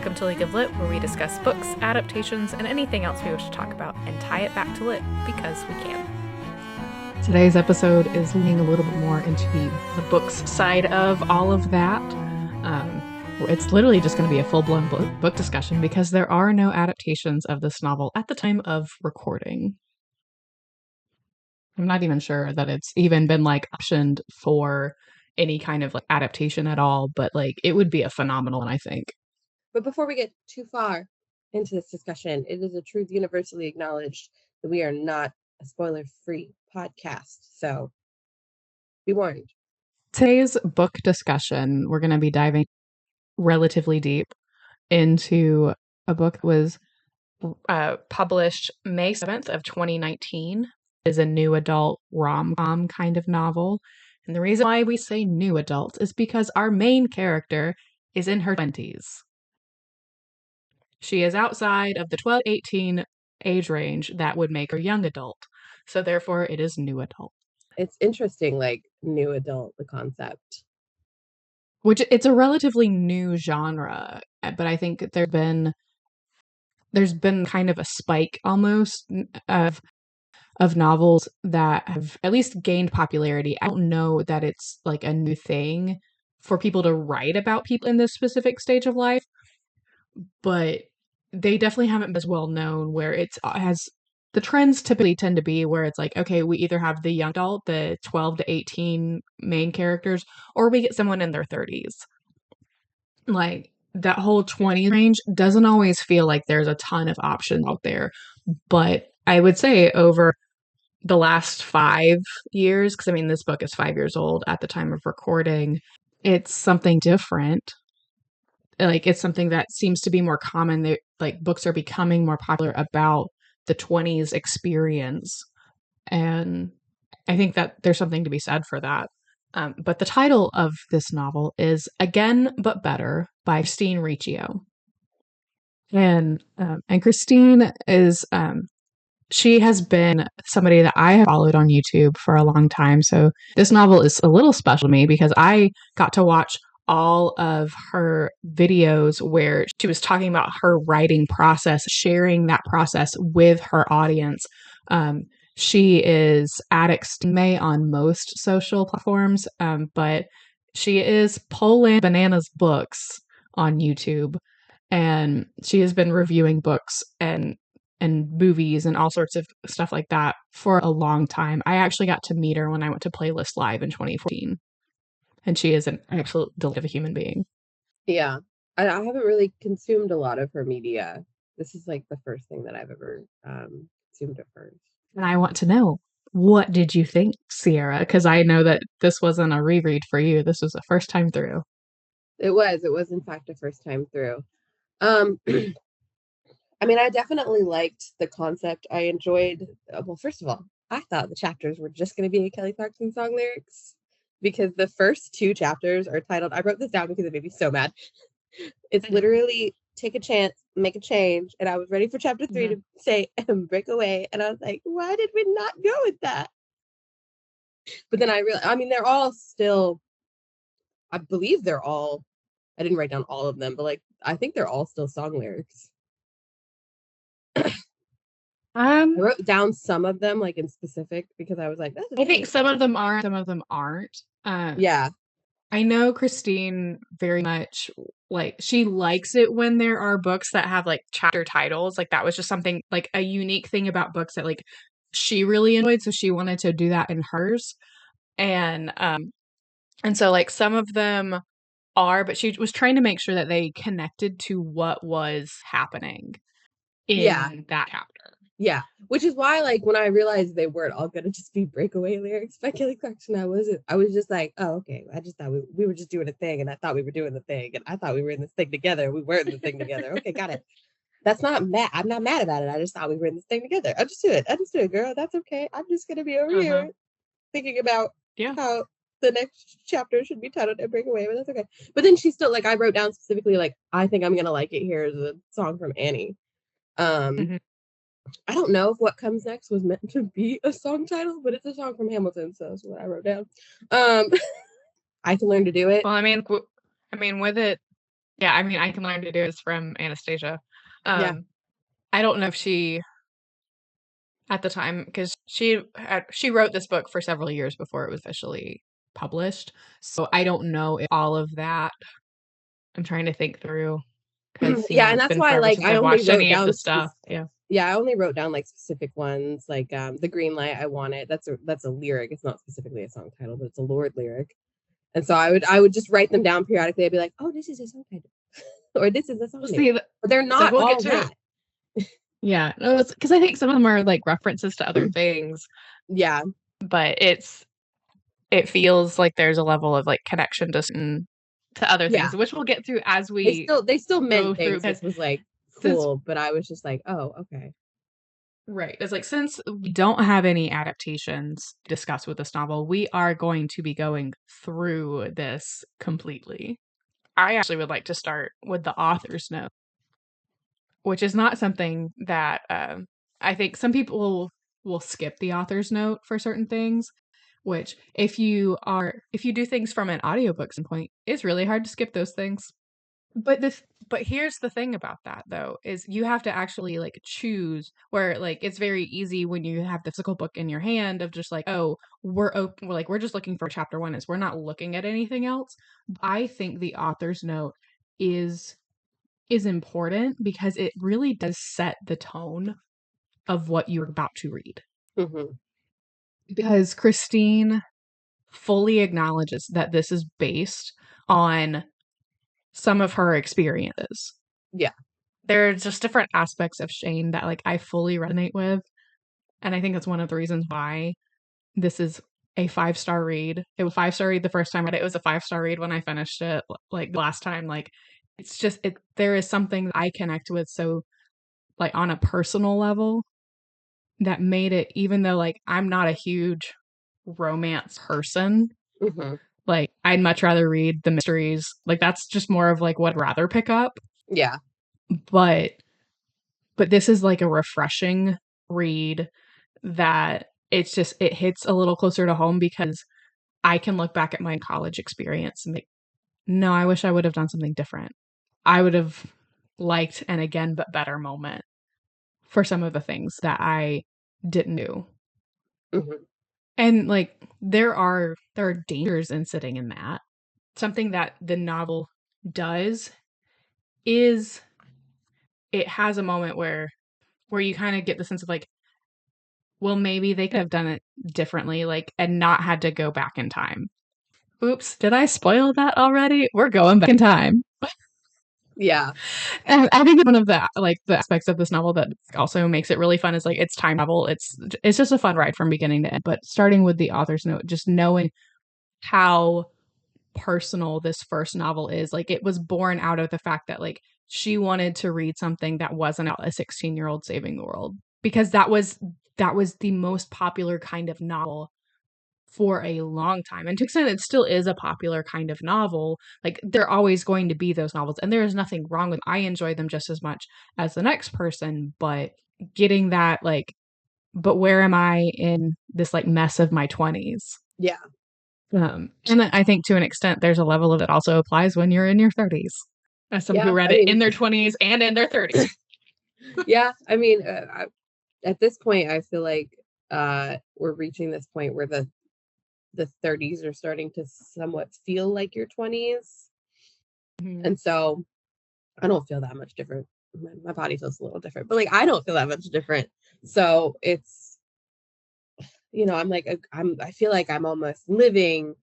Welcome to League of Lit, where we discuss books, adaptations, and anything else we wish to talk about and tie it back to lit because we can. Today's episode is leaning a little bit more into the books side of all of that. It's literally just going to be a full-blown book discussion because there are no adaptations of this novel at the time of recording. I'm not even sure that it's even been optioned for any kind of adaptation at all, but it would be a phenomenal one, I think. But before we get too far into this discussion, it is a truth universally acknowledged that we are not a spoiler-free podcast. So be warned. Today's book discussion, we're going to be diving relatively deep into a book that was published May 7th of 2019. It is a new adult rom-com kind of novel. And the reason why we say new adult is because our main character is in her 20s. She is outside of the 12-18 age range that would make her young adult. So therefore, it is new adult. It's interesting, new adult, the concept. Which it's a relatively new genre, but I think there's been kind of a spike almost of novels that have at least gained popularity. I don't know that it's a new thing for people to write about people in this specific stage of life, but they definitely haven't been as well known, where it has the trends typically tend to be where it's okay, we either have the young adult, the 12 to 18 main characters, or we get someone in their 30s. That whole 20 range doesn't always feel like there's a ton of options out there. But I would say over the last 5 years, because this book is 5 years old at the time of recording, it's something different. It's something that seems to be more common. Books are becoming more popular about the 20s experience. And I think that there's something to be said for that. But the title of this novel is Again But Better by Christine Riccio. And Christine is, she has been somebody that I have followed on YouTube for a long time. So this novel is a little special to me because I got to watch all of her videos where she was talking about her writing process, sharing that process with her audience. She is at Extime on most social platforms, but she is Poland Bananas Books on YouTube, and she has been reviewing books and movies and all sorts of stuff like that for a long time. I actually got to meet her when I went to Playlist Live in 2014. And she is an absolute delight of a human being. Yeah. I haven't really consumed a lot of her media. This is the first thing that I've ever consumed of hers. And I want to know, what did you think, Sierra? Because I know that this wasn't a reread for you. This was a first time through. It was in fact a first time through. I definitely liked the concept. I enjoyed, well, first of all, I thought the chapters were just going to be Kelly Clarkson song lyrics, because the first 2 chapters are titled, I wrote this down because it made me so mad. It's literally take a chance, make a change. And I was ready for chapter 3 to say, break away. And I was like, why did we not go with that? But then they're all still, I believe they're all, I didn't write down all of them, but I think they're all still song lyrics. I wrote down some of them in specific because I was like, I think some of them are, some of them aren't. Yeah. I know Christine very much, she likes it when there are books that have chapter titles. That was just something, a unique thing about books that she really enjoyed, so she wanted to do that in hers. And so some of them are, but she was trying to make sure that they connected to what was happening in that chapter. Yeah, which is why when I realized they weren't all gonna just be breakaway lyrics by Kelly Clarkson, I was just like, oh, okay, I just thought we were just doing a thing, and I thought we were doing the thing, and I thought we were in this thing together. We weren't in the thing together. Okay, got it. That's not mad. I'm not mad about it. I just thought we were in this thing together. Understood, girl. That's okay. I'm just gonna be over here thinking about how the next chapter should be titled "A Breakaway," but that's okay. But then she still I wrote down specifically I think I'm gonna like it here is a song from Annie. I don't know if What Comes Next was meant to be a song title, but it's a song from Hamilton, so that's what I wrote down. I Can Learn to Do It. Well, with it Yeah, I mean, I Can Learn to Do is from Anastasia. Yeah. I don't know if she at the time, because she wrote this book for several years before it was officially published. So I don't know if all of that. I'm trying to think through because Yeah, and it's that's been why forever like since I've watched any of the stuff. Yeah. yeah, I only wrote down like specific ones, like the green light I want it. That's a lyric. It's not specifically a song title, but it's a Lord lyric. And so I would just write them down periodically. I'd be like, oh, this is a song title. Or this is a song name. See, But they're it's like not we'll get all to that. it. Yeah, no, it's because I think some of them are like references to other things, Yeah. but it feels like there's a level of like connection to other Yeah. things, which we'll get through as we They still go meant through. things, which was like Since cool, but I was just like, oh, okay. Right. It's like since we don't have any adaptations to discuss with this novel, we are going to be going through this completely. I actually would like to start with the author's note, which is not something that I think some people will skip the author's note for certain things, which if you do things from an audiobook standpoint, it's really hard to skip those things. But here's the thing about that though, is you have to actually like choose where like it's very easy when you have the physical book in your hand of just like, oh, we're just looking for chapter 1 is we're not looking at anything else. I think the author's note is important because it really does set the tone of what you're about to read. Mm-hmm. Because Christine fully acknowledges that this is based on some of her experiences. Yeah. There are just different aspects of Shane that like I fully resonate with. And I think that's one of the reasons why this is a 5-star read. It was 5-star read the first time I read it. It was a 5-star read when I finished it like last time. Like it's just there is something I connect with so like on a personal level that made it, even though like I'm not a huge romance person, Mm-hmm. like I'd much rather read the mysteries. Like that's just more of like what I'd rather pick up. Yeah. But this is like a refreshing read that it hits a little closer to home because I can look back at my college experience and no, I wish I would have done something different. I would have liked an again but better moment for some of the things that I didn't do. Mm-hmm. And like there are dangers in sitting in that. Something that the novel does is it has a moment where you kind of get the sense of like, well, maybe they could have done it differently, like, and not had to go back in time. Oops, did I spoil that already? We're going back in time. Yeah. And I think one of the like the aspects of this novel that also makes it really fun is like it's time travel. It's just a fun ride from beginning to end. But starting with the author's note, just knowing how personal this first novel is, like it was born out of the fact that like she wanted to read something that wasn't a 16-year-old saving the world because that was the most popular kind of novel for a long time. And to extent it still is a popular kind of novel. Like there are always going to be those novels and there is nothing wrong with I enjoy them just as much as the next person, but getting that like but where am I in this like mess of my 20s? Yeah. And I think to an extent there's a level of it also applies when you're in your 30s. As someone Yeah. who read I it mean, in their 20s and in their 30s. yeah. I mean, at this point, I feel like we're reaching this point where the 30s are starting to somewhat feel like your 20s. Mhm. And so I don't feel that much different. My body feels a little different, but like I don't feel that much different. So it's, I'm like I feel like I'm almost living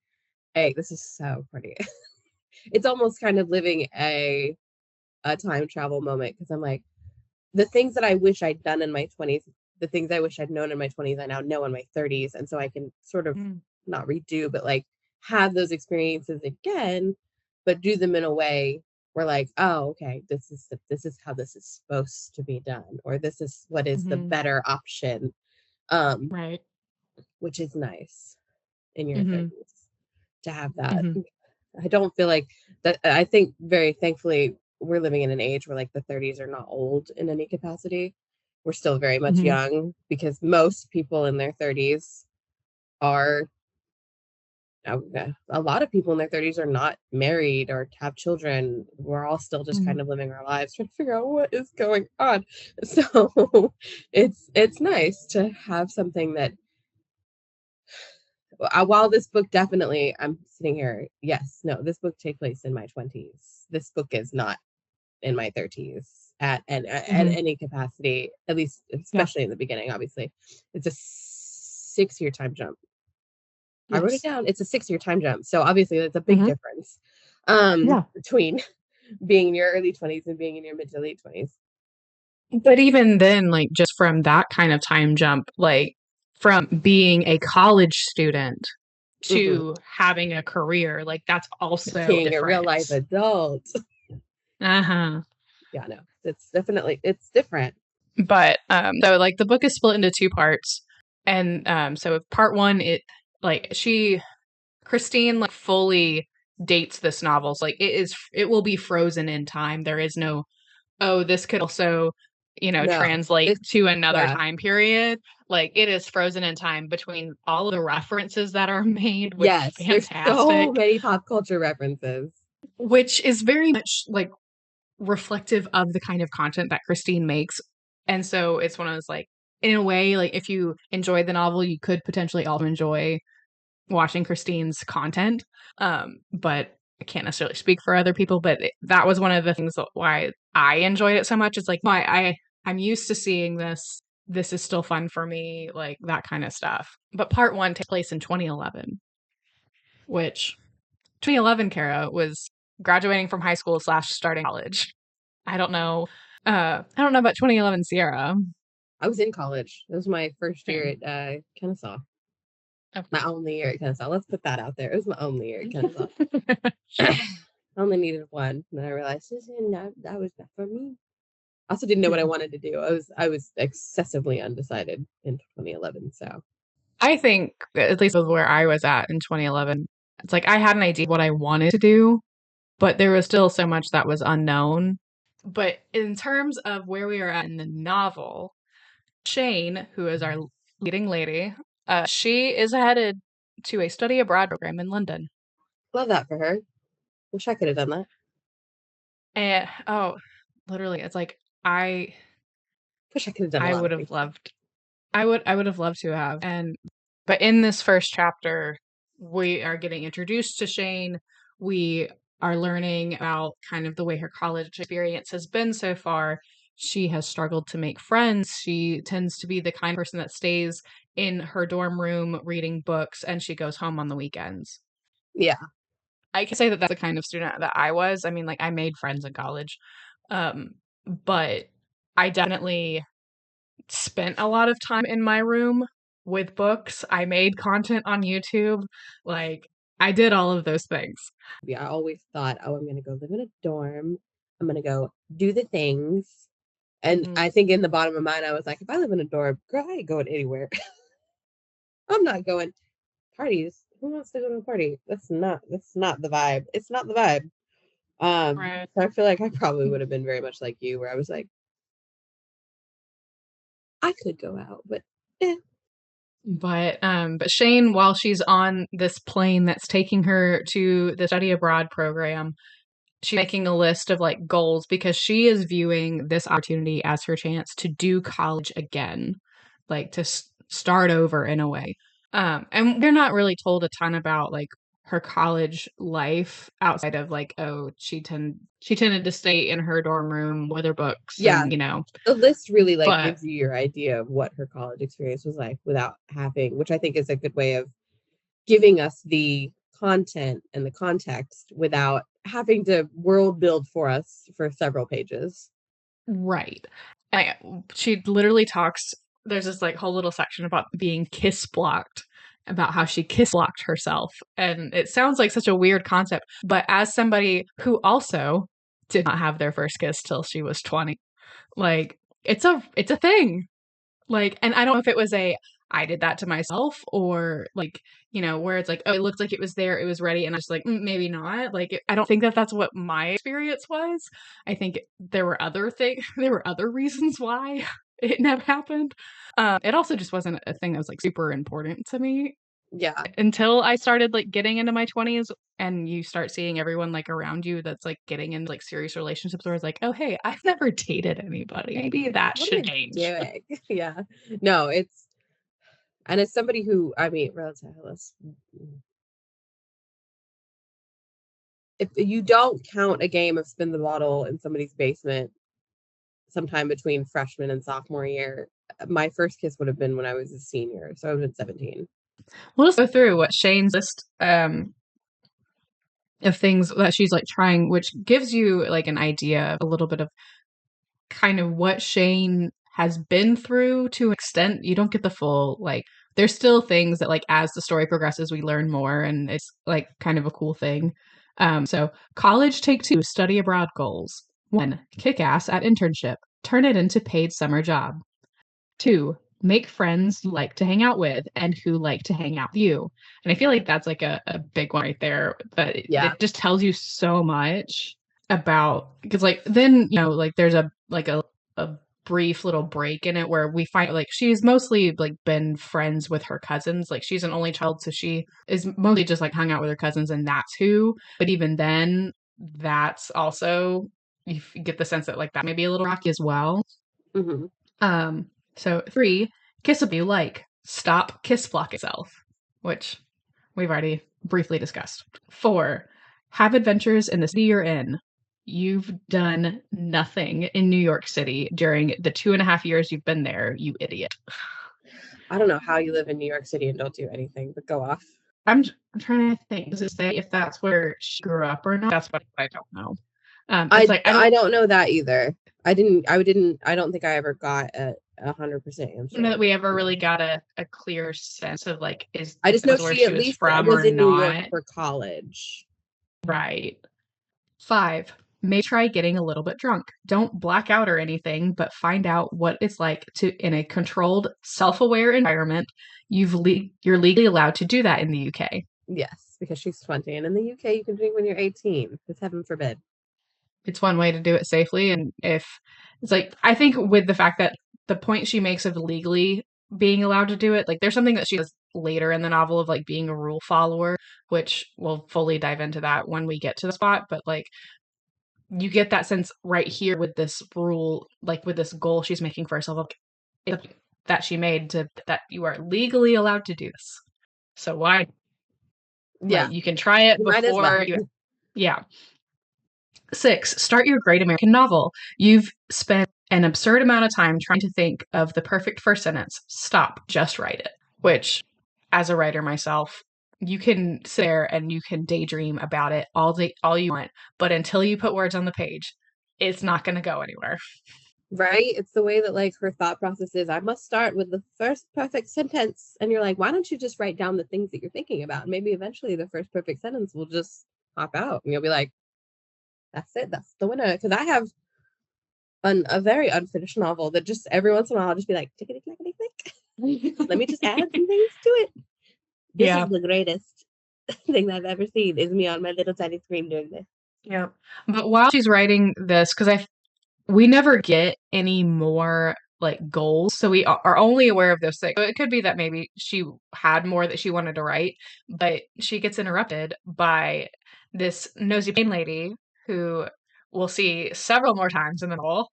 this is so pretty. It's almost kind of living a time travel moment because I'm like the things that I wish I'd done in my 20s, the things I wish I'd known in my 20s, I now know in my 30s. And so I can sort of not redo, but like have those experiences again, but do them in a way where like, oh, okay, this is how this is supposed to be done, or this is what is the better option. Right. Which is nice in your Mm-hmm. 30s to have that. Mm-hmm. I don't feel like that. I think very thankfully we're living in an age where like the 30s are not old in any capacity. We're still very much young because most people in their 30s are a lot of people in their 30s are not married or have children. We're all still just kind of living our lives, trying to figure out what is going on. So it's nice to have something that, while this book definitely, I'm sitting here, yes, no, this book takes place in my 20s. This book is not in my 30s at any capacity, at least, especially in the beginning. Obviously, it's a 6-year time jump. I wrote it down. It's a 6-year time jump. So obviously that's a big difference between being in your early 20s and being in your mid to late 20s. But even then, like, just from that kind of time jump, like from being a college student to having a career, like that's also Being different. a real life adult. Uh-huh. Yeah, no, it's different. But so like the book is split into 2 parts. And so part 1, Christine like fully dates this novel. So, like it will be frozen in time. There is no, oh, this could also, translate to another time period. Like it is frozen in time between all of the references that are made, which is fantastic. There's so many pop culture references. Which is very much like reflective of the kind of content that Christine makes. And so it's one of those, like, in a way, like if you enjoy the novel, you could potentially also enjoy watching Christine's content. But I can't necessarily speak for other people, but that was one of the things why I enjoyed it so much. It's like, I'm used to seeing this. This is still fun for me, like that kind of stuff. But part 1 takes place in 2011, which 2011, Kara, was graduating from high school / starting college. I don't know. I don't know about 2011, Sierra. I was in college. It was my first year at Kennesaw. My only year at Kennesaw. Let's put that out there. It was my only year at Kennesaw. I only needed one. And then I realized that was not for me. I also didn't know what I wanted to do. I was excessively undecided in 2011. So I think, at least with where I was at in 2011, it's like I had an idea of what I wanted to do, but there was still so much that was unknown. But in terms of where we are at in the novel, Shane, who is our leading lady, she is headed to a study abroad program in London. Love that for her. Wish I could have done that. And literally, it's like I wish I could have done. I would have loved. I would have loved to have. But in this first chapter, we are getting introduced to Shane. We are learning about kind of the way her college experience has been so far. She has struggled to make friends. She tends to be the kind of person that stays in her dorm room reading books, and she goes home on the weekends. Yeah. I can say that that's the kind of student that I was. I mean, like, I made friends in college. But I definitely spent a lot of time in my room with books. I made content on YouTube. Like, I did all of those things. Yeah, I always thought, oh, I'm going to go live in a dorm. I'm going to go do the things. And I think in the bottom of mine, I was like, if I live in a dorm, girl, I ain't going anywhere. I'm not going parties. Who wants to go to a party? That's not the vibe. It's not the vibe. Right. So I feel like I probably would have been very much like you, where I was like, I could go out, but But Shane, while she's on this plane that's taking her to the study abroad program, she's making a list of like goals because she is viewing this opportunity as her chance to do college again, like to start over in a way. And they're not really told a ton about like her college life outside of like, oh, she tended to stay in her dorm room with her books. Yeah, and, the list really gives you your idea of what her college experience was like without having, which I think is a good way of giving us the content and the context without having to world build for us for several pages. Right. She literally talks, there's this like whole little section about being kiss blocked, about how she kiss blocked herself. And it sounds like such a weird concept, but as somebody who also did not have their first kiss till she was 20, like it's a thing. Like, and I don't know if it was I did that to myself, or like, where it's like, oh, it looked like it was there, it was ready, and I was like, maybe not. Like, I don't think that that's what my experience was. I think there were other reasons why it never happened. It also just wasn't a thing that was like super important to me. Yeah. Until I started like getting into my 20s and you start seeing everyone like around you that's like getting into like serious relationships where it's like, oh hey, I've never dated anybody. Maybe that What am should I change. doing? Yeah. No, it's, and as somebody who, I mean, let's, if you don't count a game of spin the bottle in somebody's basement sometime between freshman and sophomore year, my first kiss would have been when I was a senior. So I would have been 17. We'll just go through what Shane's list of things that she's like trying, which gives you like an idea, a little bit of kind of what Shane has been through to an extent. You don't get the full, like, there's still things that, like, as the story progresses, we learn more, and it's like kind of a cool thing. So college take two, study abroad goals. 1, kick ass at internship, turn it into paid summer job. 2, make friends you like to hang out with and who like to hang out with you. And I feel like that's like a big one right there, but Yeah. it just tells you so much about, because like then like there's a brief little break in it where we find like she's mostly like been friends with her cousins. Like she's an only child, so she is mostly just like hung out with her cousins and that's who. But even then, that's also, you get the sense that like that may be a little rocky as well. Mm-hmm. So 3, kiss a you like. Stop kiss block itself, which we've already briefly discussed. 4, have adventures in the city you're in. You've done nothing in New York City during the 2.5 years you've been there, you idiot. I don't know how you live in New York City and don't do anything, but go off. I'm trying to think. Does it say if that's where she grew up or not? That's what I don't know. It's like I don't know that either. I don't think I ever got a 100% answer. know that we ever really got a clear sense of like, is I just know where she at was least from was or in New York not. for college. Right. 5, may try getting a little bit drunk. Don't black out or anything, but find out what it's like to, in a controlled, self-aware environment. You're legally allowed to do that in the UK. Yes, because she's 20, and in the UK you can drink when you're 18. Because heaven forbid. It's one way to do it safely, and if it's like, I think with the fact that the point she makes of legally being allowed to do it, like there's something that she does later in the novel of like being a rule follower, which we'll fully dive into that when we get to the spot, but like you get that sense right here with this rule, like with this goal she's making for herself, that she made, to that you are legally allowed to do this. So why? Yeah, like, you can try it might as before well. Yeah. 6, start your great American novel. You've spent an absurd amount of time trying to think of the perfect first sentence. Stop, just write it. Which, as a writer myself, you can sit there and you can daydream about it all you want, but until you put words on the page, it's not going to go anywhere. Right? It's the way that like her thought process is. I must start with the first perfect sentence, and you're like, why don't you just write down the things that you're thinking about? Maybe eventually the first perfect sentence will just pop out, and you'll be like, that's it, that's the winner. Because I have a very unfinished novel that just every once in a while I'll just be like, tickety clickety click. Let me just add some things to it. This is the greatest thing I've ever seen, is me on my little tiny screen doing this. Yeah. But while she's writing this, because we never get any more like goals, so we are only aware of those things. So it could be that maybe she had more that she wanted to write, but she gets interrupted by this nosy pain lady who we'll see several more times in the novel.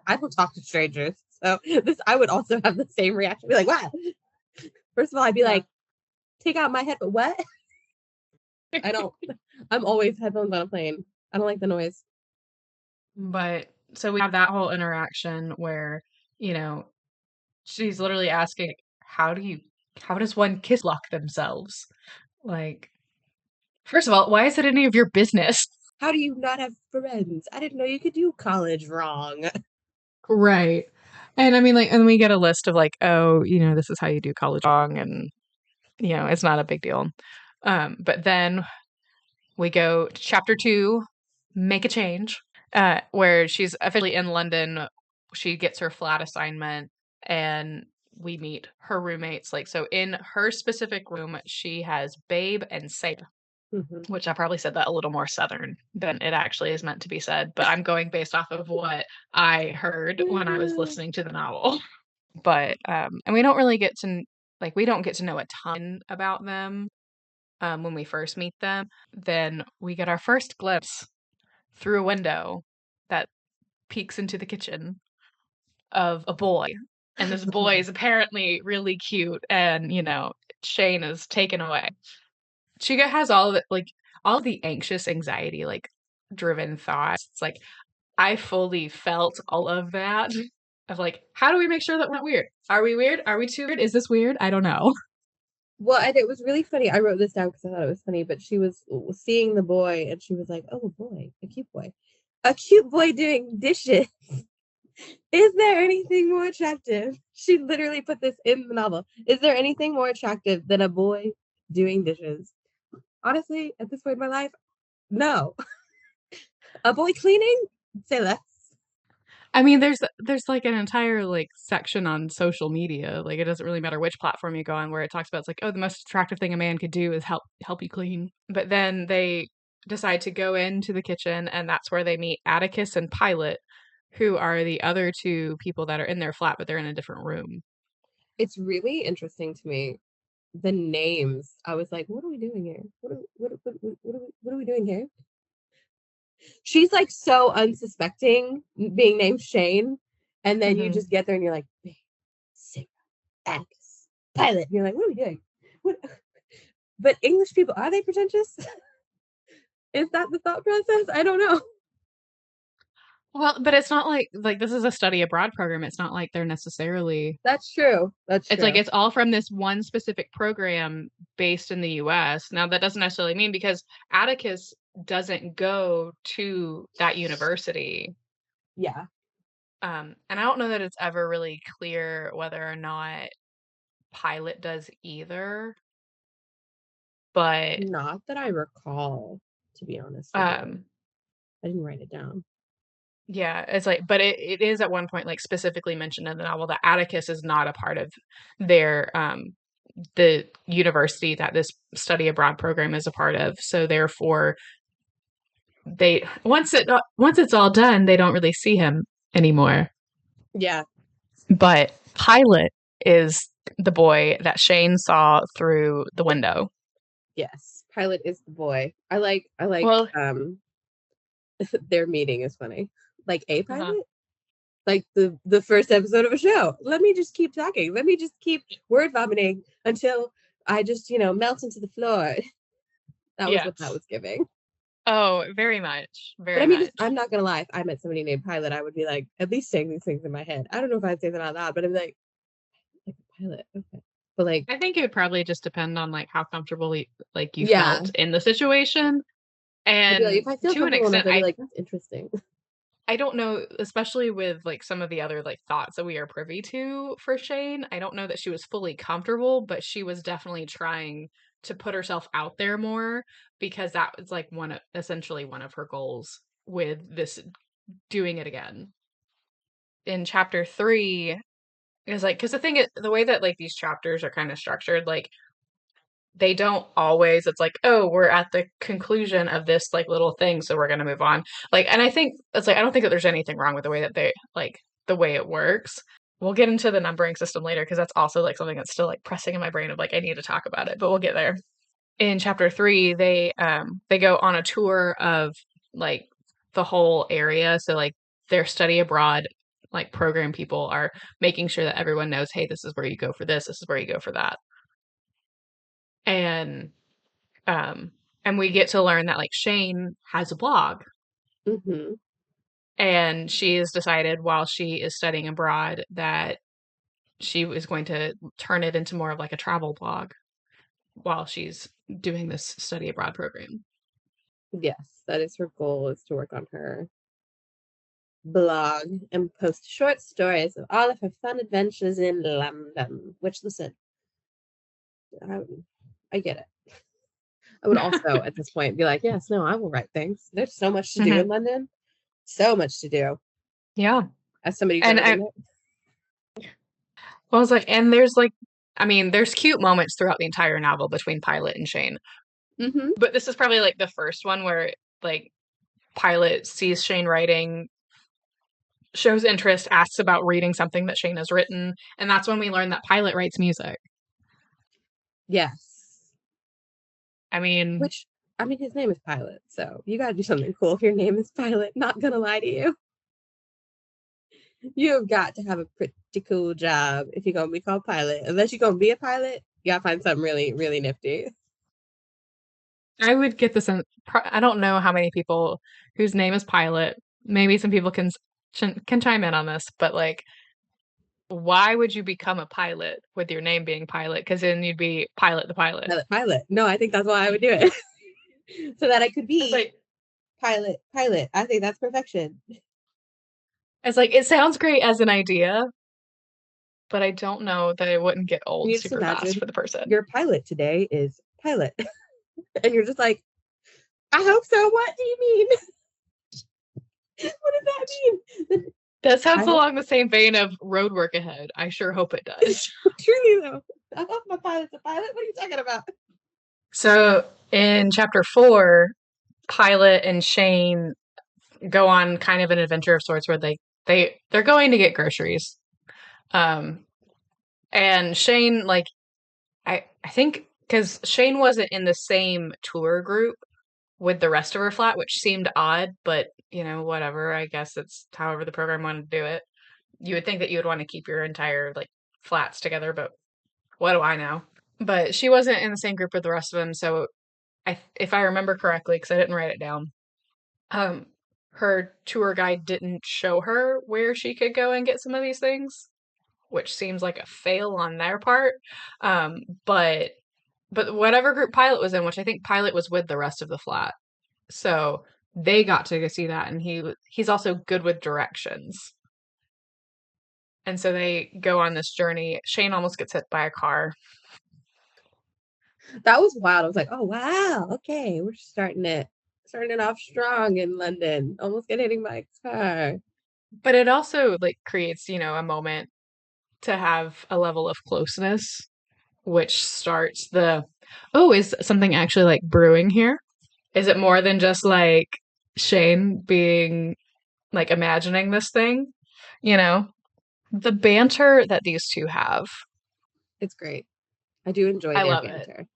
I don't talk to strangers, so this I would also have the same reaction. Be like, wow. First of all, I'd be like, take out my head, but what? I don't. I'm always headphones on a plane. I don't like the noise. But so we have that whole interaction where, she's literally asking, how does one kiss lock themselves? Like, first of all, why is it any of your business? How do you not have friends? I didn't know you could do college wrong. Right. And I mean, like, and we get a list of like, oh, this is how you do college wrong, and it's not a big deal. But then we go to chapter 2, make a change, where she's officially in London. She gets her flat assignment, and we meet her roommates. Like, so in her specific room, she has Babe and Sabe, which I probably said that a little more Southern than it actually is meant to be said, but I'm going based off of what I heard when I was listening to the novel. But, and we don't really get to like we don't get to know a ton about them when we first meet them. Then we get our first glimpse through a window that peeks into the kitchen of a boy. And this boy is apparently really cute, and Shane is taken away. Chica has all of it, like all the anxious anxiety, like driven thoughts. It's like I fully felt all of that of like, how do we make sure that we're not weird? Are we weird? Are we too weird? Is this weird? I don't know. Well, and it was really funny. I wrote this down because I thought it was funny, but she was seeing the boy and she was like, oh, a boy, a cute boy. A cute boy doing dishes. Is there anything more attractive? She literally put this in the novel. Is there anything more attractive than a boy doing dishes? Honestly, at this point in my life, no. A boy cleaning? Say less. I mean, there's like an entire like section on social media. Like it doesn't really matter which platform you go on where it talks about it's like, oh, the most attractive thing a man could do is help you clean. But then they decide to go into the kitchen, and that's where they meet Atticus and Pilate, who are the other two people that are in their flat, but they're in a different room. It's really interesting to me. The names. I was like, what are we doing here? What are we doing here? She's like so unsuspecting being named Shane. And then you just get there and you're like, Sarah, Atticus, Pilate. And you're like, what are we doing? What? But English people, are they pretentious? Is that the thought process? I don't know. Well, but it's not like this is a study abroad program. It's not like they're necessarily. That's true. That's It's true. like it's all from this one specific program based in the US. Now, that doesn't necessarily mean because Atticus doesn't go to that university. Yeah. And I don't know that it's ever really clear whether or not Pilate does either. But Not that I recall, to be honest with you. I didn't write it down. Yeah, it's like, but it is at one point like specifically mentioned in the novel that Atticus is not a part of their the university that this study abroad program is a part of. So therefore, they once it's all done, they don't really see him anymore. Yeah. But Pilate is the boy that Shane saw through the window. Yes. Pilate is the boy. I like Well, their meeting is funny. Like a pilot? Like the first episode of a show. Let me just keep talking. Let me just keep word vomiting until I just, melt into the floor. That was what that was giving. Oh, very much. Very But I mean, much. I'm not gonna lie. If I met somebody named Pilot, I would be like, at least saying these things in my head. I don't know if I'd say that out loud, but I'm like Pilot, okay. But like, I think it would probably just depend on like how comfortable you yeah. felt in the situation. And like, if I feel to an comfortable enough, extent, I'd be like, that's interesting. I don't know, especially with like some of the other like thoughts that we are privy to for Shane. I don't know that she was fully comfortable, but she was definitely trying to put herself out there more because that was like essentially one of her goals with this doing it again. In chapter 3 is like because the way that like these chapters are kind of structured, like they don't always it's like, oh, we're at the conclusion of this like little thing, so we're going to move on. Like, and I think it's like I don't think that there's anything wrong with the way that they like the way it works. We'll get into the numbering system later because that's also like something that's still like pressing in my brain of like I need to talk about it, but we'll get there. In chapter 3, they go on a tour of like the whole area, so like their study abroad like program people are making sure that everyone knows, hey, this is where you go for this is where you go for that. And um and we get to learn that like Shane has a blog. Mm-hmm. And she has decided while she is studying abroad that she is going to turn it into more of like a travel blog while she's doing this study abroad program. Yes, that is her goal, is to work on her blog and post short stories of all of her fun adventures in London. Which, listen, I get it. I would also at this point be like, yes, no, I will write things. There's so much to do in London. So much to do. Yeah. As somebody who's And never been there. Well, I was like, and there's like, I mean, there's cute moments throughout the entire novel between Pilate and Shane. Mm-hmm. But this is probably like the first one where like Pilate sees Shane writing, shows interest, asks about reading something that Shane has written, and that's when we learn that Pilate writes music. Yes. I mean, Which, I mean, his name is Pilot, so you got to do something cool if your name is Pilot. Not gonna lie to you. You have got to have a pretty cool job if you're gonna be called Pilot. Unless you're gonna be a pilot, you gotta find something really, really nifty. I would get this in. I don't know how many people whose name is Pilot. Maybe some people can chime in on this, but like, why would you become a pilot with your name being Pilot? Because then you'd be Pilot the pilot. Pilot, Pilot. No, I think that's why I would do it. So that I could It's be like Pilot, Pilot. I think that's perfection. it sounds great as an idea, but I don't know that it wouldn't get old You just super fast imagine for the person. your pilot today is Pilot. And you're just like, I hope so. What do you mean? What does that mean? That sounds Pilot? along the same vein of road work ahead. I sure hope it does. Truly though. I hope my pilot's a pilot. What are you talking about? So in chapter 4, Pilot and Shane go on kind of an adventure of sorts where they're going to get groceries. Um, and Shane, like, I think because Shane wasn't in the same tour group with the rest of her flat, which seemed odd, but whatever. I guess it's however the program wanted to do it. You would think that you would want to keep your entire like flats together, but what do I know? But she wasn't in the same group with the rest of them, so if I remember correctly, because I didn't write it down, um, her tour guide didn't show her where she could go and get some of these things, which seems like a fail on their part. Um, but but whatever group Pilot was in, which I think Pilot was with the rest of the flat, so they got to go see that, and he's also good with directions. And so they go on this journey. Shane almost gets hit by a car. That was wild. I was like, oh wow, okay, we're starting it off strong in London. Almost get hitting my car. But it also like creates, a moment to have a level of closeness, which starts is something actually like brewing here? Is it more than just like Shane being like imagining this thing? You know, the banter that these two have, It's great. I do enjoy I their love it. banter.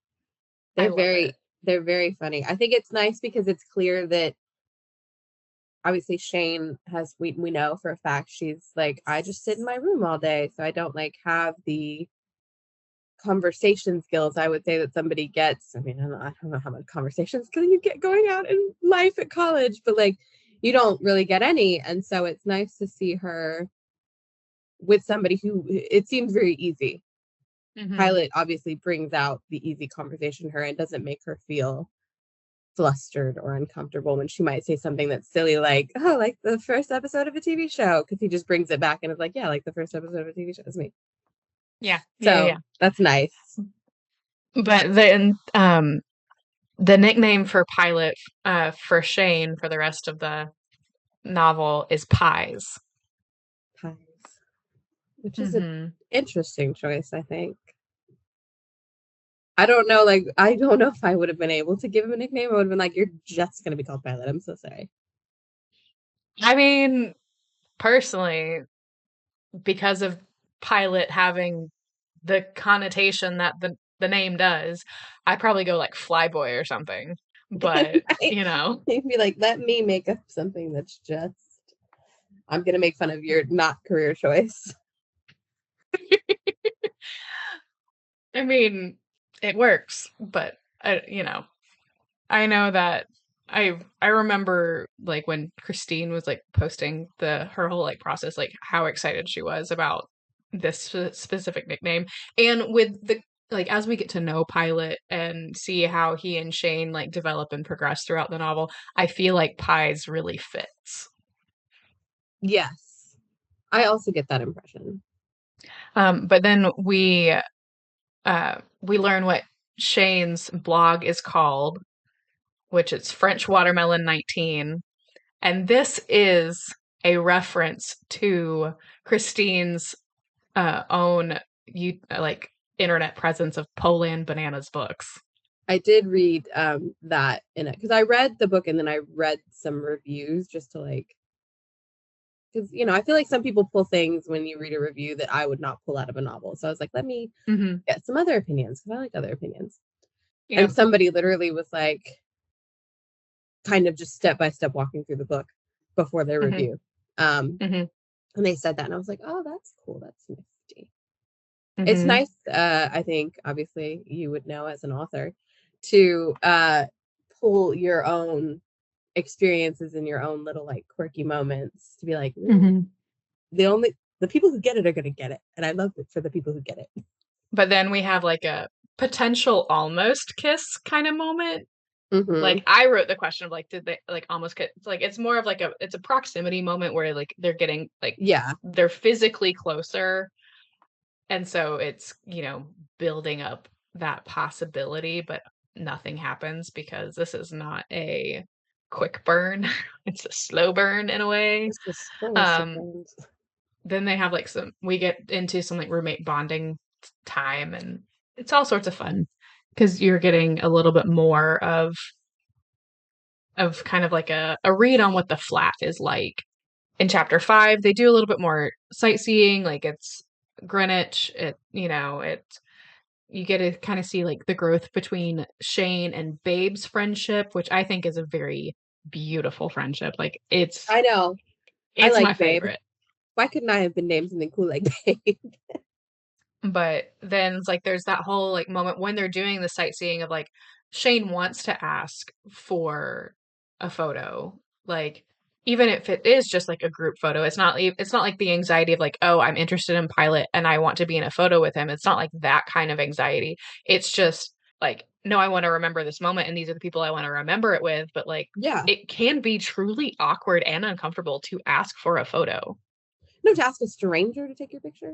I They're love it. very they're very funny. I think it's nice because it's clear that obviously Shane has we know for a fact she's like, I just sit in my room all day, so I don't like have the conversation skills I would say that somebody gets. I mean, I don't know how much conversation skill you get going out in life at college, but like you don't really get any. And so it's nice to see her with somebody who it seems very easy. Hmm. Pilot obviously brings out the easy conversation in her and doesn't make her feel flustered or uncomfortable when she might say something that's silly like, oh, like the first episode of a TV show, because he just brings it back and is like, yeah, like the first episode of a TV show is me. Yeah, yeah, yeah. So that's nice. But then, the nickname for Pilot, for Shane for the rest of the novel is Pies. Pies, which is an Hmm. interesting choice, I think. I don't know, like I don't know if I would have been able to give him a nickname. I would have been like, you're just gonna be called Pilot. I'm so sorry. I mean, personally, because of Pilot having the connotation that the name does, I'd probably go like Flyboy or something. But, Right? He'd be like, let me make up something that's just I'm gonna make fun of your not career choice. I mean, it works, but I know that I remember like when Christine was like posting her whole like process, like how excited she was about this specific nickname, and with the like as we get to know Pilot and see how he and Shane like develop and progress throughout the novel, I feel like Pies really fits. Yes. I also get that impression. But then we learn what Shane's blog is called, which is French Watermelon 19. And this is a reference to Christine's own like internet presence of Poland Bananas books. I did read that in it because I read the book and then I read some reviews just to like because I feel like some people pull things when you read a review that I would not pull out of a novel. So I was like, let me get some other opinions, because I like other opinions. Yep. And somebody literally was like, kind of just step by step walking through the book before their review. And they said that, and I was like, oh, that's cool. That's nifty. It's nice. I think obviously you would know as an author to pull your own experiences and your own little like quirky moments to be like, the people who get it are going to get it, and I love it for the people who get it. But then we have like a potential almost kiss kind of moment. Like I wrote the question of like, did they like almost kiss? It's like, it's more of like it's a proximity moment where like they're getting like, they're physically closer. And so it's, building up that possibility, but nothing happens because this is not a quick burn. It's a slow burn in a way. It's the slowest of burns. Then they have like we get into some like roommate bonding time, and it's all sorts of fun because you're getting a little bit more of kind of like a read on what the flat is like. In chapter 5, they do a little bit more sightseeing, like it's Greenwich, you get to kind of see like the growth between Shane and Babe's friendship, which I think is a very beautiful friendship. Like I know. It's like my favorite. Babe. Why couldn't I have been named something cool like Babe? But then it's like there's that whole like moment when they're doing the sightseeing of like Shane wants to ask for a photo, like even if it is just like a group photo. It's not like the anxiety of like, oh, I'm interested in Pilot and I want to be in a photo with him. It's not like that kind of anxiety. It's just like, no, I want to remember this moment and these are the people I want to remember it with. But like, it can be truly awkward and uncomfortable to ask for a photo. No, to ask a stranger to take your picture.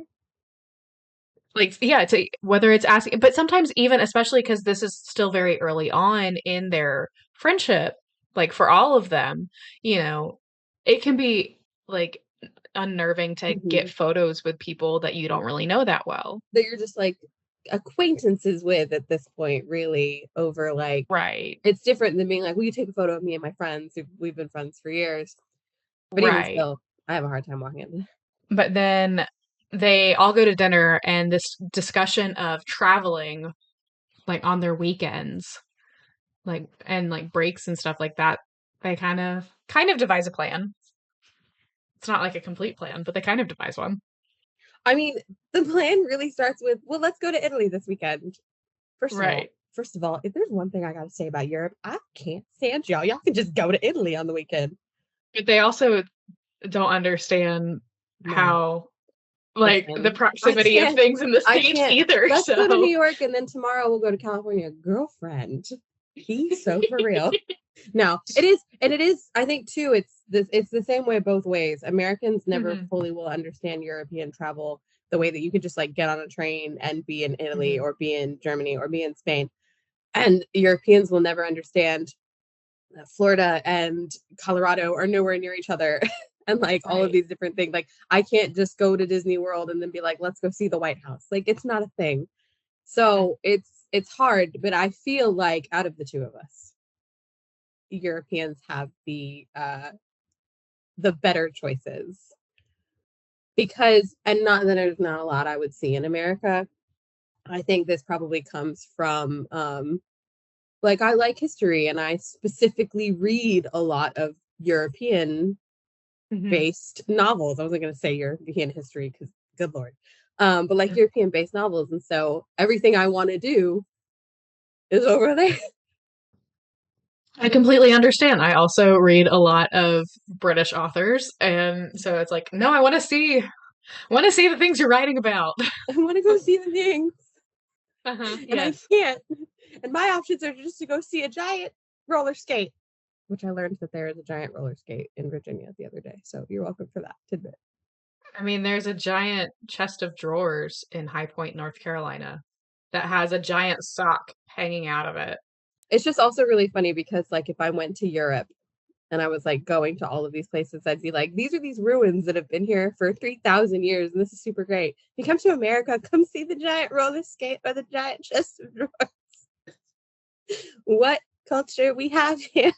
Like, yeah, whether it's asking, but sometimes even, especially because this is still very early on in their friendship, like for all of them, it can be like unnerving to get photos with people that you don't really know that well. That you're just like acquaintances with at this point, really, over like, right. It's different than being like, will you take a photo of me and my friends who we've been friends for years? But even still, I have a hard time walking in. But then they all go to dinner, and this discussion of traveling like on their weekends, like and like breaks and stuff like that, they kind of devise a plan. It's not like a complete plan, but they kind of devise one. I mean, the plan really starts with, well, let's go to Italy this weekend. First of all, if there's one thing I gotta say about Europe, I can't stand y'all. Y'all can just go to Italy on the weekend. But they also don't understand how like the proximity of things in the States either. Let's go to New York and then tomorrow we'll go to California. Girlfriend, he's so for real. No, it is. I think too. It's the same way both ways. Americans never fully will understand European travel the way that you could just like get on a train and be in Italy or be in Germany or be in Spain, and Europeans will never understand that Florida and Colorado are nowhere near each other. And like all of these different things. Like I can't just go to Disney World and then be like, let's go see the White House. Like it's not a thing. So it's hard, but I feel like out of the two of us, Europeans have the better choices. Because, and not that there's not a lot I would see in America. I think this probably comes from like I like history and I specifically read a lot of European based novels. I wasn't going to say European history because good Lord. But like European based novels. And so everything I want to do is over there. I completely understand. I also read a lot of British authors. And so it's like, no, I want to see the things you're writing about. I want to go see the things. And I can't. And my options are just to go see a giant roller skate. Which I learned that there is a giant roller skate in Virginia the other day. So you're welcome for that tidbit. I mean, there's a giant chest of drawers in High Point, North Carolina that has a giant sock hanging out of it. It's just also really funny because like if I went to Europe and I was like going to all of these places, I'd be like, these are these ruins that have been here for 3,000 years. And this is super great. If you come to America, come see the giant roller skate or the giant chest of drawers. What culture we have here.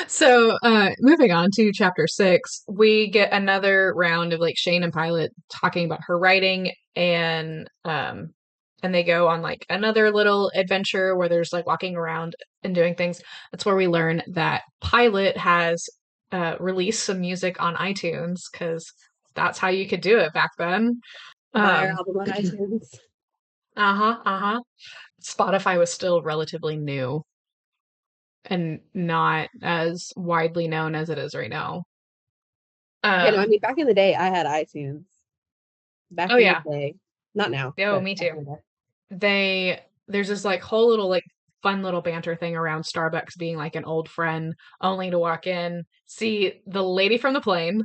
So, moving on to chapter 6, we get another round of like Shane and Pilot talking about her writing, and they go on like another little adventure where there's like walking around and doing things. That's where we learn that Pilot has released some music on iTunes because that's how you could do it back then. Buy our Um, album on iTunes. uh-huh, uh-huh. Spotify was still relatively new and not as widely known as it is right now. Yeah, no, I Um, mean, back in the day, I had iTunes. Back oh in the yeah. day, not now, Oh, but me back too. in the day. There's this like whole little like fun little banter thing around Starbucks being like an old friend, only to walk in, see the lady from the plane,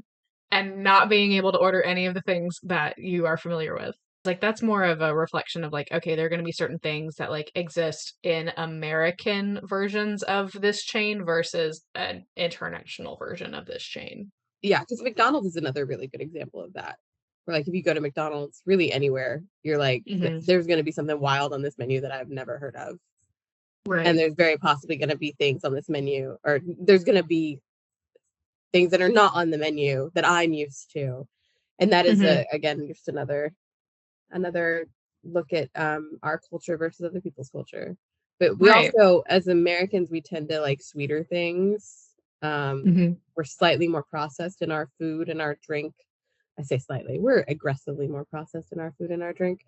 and not being able to order any of the things that you are familiar with. Like that's more of a reflection of like, okay, there are going to be certain things that like exist in American versions of this chain versus an international version of this chain. Yeah, because McDonald's is another really good example of that. Where like if you go to McDonald's, really anywhere, you're like, Hmm. there's going to be something wild on this menu that I've never heard of, and Right. there's very possibly going to be things on this menu, or there's going to be things that are not on the menu that I'm used to, and that is Hmm. a again just another look at our culture versus other people's culture. But we Right. also, as Americans, we tend to like sweeter things. Hmm. We're slightly more processed in our food and our drink. I say slightly. We're aggressively more processed in our food and our drink.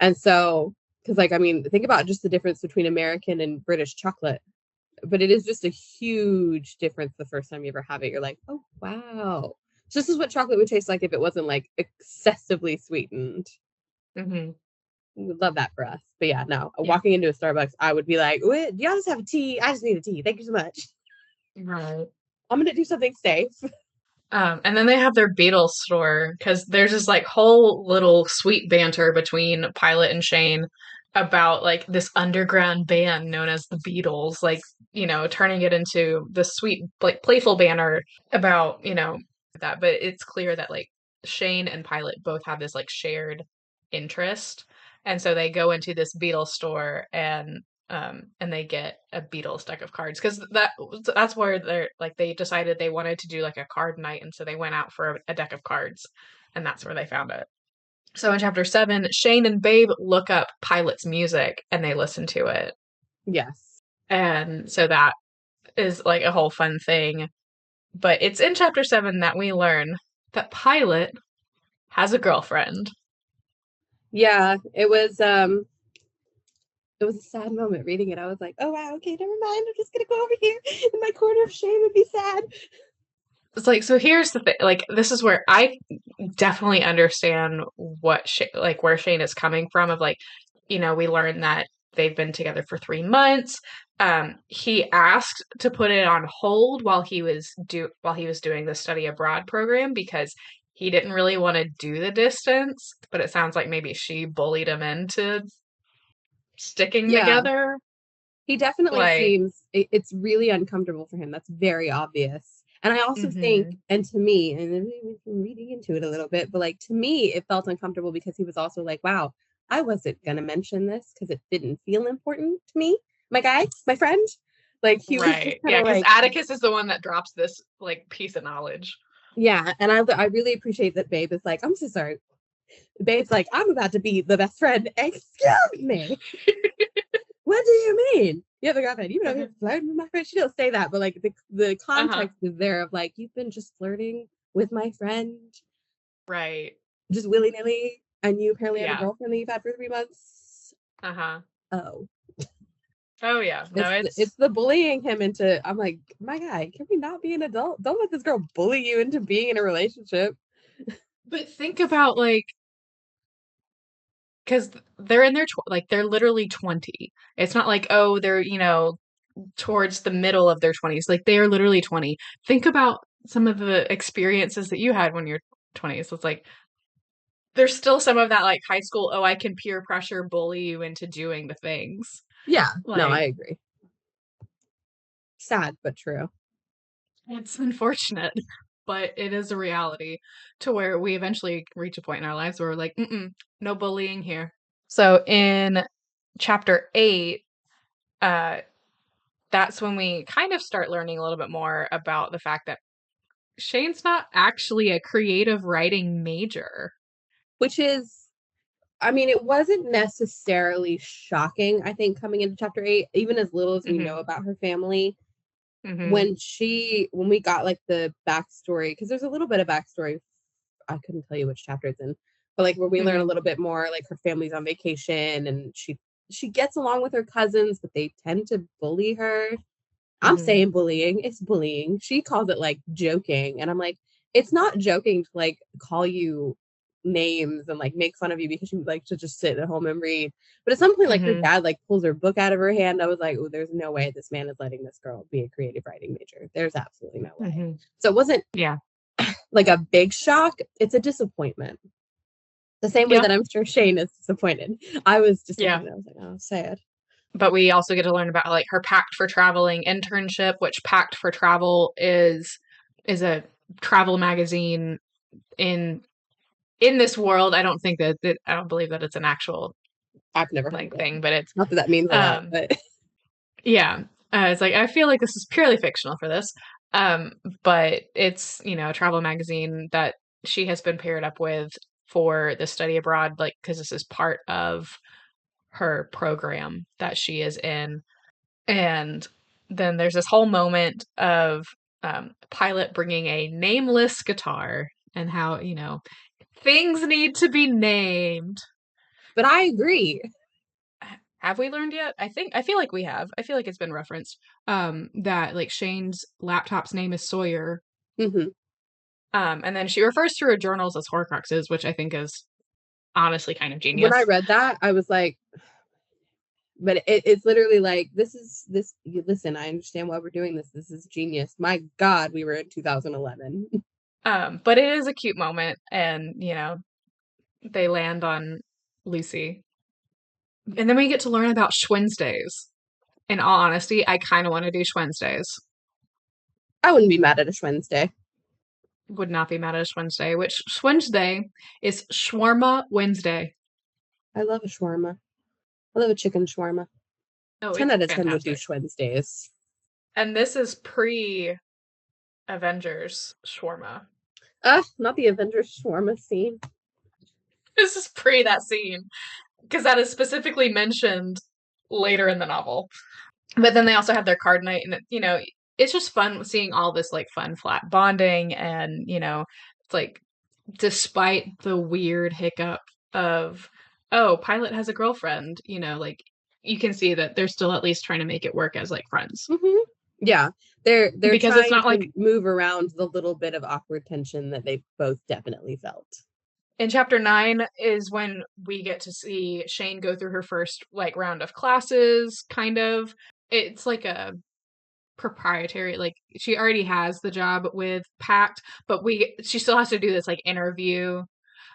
And so, because like I mean, think about just the difference between American and British chocolate. But it is just a huge difference the first time you ever have it. You're like, oh wow. So this is what chocolate would taste like if it wasn't like excessively sweetened. Hmm. We would love that for us. But yeah, no. Yeah. Walking into a Starbucks, I would be like, "Wait, do y'all just have a tea? I just need a tea. Thank you so much. Right. I'm gonna do something safe." And then they have their Beatles store because there's this like whole little sweet banter between Pilot and Shane about like this underground band known as the Beatles, like, turning it into the sweet, like playful banner about, that. But it's clear that like Shane and Pilot both have this like shared interest. And so they go into this Beatles store and they get a Beatles deck of cards because that's where they decided they wanted to do like a card night, and so they went out for a deck of cards, and that's where they found it. So in chapter 7, Shane and Babe look up Pilot's music and they listen to it, Yes. and so that is like a whole fun thing. But it's in chapter 7 that we learn that Pilot has a girlfriend. Yeah, it was a sad moment reading it. I was like, oh wow, okay, never mind. I'm just gonna go over here in my corner of shame and be sad. It's like, so here's the thing, like this is where I definitely understand like where Shane is coming from of like, we learned that they've been together for 3 months. He asked to put it on hold while he was doing the study abroad program because he didn't really want to do the distance, but it sounds like maybe she bullied him into sticking Yeah, together. he definitely Like, seems it's really uncomfortable for him. That's very obvious. And I also think, mhm. and to me, and then reading into it a little bit, but like to me, it felt uncomfortable because he was also like, wow, I wasn't gonna mention this because it didn't feel important to me. My guy, my friend. Like he was just Right. kind Yeah, of because like, Atticus is the one that drops this like piece of knowledge. yeah. And I really appreciate that Babe is like, I'm so sorry. Babe's like, I'm about to be the best friend. Excuse me. What do you mean? You have a girlfriend? You know, you're flirting with my friend. She don't say that, but like the Uh-huh. context is there of like you've been just flirting with my friend, Right. just willy nilly, and you apparently have a Yeah. girlfriend that you've had for 3 months. Uh-huh. Oh, Oh yeah. No, it's the bullying him into. I'm like, my guy, can we not be an adult? Don't let this girl bully you into being in a relationship. but think about like because they're in their like they're literally 20. It's not like, oh, they're, towards the middle of their 20s. Like they are literally 20. Think about some of the experiences that you had when you're 20s. It's like there's still some of that like high school, oh, I can peer pressure bully you into doing the things. Yeah, no, I Like agree. Sad but true. it's unfortunate, but it is a reality to where we eventually reach a point in our lives where we're like, no bullying here. So in chapter 8, uh, that's when we kind of start learning a little bit more about the fact that Shane's not actually a creative writing major. Which is, I mean, it wasn't necessarily shocking, I think, coming into chapter 8, even as little as we know Mm-hmm. about her family. Mm-hmm. When we got like the backstory, because there's a little bit of backstory, I couldn't tell you which chapter it's in, but like where we learn a Mm-hmm. little bit more, like her family's on vacation and she gets along with her cousins, but they tend to bully her. I'm Mm-hmm. saying bullying. It's bullying. She calls it like joking. And I'm like, it's not joking to like call you names and like make fun of you because you like to just sit at home and read. But at some point, like her Mm-hmm. dad like pulls her book out of her hand. I was like, oh, there's no way this man is letting this girl be a creative writing major. There's absolutely no way. Mm-hmm. So it wasn't Yeah. like a big shock. It's a disappointment. The same way Yeah. that I'm sure Shane is disappointed. I was Yeah. disappointed. I was like, oh, sad. But we also get to learn about like her Pact for Traveling internship, which Pact for Travel is a travel magazine in this world. I don't think I don't believe that it's an actual I've never heard of like it. thing, but it's Not that that means a lot, um but yeah. It's like I feel like this is purely fictional for this. Um but it's, a travel magazine that she has been paired up with for the study abroad, like because this is part of her program that she is in. And then there's this whole moment of Pilot bringing a nameless guitar and how, things need to be named. I agree. Have we learned yet? I feel like we have. I feel like it's been referenced. That like Shane's laptop's name is Sawyer. Mm-hmm. And then she refers to her journals as Horcruxes, which I think is honestly kind of When I genius. read that, I was like, but it's literally like, this is this. You listen, I understand why we're doing this. This is genius. My God, we were in 2011. But it is a cute moment, and they land on Lucy. And then we get to learn about Schwednesdays. In all honesty, I kind of want to do Schwednesdays. I wouldn't be mad at a Wednesday. Would not be mad at a Wednesday, which Wednesday is Shawarma Wednesday. I love a shawarma. I love a chicken shawarma. Oh, 10 it's out of 10 would do fantastic. Wednesdays. And this is pre Avengers shawarma. Not the Avengers shawarma scene. This is pre that scene because that is specifically mentioned later in the novel. But then they also have their card night, and it's just fun seeing all this like fun flat bonding, and it's like despite the weird hiccup of, oh, Pilot has a girlfriend, like you can see that they're still at least trying to make it work as like friends. Mm-hmm. Yeah, they're Because it's trying not to like move around the little bit of awkward tension that they both definitely felt. in chapter 9 is when we get to see Shane go through her first like round of classes, kind of. It's like a proprietary, like she already has the job with Pact, but she still has to do this like interview.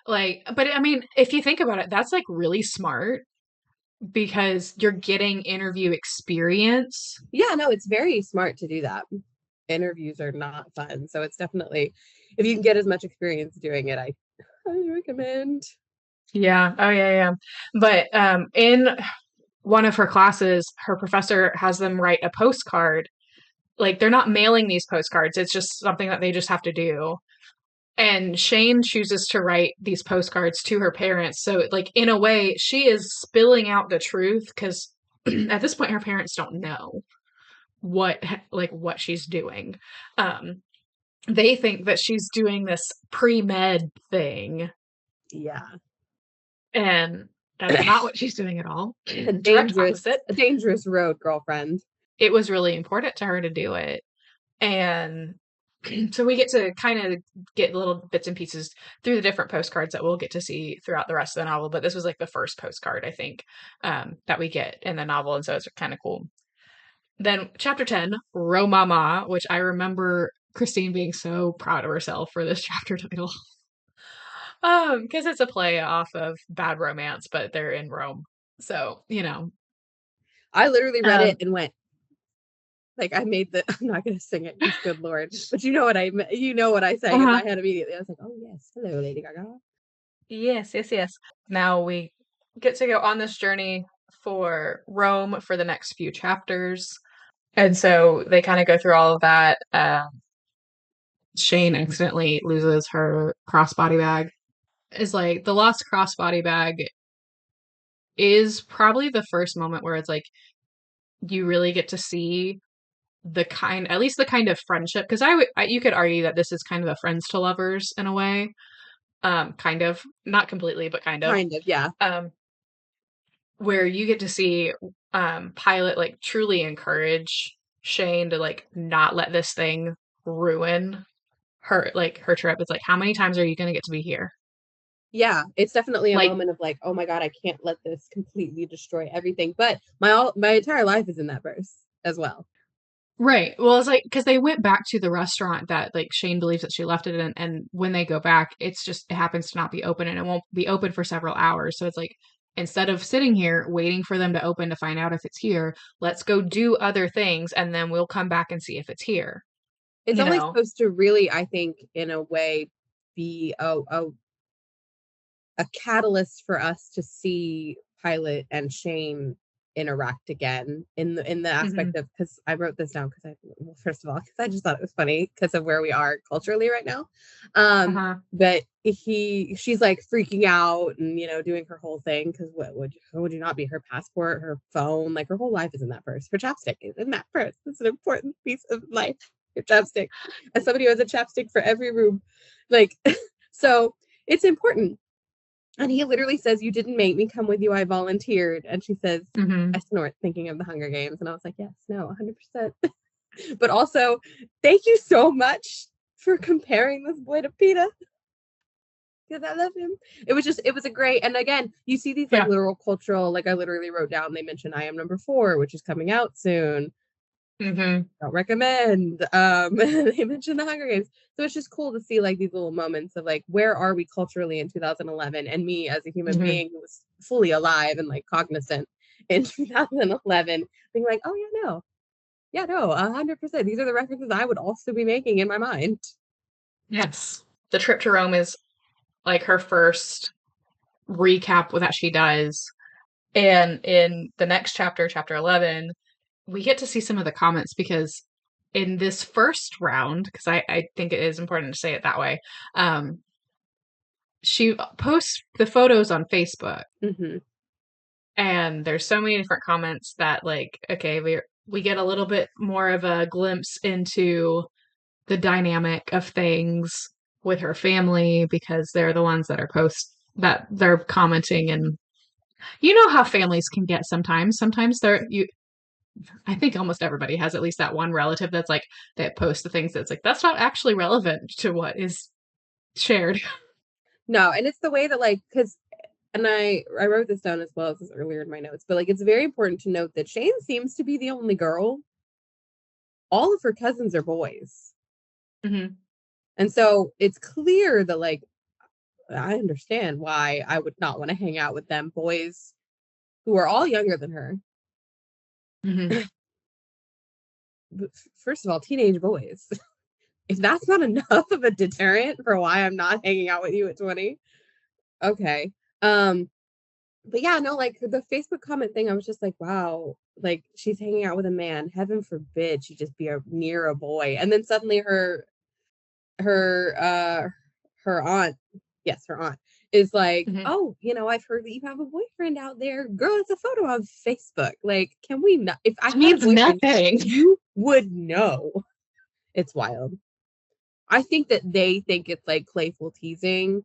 Like, but I mean, if you think about it, that's like really smart because you're getting interview experience. Yeah, no, it's very smart to do that. Interviews are not fun, so it's definitely, if you can get as much experience doing it, I recommend. Yeah. Oh yeah, yeah. But in one of her classes, her professor has them write a postcard. Like they're not mailing these postcards. It's just something that they just have to do. And Shane chooses to write these postcards to her parents. So like in a way, she is spilling out the truth because at this point her parents don't know what she's doing. Um they think that she's doing this pre-med thing, Yeah. and that's not what she's doing at all. a Direct dangerous opposite. a dangerous road, girlfriend. It was really important to her to do it. And so we get to kind of get little bits and pieces through the different postcards that we'll get to see throughout the rest of the novel. But this was like the first postcard, I think, that we get in the novel. And so it's kind of cool. Then chapter 10, Romama, which I remember Christine being so proud of herself for this chapter title. Because it's a play off of Bad Romance, but they're in Rome. So, I literally read it Um, and went, like, I made the, I'm not gonna sing it, just good lord, but you know what I sang in uh-huh. my head immediately. I was like, oh yes, hello, Lady Gaga. Yes, yes, yes. Now we get to go on this journey for Rome for the next few chapters. And so they kind of go through all of that. Shane accidentally loses her crossbody bag. Is like the lost crossbody bag is probably the first moment where it's like you really get to see the kind, at least the kind of friendship, because you could argue that this is kind of a friends to lovers in a way, kind of, not completely, but kind of, Kind of, yeah. um, where you get to see Pilot like truly encourage Shane to like not let this thing ruin her trip. It's like, how many times are you going to get to be here? Yeah, it's definitely a Like, moment of like, oh my god, I can't let this completely destroy everything. But my entire life is in that verse as well. right. Well, it's like because they went back to the restaurant that like Shane believes that she left it in, and when they go back, it happens to not be open, and it won't be open for several hours. So it's like instead of sitting here waiting for them to open to find out if it's here, let's go do other things, and then we'll come back and see if it's here. It's You only know. supposed to really, I think, in a way, be a catalyst for us to see Pilot and Shane interact again in the Hmm. aspect of, because I wrote this down because first of all, because I just thought it was funny because of where we are culturally right now. Uh-huh. But she's like freaking out and doing her whole thing because how would you not be? Her passport, her phone, like her whole life is in that purse. Her chapstick is in that purse. It's an important piece of life. Your chapstick. As somebody who has a chapstick for every room, like so it's important. And he literally says, "You didn't make me come with you. I volunteered." And she says, I Hmm. snort thinking of the Hunger Games. And I was like, yes, no, 100%. But also, thank you so much for comparing this boy to PETA because I love him. It was a great, and again, you see these like Yeah. literal cultural, like I literally wrote down, they mentioned I Am Number 4, which is coming out soon. Hmm. Don't recommend. They mentioned the Hunger Games. So it's just cool to see like these little moments of like where are we culturally in 2011, and me as a human Hmm. being who was fully alive and like cognizant in 2011 being like, oh yeah, no, 100%. These are the references I would also be making in my mind. Yes. The trip to Rome is like her first recap that she does. And in the next chapter, chapter 11, we get to see some of the comments because in this first round, because I think it is important to say it that way, um, she posts the photos on Facebook, Mm-hmm. and there's so many different comments that like, okay, we get a little bit more of a glimpse into the dynamic of things with her family because they're the ones that are that they're commenting, and you know how families can get sometimes. Sometimes they're you I think almost everybody has at least that one relative that's like that posts the things that's like that's not actually relevant to what is shared. No, and it's the way that like because and I wrote this down as well as this earlier in my notes, but like it's very important to note that Shane seems to be the only girl. All of her cousins are boys. Hmm. And so it's clear that like I understand why I would not want to hang out with them boys who are all younger than her. Hmm. First of all, teenage boys. If that's not enough of a deterrent for why I'm not hanging out with you at 20, okay. But yeah, no, like the Facebook comment thing, I was just like, wow, like she's hanging out with a man. Heaven forbid she just be near a boy. And then suddenly her her aunt, yes, her aunt is like, Hmm. oh, I've heard that you have a boyfriend out there. Girl, it's a photo on Facebook. Like, can we not? If I It had a means boyfriend, nothing. you would know. It's wild. I think that they think it's like playful teasing,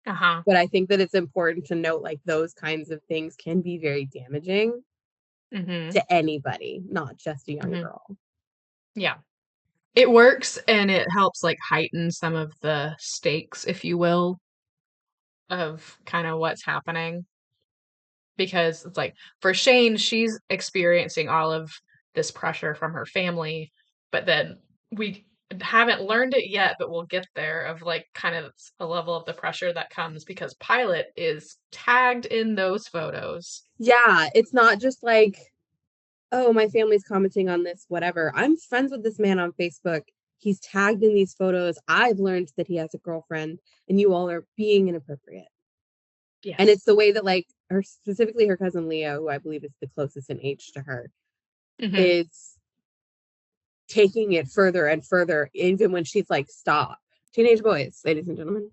Uh-huh. but I think that it's important to note like those kinds of things can be very damaging Hmm. to anybody, not just a young Hmm. girl. Yeah. It works and it helps like heighten some of the stakes, if you will, of kind of what's happening. Because it's like for Shane, she's experiencing all of this pressure from her family, but then we haven't learned it yet, but we'll get there of like kind of a level of the pressure that comes because Pilot is tagged in those photos. Yeah, it's not just like, oh, my family's commenting on this, whatever. I'm friends with this man on Facebook. He's tagged in these photos. I've learned that he has a girlfriend, and you all are being inappropriate. And it's Yes. the way that, like, specifically her cousin Leo, who I believe is the closest in age to her, Hmm. is taking it further and further, even when she's like, stop. Teenage boys, ladies and gentlemen.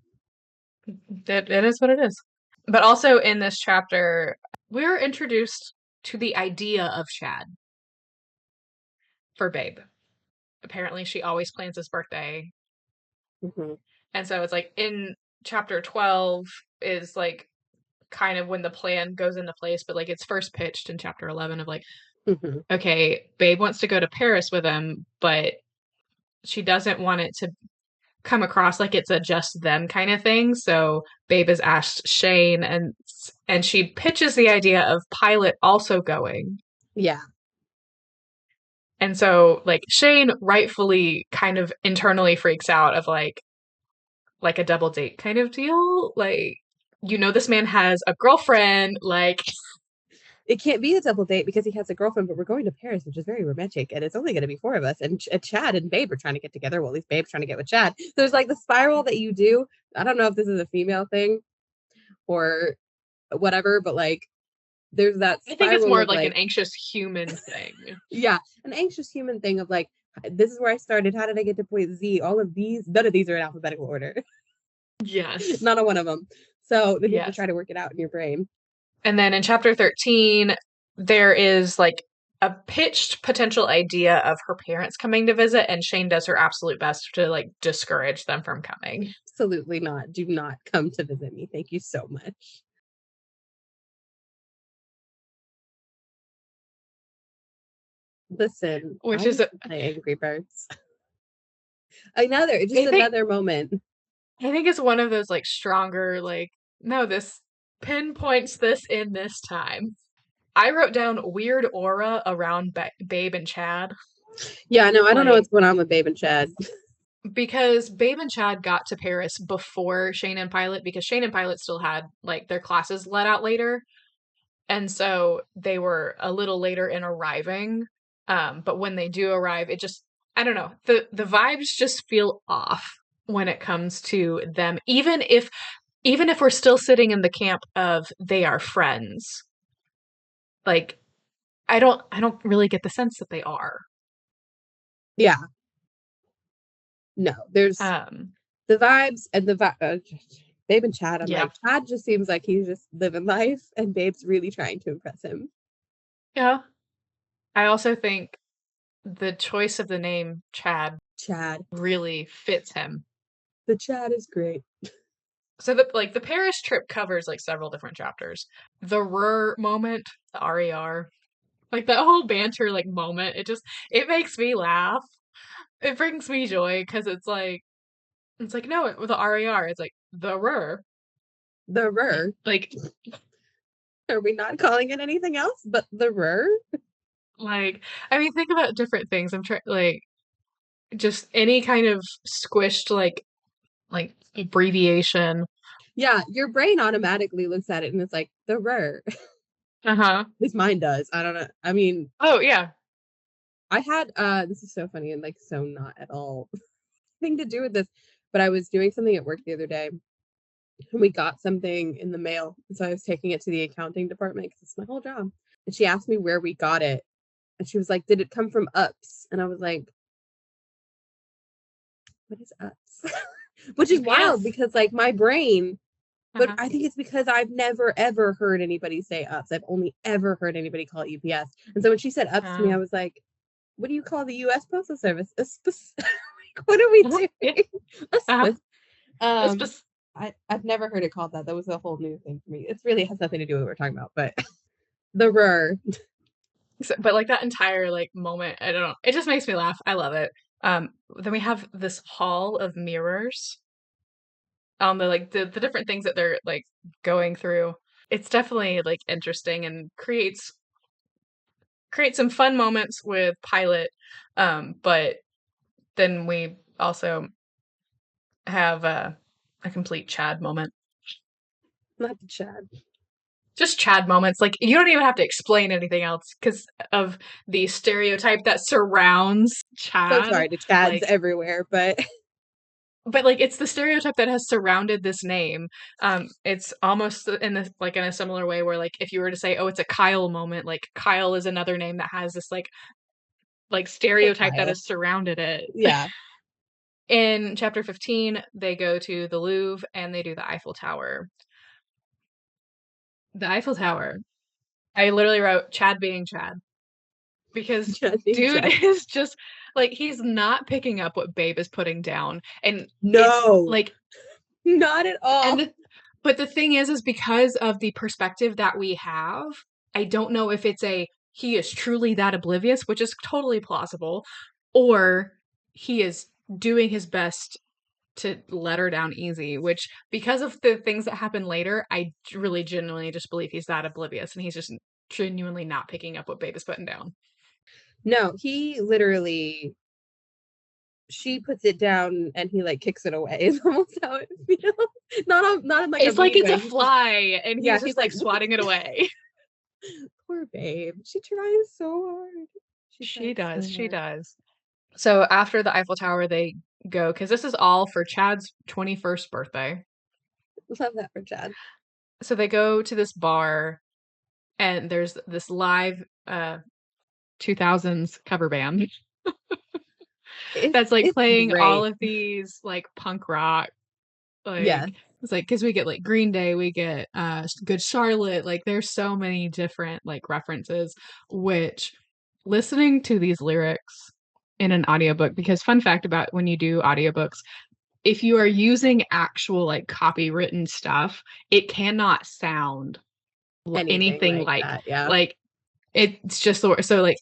It is what it is. But also in this chapter, we're introduced to the idea of Chad for Babe. Apparently, she always plans his birthday. Mm-hmm. And so it's like in chapter 12 is like kind of when the plan goes into place, but like it's first pitched in chapter 11 of like, Mm-hmm. okay, Babe wants to go to Paris with him, but she doesn't want it to come across like it's a just them kind of thing. So Babe has asked Shane, and she pitches the idea of Pilot also going. Yeah. And so like Shane rightfully kind of internally freaks out of like a double date kind of deal. Like, you know, this man has a girlfriend, like It can't be a double date because he has a girlfriend, but we're going to Paris, which is very romantic, and it's only going to be 4 of us. And Chad and Babe are trying to get together. Well, at least Babe's trying to get with Chad. So there's like the spiral that you do. I don't know if this is a female thing or whatever, but like there's that I think it's spiral more of of like an like, anxious human thing. yeah, an anxious human thing of like, this is where I started. How did I get to point Z? All of these, none of these are in alphabetical order. Yes. Not a one of them. So then you have to Yes. try to work it out in your brain. And then in chapter 13, there is like a pitched potential idea of her parents coming to visit, and Shane does her absolute best to like discourage them from coming. Absolutely not. Do not come to visit me. Thank you so much. Listen, Which I is, used to play Angry Birds. Another moment. I think it's one of those like stronger, like, no, this pinpoints this in this time. I wrote down weird aura around Babe and Chad. Yeah, no, I don't know Like, what's going on with Babe and Chad. because Babe and Chad got to Paris before Shane and Pilot, because Shane and Pilot still had like their classes let out later. And so they were a little later in arriving. But when they do arrive, it just, I don't know, the vibes just feel off when it comes to them, even if we're still sitting in the camp of they are friends. Like, I don't really get the sense that they are. Yeah, no, there's Um, the vibes and the Babe and Chad. I'm yeah. like, Chad just seems like he's just living life, and Babe's really trying to impress him. Yeah. I also think the choice of the name Chad Chad, really fits him. the Chad is great. So the Paris trip covers like several different chapters. The moment, the RER, like that whole banter like moment, it makes me laugh. It brings me joy because it's like no, with the RER, it's like the rur. The Rur. Like Are we not calling it anything else but the Rur? like I mean think about different things. I'm trying like just any kind of squished like abbreviation. Yeah, your brain automatically looks at it and it's like the Rur. Uh-huh. At least mine does. I don't know. I mean, Oh yeah. I had this is so funny and like so not at all thing to do with this, but I was doing something at work the other day and we got something in the mail. And so I was taking it to the accounting department because it's my whole job. And she asked me where we got it. And she was like, did it come from Ups? And I was like, what is Ups? Which is wild because like my brain, but I think it's because I've never ever heard anybody say Ups. I've only ever heard anybody call it UPS. And so when she said Ups to me, I was like, what do you call the US Postal Service? What are we doing? I've never heard it called that. That was a whole new thing for me. It really has nothing to do with what we're talking about, but the Rur. But like that entire like moment, I don't know. It just makes me laugh. I love it. Then we have this hall of mirrors on the different things that they're like going through. It's definitely like interesting and creates some fun moments with Pilot. But then we also have a complete Chad moment. Not the Chad. Just Chad moments. Like you don't even have to explain anything else because of the stereotype that surrounds So Chad. sorry to Chads everywhere, but like it's the stereotype that has surrounded this name. It's almost in a similar way where like if you were to say, oh, it's a Kyle moment, like Kyle is another name that has this like like Poor stereotype that Kyle. has surrounded it. Yeah. In chapter 15, they go to the Louvre and they do the Eiffel Tower. The Eiffel Tower. I literally wrote Chad being Chad because Chad being dude Chad. is just like he's not picking up what Babe is putting down, and it's No, like not at all. but the thing is because of the perspective that we have, I don't know if it's a he is truly that oblivious, which is totally plausible, or he is doing his best to let her down easy, which because of the things that happen later, I really genuinely just believe he's that oblivious and he's just genuinely not picking up what Babe is putting down. No, he literally, she puts it down and he like kicks it away is almost how it feels. Not in like It's a like mean it's way. a fly and Yeah, he's he's just like like, swatting it away. poor Babe. She tries so hard. She Tries does. so She hard. does. So after the Eiffel Tower, they go because this is all for Chad's 21st birthday. Love that for Chad. So they go to this bar and there's this live 2000s cover band that's like It's playing all great. of these like punk rock Yeah. like it's like because we get like Green Day, we get Good Charlotte, like there's so many different like references, which listening to these lyrics in an audiobook, because fun fact about when you do audiobooks, if you are using actual like copywritten stuff, it cannot sound Anything anything like that. Yeah. like it's just so like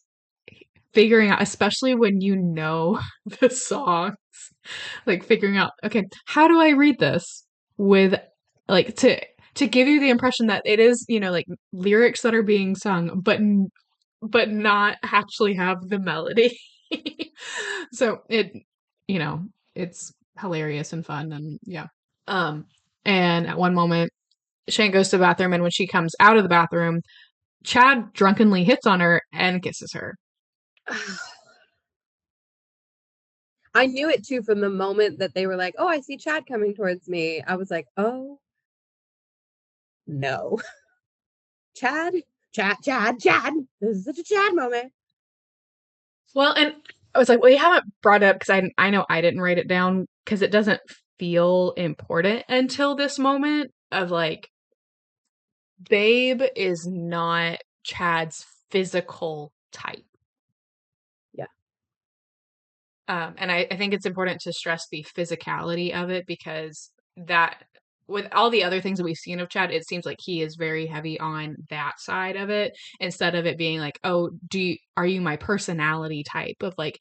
figuring out, especially when you know the songs, like figuring out, okay, how do I read this with like to give you the impression that it is, you know, like lyrics that are being sung, but not actually have the melody. So it, you know, it's hilarious and fun and yeah. Um, and at one moment, Shane goes to the bathroom, and when she comes out of the bathroom, Chad drunkenly hits on her and kisses her. I knew it too from the moment that they were like, "Oh, I see Chad coming towards me." I was like, "Oh no, Chad, Chad! This is such a Chad moment." Well, and I was like, well, you haven't brought it up because I know I didn't write it down because it doesn't feel important until this moment of like, Babe is not Chad's physical type. Yeah, And I think it's important to stress the physicality of it because that, with all the other things that we've seen of Chad, it seems like he is very heavy on that side of it instead of it being like, oh, are you my personality type of like,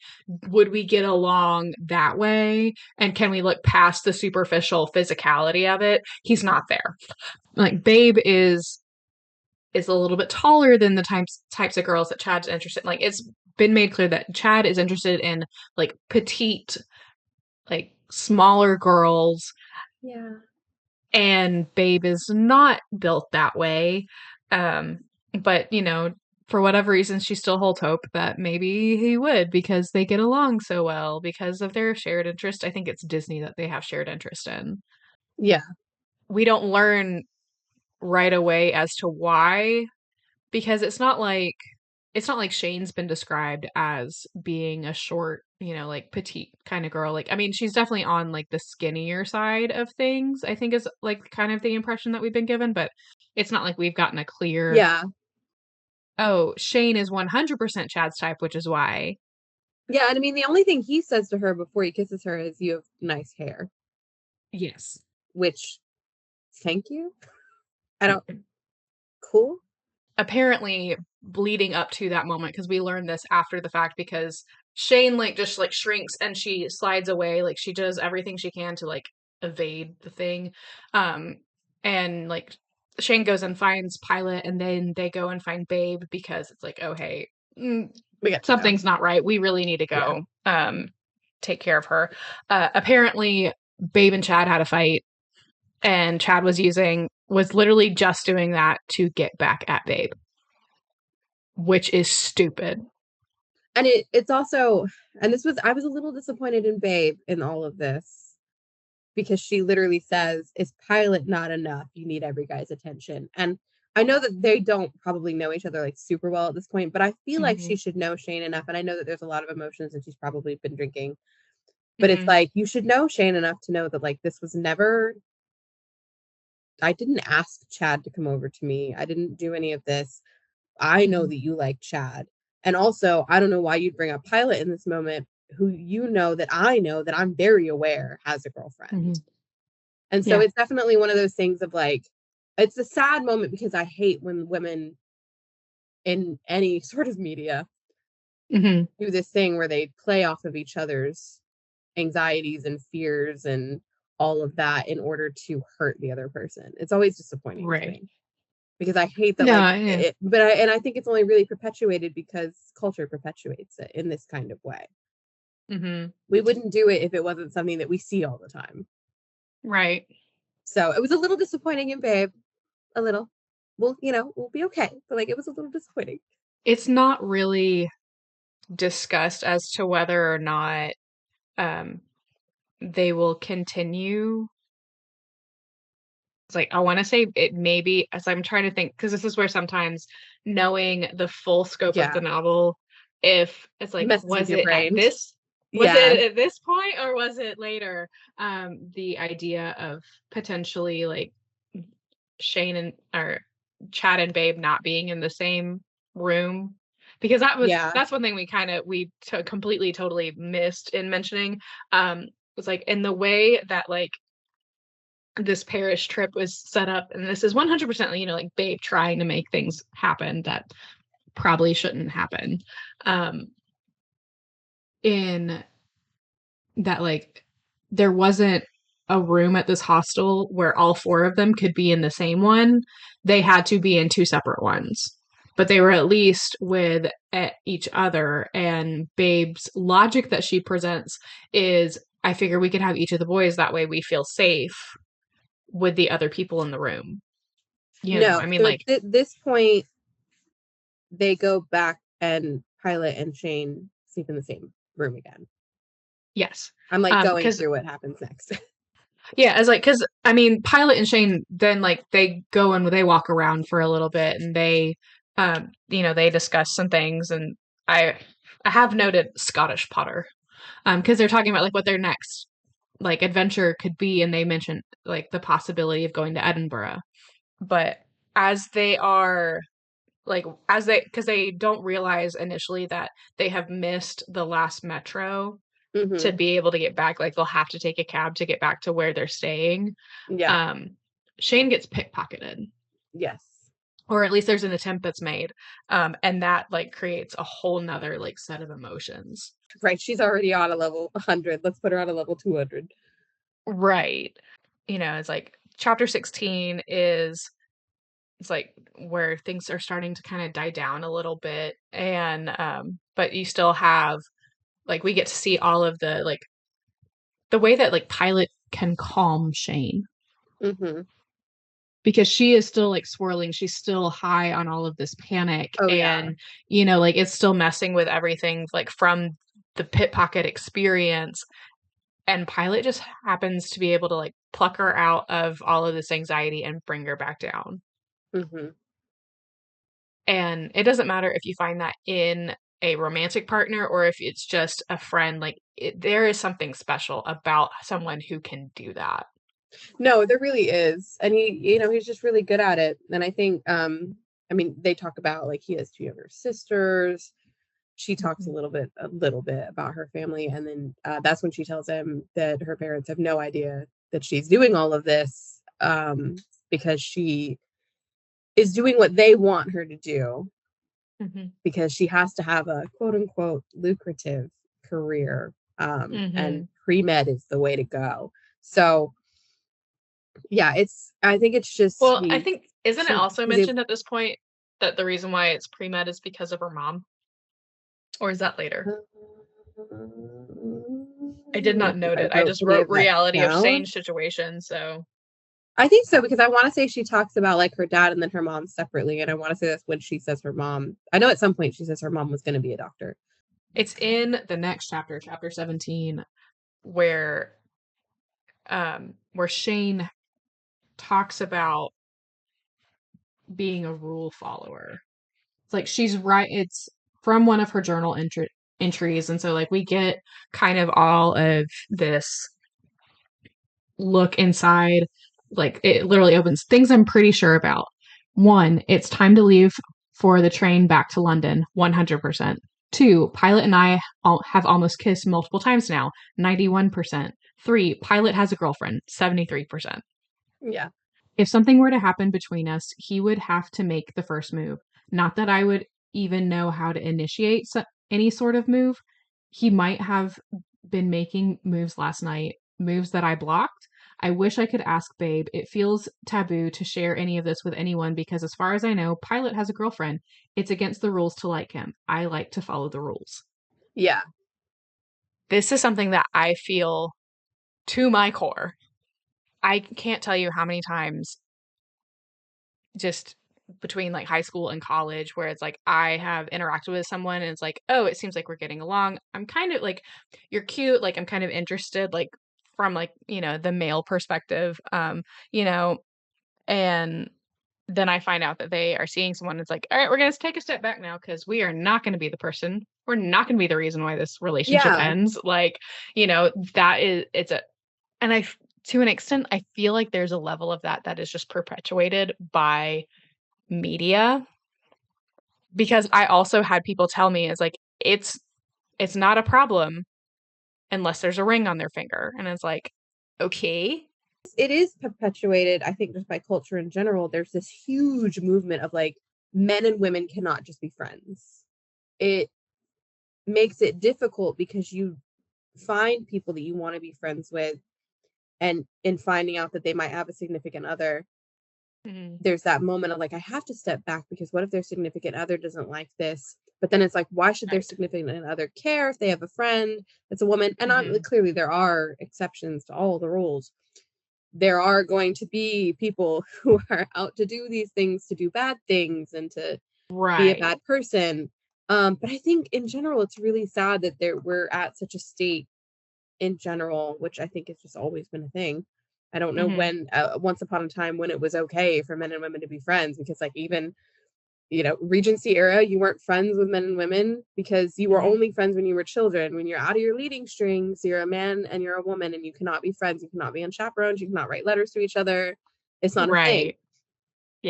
would we get along that way? And can we look past the superficial physicality of it? He's not there. Like Babe is a little bit taller than the types of girls that Chad's interested in. Like it's been made clear that Chad is interested in like petite, like smaller girls, yeah, and Babe is not built that way. Um, but you know, for whatever reason, she still holds hope that maybe he would because they get along so well because of their shared interest. I think it's Disney that they have shared interest in. yeah, We don't learn right away as to why because it's not like Shane's been described as being a short, you know, like petite kind of girl. Like, I mean, she's definitely on like the skinnier side of things, I think is like kind of the impression that we've been given, but it's not like we've gotten a clear, yeah, oh, Shane is 100% Chad's type, which is why. yeah. And I mean, the only thing he says to her before he kisses her is, "You have nice hair," Yes. which, thank you. I don't. Cool. Apparently leading up to that moment because we learned this after the fact because Shane like just like shrinks and she slides away like she does everything she can to like evade the thing and like Shane goes and finds Pilot and then they go and find Babe because it's like oh hey We got to go. something's not right, we really need to Yeah. go take care of her. Apparently Babe and Chad had a fight and Chad was literally just doing that to get back at Babe, which is stupid. And it's also, and this was, I was a little disappointed in Babe in all of this because she literally says, "Is Pilot not enough? You need every guy's attention." And I know that they don't probably know each other like super well at this point, but I feel like Mm-hmm. she should know Shane enough. And I know that there's a lot of emotions and she's probably been drinking, but it's Mm-hmm. like, you should know Shane enough to know that like this was never, I didn't ask Chad to come over to me. I didn't do any of this. I know Mm-hmm. that you like Chad. And also, I don't know why you'd bring up Pilot in this moment, who you know that I'm very aware has a girlfriend. Mm-hmm. And so Yeah. it's definitely one of those things of like, it's a sad moment because I hate when women in any sort of media Mm-hmm. do this thing where they play off of each other's anxieties and fears and all of that in order to hurt the other person. It's always disappointing to Right. me because I hate that, like, No, yeah. I think it's only really perpetuated because culture perpetuates it in this kind of way. Mm-hmm. We wouldn't do it if it wasn't something that we see all the time. Right. So it was a little disappointing in Babe, a little. Well, we'll be okay, but like it was a little disappointing. It's not really discussed as to whether or not um they will continue. It's like I want to say it maybe as I'm trying to think because this is where sometimes knowing the full scope of the Yeah, novel, if it's like messes with your brain. was Yeah, it at this point or was it later? The idea of potentially like Shane and or Chad and Babe not being in the same room because yeah, that's one thing we completely totally missed in mentioning was like in the way that like this parish trip was set up and this is 100% like Babe trying to make things happen that probably shouldn't happen in that like there wasn't a room at this hostel where all four of them could be in the same one. They had to be in two separate ones. But they were at least with each other. And Babe's logic that she presents is I figure we can have each of the boys. That way we feel safe with the other people in the room. no. I mean, So at like, this point, they go back and Pilot and Shane sleep in the same room again. yes. I'm like going Because through what happens next. yeah, as like because I mean, Pilot and Shane then like they go and they walk around for a little bit and they, they discuss some things and I I have noted Scottish Potter, because they're talking about like what their next like adventure could be and they mentioned like the possibility of going to Edinburgh, but as they are like as they because they don't realize initially that they have missed the last metro to Mm-hmm. be able to get back, like they'll have to take a cab to get back to where they're staying. Yeah. Um, Shane gets pickpocketed, Yes. or at least there's an attempt that's made. And that like creates a whole nother like set of emotions. Right. She's already on a level 100. Let's put her on a level 200. Right. It's like chapter 16 is it's like where things are starting to kind of die down a little bit. And but you still have like we get to see all of the like the way that like Pilot can calm Shane Mm-hmm. because she is still like swirling. She's still high on all of this panic. Oh, yeah. And, like it's still messing with everything like from the pit pocket experience. And Pilot just happens to be able to like pluck her out of all of this anxiety and bring her back down. Mm-hmm. And it doesn't matter if you find that in a romantic partner or if it's just a friend, like there is something special about someone who can do that. No, there really is. And he's just really good at it. And I think, I mean, they talk about like he has two younger sisters. She talks a Mhm. little bit about her family. And then that's when she tells him that her parents have no idea that she's doing all of this because she is doing what they want her to do Mhm. because she has to have a quote unquote lucrative career. And Mhm. pre-med is the way to go. So yeah, I think it's just Well, I think isn't it also he's mentioned at this point that the reason why it's pre-med is because of her mom? Or is that later? I did not note I it. I wrote just any wrote of that reality of down. Shane's situation, so I think so because I want to say she talks about like her dad and then her mom separately, and I want to say that's when she says her mom. I know at some point she says her mom was going to be a doctor. it's in the next chapter, chapter 17, where where Shane talks about being a rule follower. It's like she's right. It's from one of her journal entries. And so, like, we get kind of all of this look inside. Like, it literally opens things I'm pretty sure about. One, it's time to leave for the train back to London, 100%. Two, Pilot and I have almost kissed multiple times now, 91%. Three, Pilot has a girlfriend, 73%. Yeah. If something were to happen between us, he would have to make the first move. Not that I would even know how to initiate any sort of move. He might have been making moves last night, moves that I blocked. I wish I could ask Babe. It feels taboo to share any of this with anyone because, as far as I know, Pilot has a girlfriend. It's against the rules to like him. I like to follow the rules. Yeah. This is something that I feel to my core. I can't tell you how many times just between like high school and college where it's like I have interacted with someone and it's like, oh, it seems like we're getting along. I'm kind of like, you're cute, like I'm kind of interested, like from like, the male perspective. You know, and then I find out that they are seeing someone. It's like, all right, we're gonna take a step back now because we are not gonna be the person. We're not gonna be the reason why this relationship Yeah. ends. Like, it's a and to an extent, I feel like there's a level of that is just perpetuated by media, because I also had people tell me it's like it's not a problem unless there's a ring on their finger, and it's like, okay. It is perpetuated, I think, just by culture in general. There's this huge movement of like men and women cannot just be friends. It makes it difficult because you find people that you want to be friends with, and in finding out that they might have a significant other, Mhm. there's that moment of like, I have to step back because what if their significant other doesn't like this? But then it's like, why should their Right. significant other care if they have a friend that's a woman? And Mhm. clearly there are exceptions to all the rules. There are going to be people who are out to do these things, to do bad things, and to be a Right. bad person. But I think in general, it's really sad that we're at such a state in general, which I think has just always been a thing. I don't know Mhm. when, once upon a time, when it was okay for men and women to be friends, because like even, Regency era, you weren't friends with men and women because you were Mhm. only friends when you were children. When you're out of your leading strings, you're a man and you're a woman, and you cannot be friends. You cannot be unchaperoned. You cannot write letters to each other. It's not a thing. Right.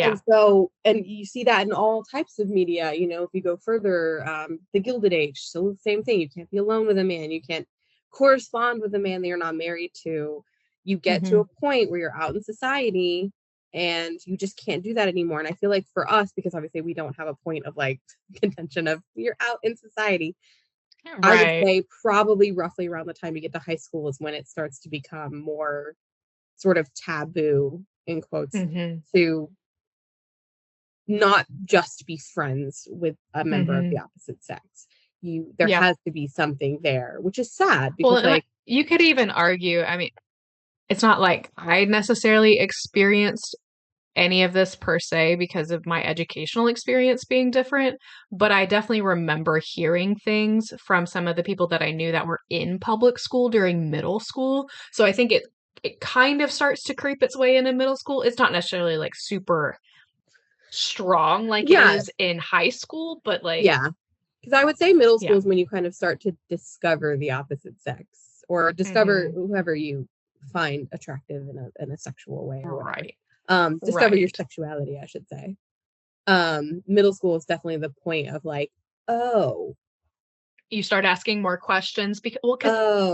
And Yeah. so, and you see that in all types of media. If you go further, the Gilded Age, still the same thing. You can't be alone with a man. You can't correspond with a man that you're not married to. You get to Mhm. a point where you're out in society and you just can't do that anymore. And I feel like for us, because obviously we don't have a point of like contention of you're out in society, I would Right. say probably roughly around the time you get to high school is when it starts to become more sort of taboo, in quotes, Mhm. to not just be friends with a member of the Mhm. opposite sex. There Yeah. has to be something there, which is sad Well, because like, you could even argue, I mean, it's not like I necessarily experienced any of this per se because of my educational experience being different, but I definitely remember hearing things from some of the people that I knew that were in public school during middle school. So I think it kind of starts to creep its way into middle school. It's not necessarily like super strong like it yeah, is in high school, but like, yeah. Because I would say middle school yeah. is when you kind of start to discover the opposite sex, or discover Hmm. whoever you find attractive in a sexual way or whatever. Right. Discover your Right. sexuality, I should say. Middle school is definitely the point of like, oh, You start asking more questions because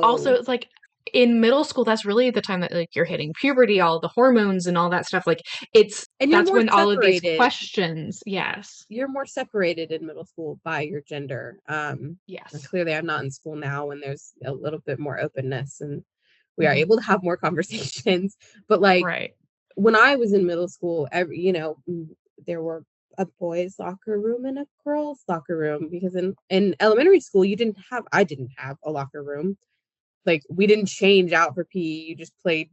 also oh, it's like in middle school that's really the time that like you're hitting puberty, all the hormones and all that stuff, like it's and that's when all of these questions. Yes. you're more separated in middle school by your gender. And Yes. clearly I'm not in school now when there's a little bit more openness and we are Hmm. able to have more conversations. But like Right. when I was in middle school, there were a boys' locker room and a girls' locker room, because in elementary school I didn't have a locker room. Like we didn't change out for PE. You just played,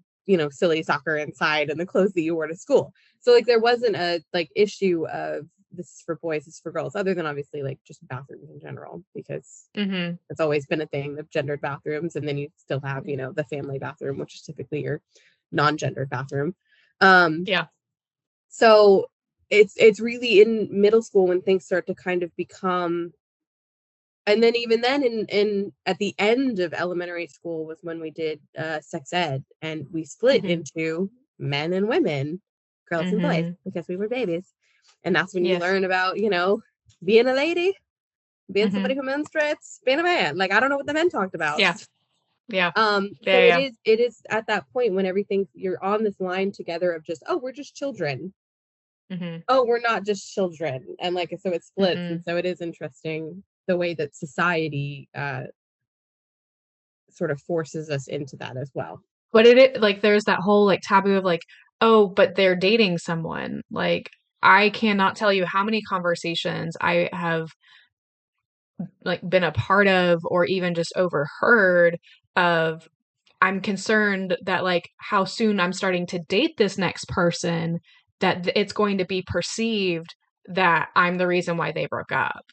silly soccer inside in the clothes that you wore to school. So like there wasn't a like issue of this is for boys, this is for girls, other than obviously like just bathrooms in general, because Hmm. it's always been a thing of gendered bathrooms. And then you still have, the family bathroom, which is typically your non-gendered bathroom. Um, Yeah. so it's really in middle school when things start to kind of become, and then even then in at the end of elementary school was when we did sex ed, and we split Mm-hmm. into men and women, girls and boys, Mm-hmm. because we were babies. And that's when you Yes. learn about, being a lady, being Mm-hmm. somebody who menstruates, being a man. Like, I don't know what the men talked about. Yeah. Yeah. So Yeah. it Yeah. is at that point when everything, you're on this line together of just, oh, we're just children. Mm-hmm. Oh, we're not just children. And like, so it splits. Mm-hmm. And so it is interesting the way that society sort of forces us into that as well. But like there's that whole like taboo of like, oh, but they're dating someone. Like I cannot tell you how many conversations I have like been a part of or even just overheard of I'm concerned that like how soon I'm starting to date this next person that it's going to be perceived that I'm the reason why they broke up.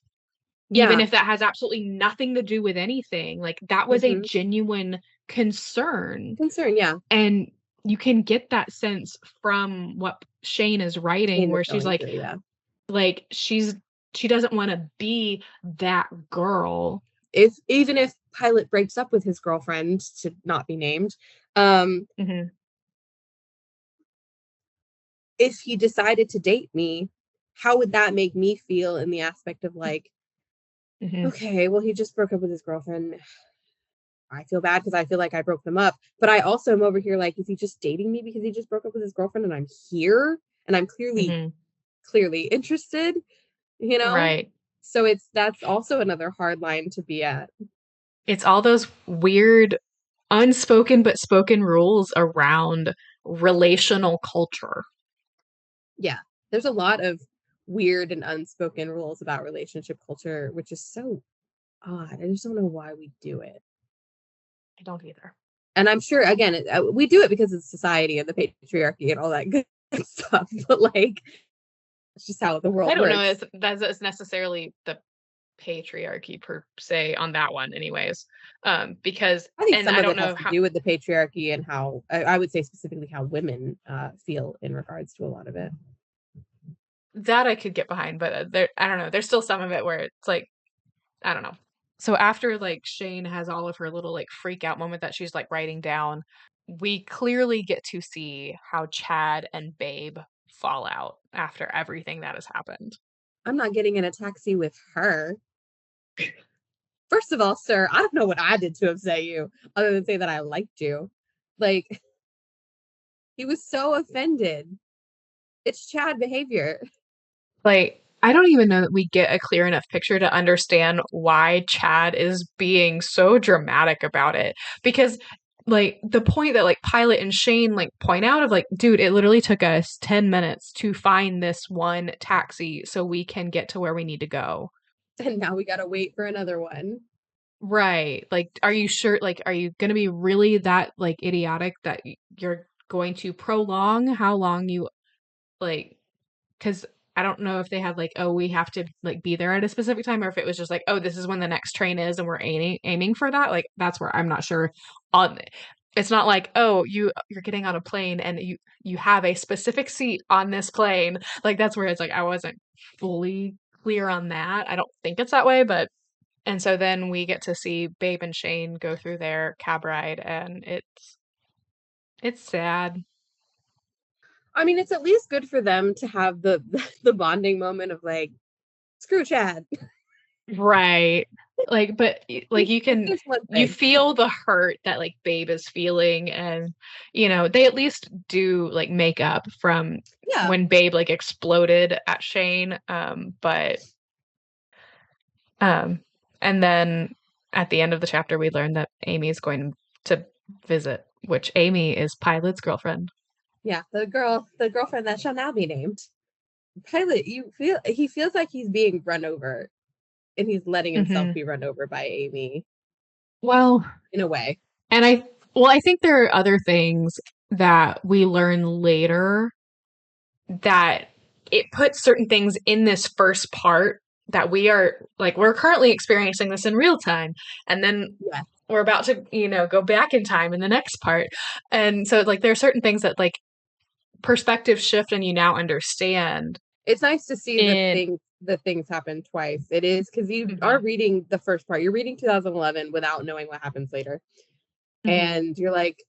Even Yeah. if that has absolutely nothing to do with anything. Like that was a Mm-hmm. genuine concern. Concern. Yeah. And you can get that sense from what Shane is writing Shane is where she's going through. Yeah. like she doesn't want to be that girl. If even if Pilot breaks up with his girlfriend, to not be named, um, Mhm. if he decided to date me, how would that make me feel in the aspect of like, Mhm. okay, well, he just broke up with his girlfriend. I feel bad because I feel like I broke them up. But I also am over here like, is he just dating me because he just broke up with his girlfriend and I'm here and I'm Mhm. clearly interested, you know? Right. So that's also another hard line to be at. It's all those weird unspoken but spoken rules around relational culture. Yeah. There's a lot of weird and unspoken rules about relationship culture, which is so odd. I just don't know why we do it. I don't either. And I'm sure, again, we do it because of society and the patriarchy and all that good stuff. But like, it's just how the I world don't know works. if that's necessarily the patriarchy per se on that one anyways. Because I think and some I of don't it has know to how do with the patriarchy and how I would say specifically how women feel in regards to a lot of it. that I could get behind, but there I don't know. There's still some of it where it's like I don't know. So after like Shane has all of her little like freak out moment that she's like writing down, we clearly get to see how Chad and Babe fall out after everything that has happened. I'm not getting in a taxi with her. First of all, sir, I don't know what I did to upset you other than say that I liked you. Like, he was so offended. It's Chad behavior. Like, I don't even know that we get a clear enough picture to understand why Chad is being so dramatic about it. Because, like, the point that, like, Pilot and Shane, like, point out of, like, dude, it literally took us 10 minutes to find this one taxi so we can get to where we need to go. And now we gotta wait for another one. Right. Like, are you sure? Like, are you going to be really that, like, idiotic that you're going to prolong how long you, like, because I don't know if they had like, oh, we have to like be there at a specific time, or if it was just like, oh, this is when the next train is, and we're aiming for that. Like that's where I'm not sure. On it's not like, oh, you're getting on a plane and you have a specific seat on this plane. Like that's where it's like I wasn't fully clear on that. I don't think it's that way, but and so then we get to see Babe and Shane go through their cab ride, and it's sad. I mean, it's at least good for them to have the bonding moment of like, screw Chad. Right. Like, but like There's one you thing. feel the hurt that like Babe is feeling and they at least do like make up from Yeah. when Babe like exploded at Shane. But um and then at the end of the chapter we learn that Amy is going to visit, which Amy is Pilot's girlfriend. Yeah. The girlfriend that shall now be named. Pilot, he feels like he's being run over and he's letting himself Hmm. be run over by Amy Well, in a way. and I think there are other things that we learn later that it puts certain things in this first part that we're currently experiencing this in real time, and then Yeah. we're about to go back in time in the next part. And so like there are certain things that like perspective shift and you now understand It's nice to see in the things happen twice. It is because you are Mhm, reading the first part. You're reading 2011 without knowing what happens later, mhm. and you're like,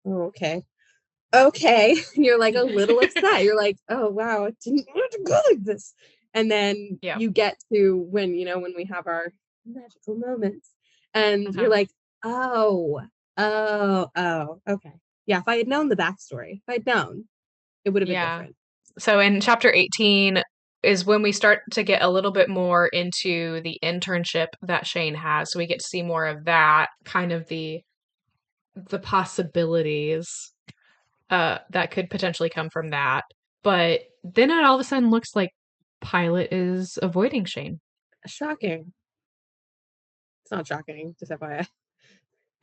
oh, okay, okay. You're like a little upset. You're like, oh wow, it didn't want to go like this. And then Yeah. you get to when when we have our magical moments, and you're Uh-huh. like, oh, oh, okay. Yeah, if I had known the backstory, if I'd known, it would have been Yeah. different. So in chapter 18 is when we start to get a little bit more into the internship that Shane has. So we get to see more of that, kind of the possibilities that could potentially come from that. But then it all of a sudden looks like Pilot is avoiding Shane. Shocking. It's not shocking, just FYI.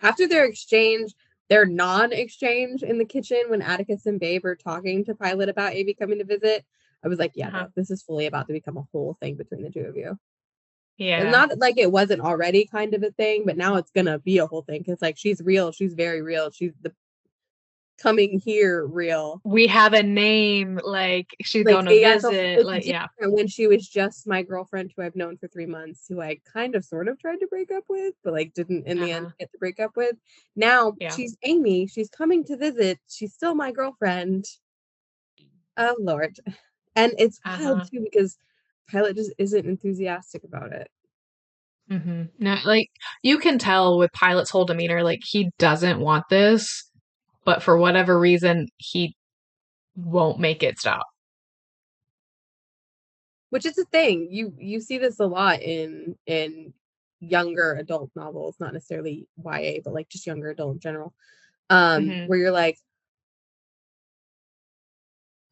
After their exchange, their non-exchange in the kitchen when Atticus and Babe are talking to Pilot about Avy coming to visit, I was like, yeah, Uh-huh. no, this is fully about to become a whole thing between the two of you. And Yeah. not like it wasn't already kind of a thing, but now it's gonna be a whole thing because like she's real, she's very real, she's the coming here real. We have a name, like she's Like going to yeah, visit, it's like yeah. different when she was just my girlfriend who I've known for 3 months, who I kind of sort of tried to break up with, but like didn't in the end Uh-huh. get to break up with. Now Yeah. she's Amy, she's coming to visit, she's still my girlfriend. Oh Lord. And it's wild Uh-huh. too because Pilot just isn't enthusiastic about it. No, like you can tell with Pilot's whole demeanor, like he doesn't want this, but for whatever reason, he won't make it stop. Which is a thing. You see this a lot in younger adult novels, not necessarily YA, but like just younger adult in general. Hmm. Where you're like,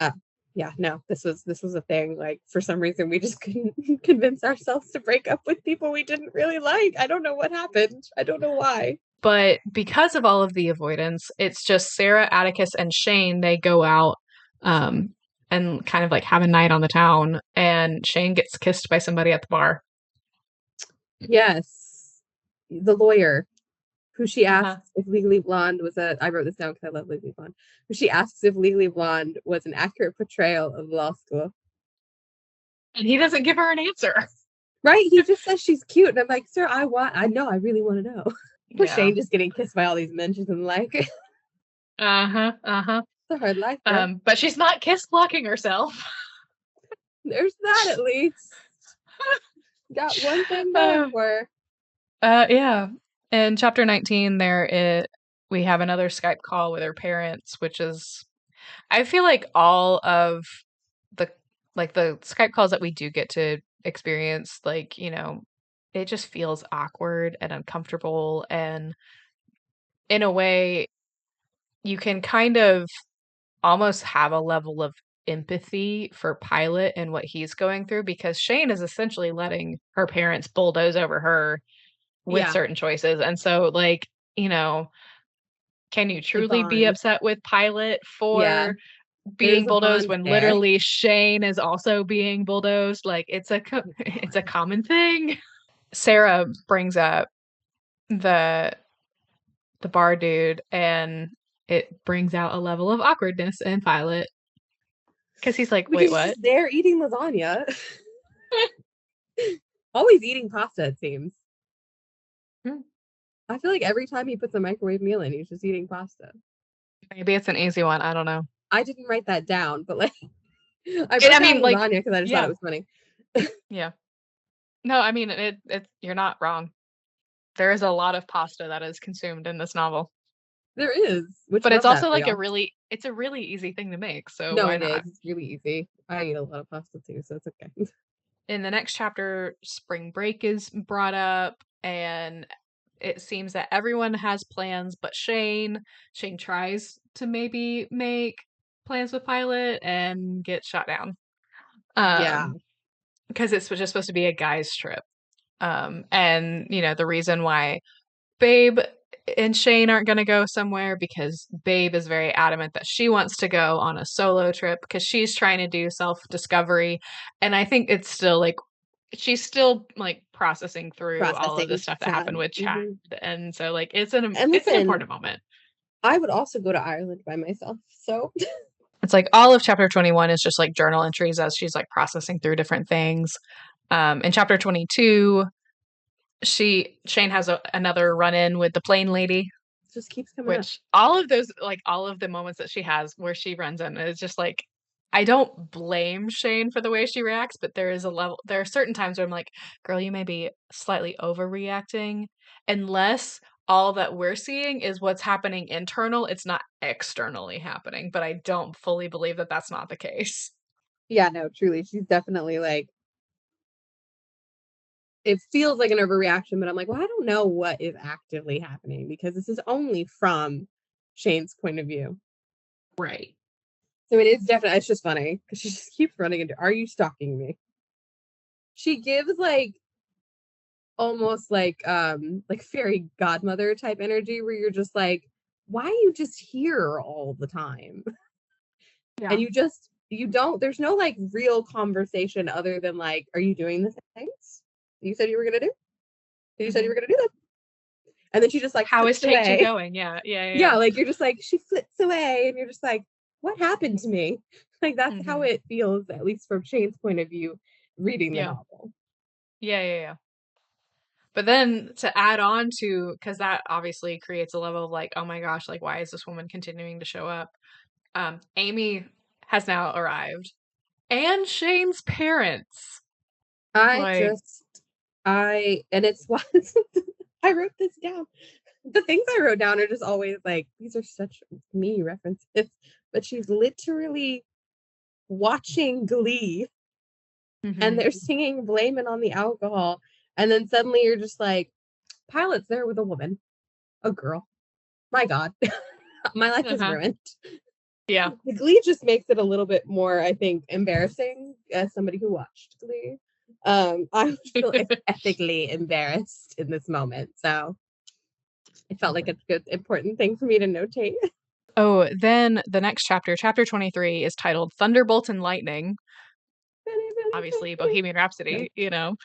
uh, yeah, no, this was a thing. Like for some reason we just couldn't convince ourselves to break up with people we didn't really like. I don't know what happened. I don't know why. But because of all of the avoidance, it's just Sarah, Atticus, and Shane. They go out um, and kind of like have a night on the town, and Shane gets kissed by somebody at the bar. Yes. The lawyer who she Uh-huh. asks if Legally Blonde was a I wrote this down because I love Legally Blonde. Who she asks if Legally Blonde was an accurate portrayal of law school. And he doesn't give her an answer. Right? He just says she's cute. And I'm like, sir, I know, I really want to know. Poor Yeah. Shane just getting kissed by all these men. She's like, it's Uh-huh. Uh-huh. a hard life, bro. But she's not kiss blocking herself. There's that at least. Got one thing going Uh, for her. yeah. In chapter 19, we have another Skype call with her parents, which is I feel like all of the the Skype calls that we do get to experience, like, it just feels awkward and uncomfortable, and in a way you can kind of almost have a level of empathy for Pilot and what he's going through because Shane is essentially letting her parents bulldoze over her with Yeah, certain choices. And so, like, you know, can you a truly be bond. upset with Pilot Yeah, for there's being a bulldozed bond when there. literally Shane is also being bulldozed? Like, Oh it's a God. common thing. Sarah brings up the the bar dude, and it brings out a level of awkwardness in Pilot because he's like, Because "Wait, he's what?" just there eating lasagna. Always eating pasta, it seems. Hmm, I feel like every time he puts a microwave meal in, he's just eating pasta. maybe it's an easy one. I don't know. I didn't write that down, but like I And wrote I down mean, like, lasagna because I just thought it yeah, was funny. yeah. No, I mean, you're not wrong. There is a lot of pasta that is consumed in this novel, There is, which but it's love that also for like y'all. it's a really easy thing to make. So No, why it is. not? It's really easy. I eat a lot of pasta too, so it's okay. In the next chapter, spring break is brought up, and it seems that everyone has plans but Shane. Shane tries to maybe make plans with Pilot and gets shot down. Yeah. Because it's just supposed to be a guy's trip. And the reason why Babe and Shane aren't going to go somewhere because Babe is very adamant that she wants to go on a solo trip because she's trying to do self-discovery. And I think it's still like she's still like processing through all of the Processing stuff that happened Chad. with Chad. Hmm. And so like And it's an listen, important moment. I would also go to Ireland by myself. So It's like all of chapter 21 is just like journal entries as she's like processing through different things. In chapter 22, Shane has another run in with the plane lady, Just keeps coming up. which all of those, like all of the moments that she has where she runs in is just like, I don't blame Shane for the way she reacts, but there are certain times where I'm like, girl, you may be slightly overreacting unless all that we're seeing is what's happening internal. It's not externally happening, but I don't fully believe that that's not the case. Yeah, no, truly. She's definitely like, it feels like an overreaction, but I'm like, well, I don't know what is actively happening because this is only from Shane's point of view. Right. So it is definitely, it's just funny because she just keeps running into, are you stalking me? She gives like almost like fairy godmother type energy where you're just like, why are you just here all the time? Yeah. And you don't, there's no like real conversation other than like, are you doing the things you said you were gonna do? You said you were gonna do them. And then she just like How is flips Take-Two away. going? Yeah, yeah, yeah, Yeah, like you're just like, she flips away and you're just like, what happened to me? Like that's how yeah. it feels, at least from Shane's point of view, reading the Yeah. novel. Yeah, yeah, yeah. But then to add on to, because that obviously creates a level of like, oh my gosh, like why is this woman continuing to show up? Amy has now arrived, and Shane's parents. I Like, just and it's why I wrote this down. The things I wrote down are just always like, these are such me references, but she's literally watching Glee and mhm. they're singing Blame It on the Alcohol. And then suddenly you're just like, Pilot's there with a woman, a girl. My God, my life is Uh-huh. ruined. Yeah. The Glee just makes it a little bit more, I think, embarrassing as somebody who watched Glee. I feel ethically embarrassed in this moment. So it felt like a good, important thing for me to notate. Oh, then the next chapter, chapter 23, is titled Thunderbolt and Lightning. Obviously, Bohemian No. Rhapsody, you know.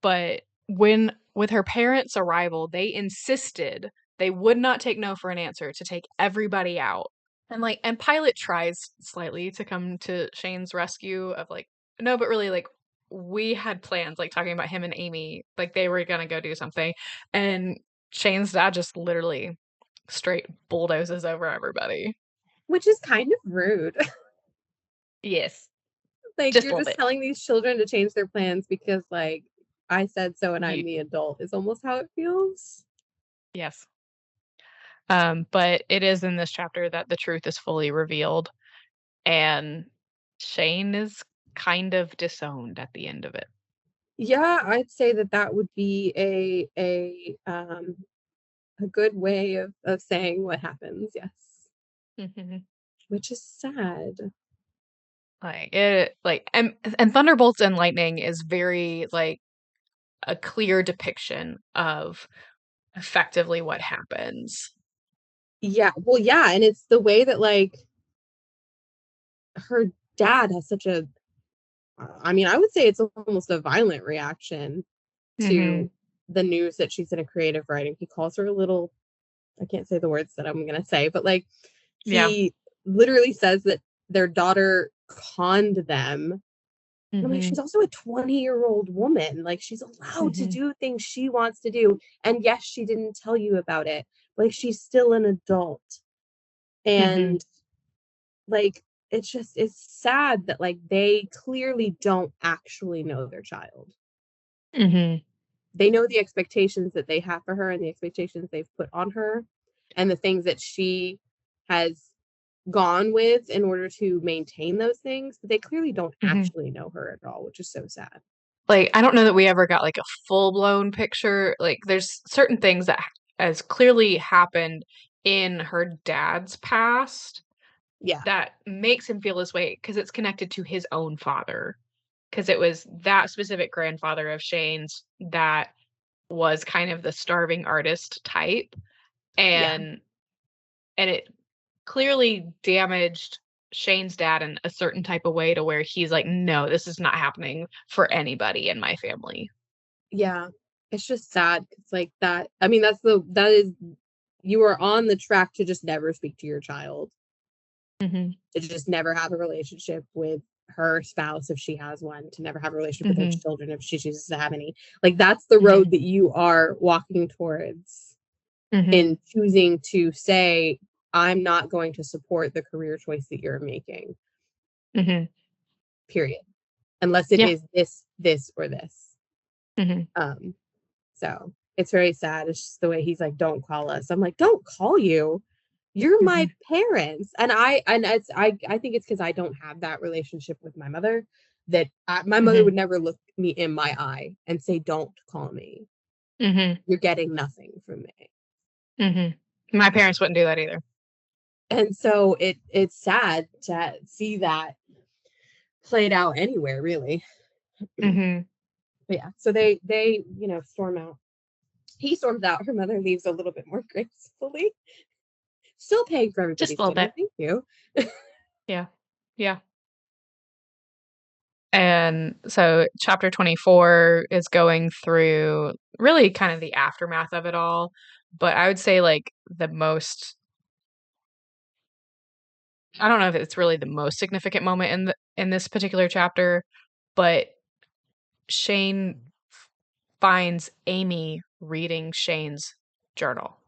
But when with her parents' arrival, they insisted they would not take no for an answer to take everybody out. And Pilot tries slightly to come to Shane's rescue of like, no, but really like we had plans, like talking about him and Amy, like they were gonna go do something. And Shane's dad just literally straight bulldozes over everybody. Which is kind of rude. Yes. Like Just you're a little just bit. telling these children to change their plans because like I said so and I'm You the adult is almost how it feels. yes. But it is in this chapter that the truth is fully revealed, and Shane is kind of disowned at the end of it. Yeah, I'd say that that would be a good way of saying what happens. Yes, Mhm. which is sad. And Thunderbolts and Lightning is very like a clear depiction of effectively what happens. Yeah, well, yeah, and it's the way that like her dad has such a, I mean, I would say it's almost a violent reaction Mhm. to the news that she's in a creative writing. He calls her a little, I can't say the words that I'm going to say, but like Yeah. he literally says that their daughter conned them. I'm like, she's Mhm. also a 20-year-old woman. Like, she's allowed to Mhm. do things she wants to do. And yes, she didn't tell you about it. Like, she's still an adult. Mhm. And like, it's sad that like they clearly don't actually know their child. Mhm. They know the expectations that they have for her and the expectations they've put on her and the things that she has gone with in order to maintain those things, but they clearly don't Mhm. actually know her at all, which is so sad. Like I don't know that we ever got like a full-blown picture. Like there's certain things that as clearly happened in her dad's past Yeah. that makes him feel this way because it's connected to his own father. Because it was that specific grandfather of Shane's that was kind of the starving artist type, Yeah. and it clearly damaged Shane's dad in a certain type of way to where he's like, no, this is not happening for anybody in my family. Yeah. It's just sad. It's like that. I mean, that is, you are on the track to just never speak to your child. Mm-hmm. to just never have a relationship with her spouse if she has one, to never have a relationship with her Mm-hmm. children if she chooses to have any. Like that's the Mm-hmm. road that you are walking towards Mm-hmm. in choosing to say, I'm not going to support the career choice that you're making, Mm-hmm. period. Unless it Yeah. is this, or this. Mm-hmm. Um, so it's very sad. It's just the way he's like, don't call us. I'm like, don't call you. You're Mm-hmm. my parents. And I think it's because I don't have that relationship with my mother, that my mother Mm-hmm. would never look me in my eye and say, don't call me. Mm-hmm. You're getting nothing from me. Mm-hmm. My parents wouldn't do that either. And so it's sad to see that played out anywhere, really. Mm-hmm. But yeah, so they storm out. He storms out. Her mother leaves a little bit more gracefully. Still paying for Just everybody's a little dinner. bit. Thank you. Yeah. Yeah. And so chapter 24 is going through really kind of the aftermath of it all. But I would say like the most, I don't know if it's really the most significant moment in this particular chapter, but Shane finds Amy reading Shane's journal.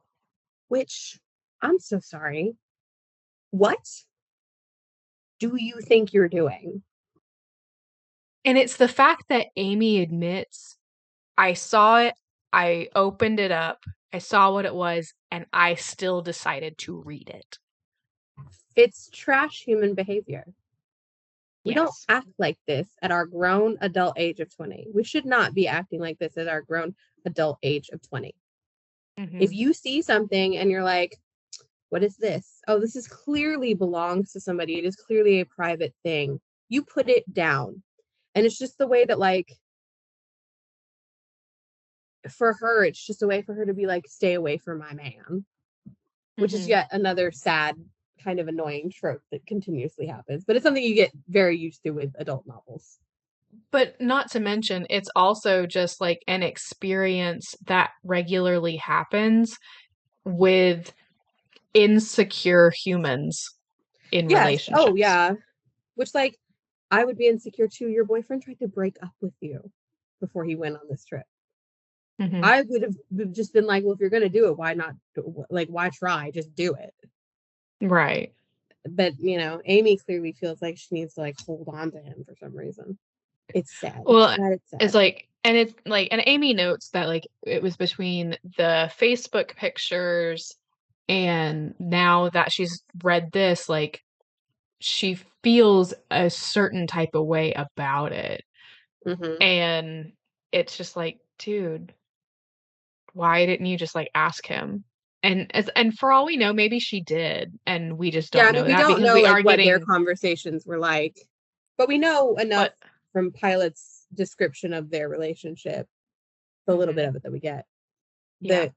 Which, I'm so sorry. What do you think you're doing? And it's the fact that Amy admits, I saw it, I opened it up, I saw what it was, and I still decided to read it. It's trash human behavior. We don't Yes. act like this at our grown adult age of 20. We should not be acting like this at our grown adult age of 20. If Mm-hmm. you see something and you're like, what is this? Oh, this is clearly belongs to somebody. It is clearly a private thing. You put it down. And it's just the way that, like, for her, it's just a way for her to be like, stay away from my man, which is Mm-hmm. yet another sad, kind of annoying trope that continuously happens. But it's something you get very used to with adult novels. But not to mention, it's also just like an experience that regularly happens with insecure humans in Yes. Oh, relationships. yeah. Which, like, I would be insecure too. Your boyfriend tried to break up with you before he went on this trip. Mm-hmm. I would have just been like, well, if you're going to do it, why not? Like, why try? Just do it. Right. But, Amy clearly feels like she needs to, like, hold on to him for some reason. It's sad. Well, It's it's sad. like, and it's like, and Amy notes that like it was between the Facebook pictures and now that she's read this, like she feels a certain type of way about it. Mm-hmm. And it's just like, dude, why didn't you just like ask him? And for all we know, maybe she did, and we just Yeah, don't I mean, know we that don't because know, we like, are what their getting, conversations were like, but we know enough but from Pilot's description of their relationship, the little bit mhm, of it that we get, yeah, that,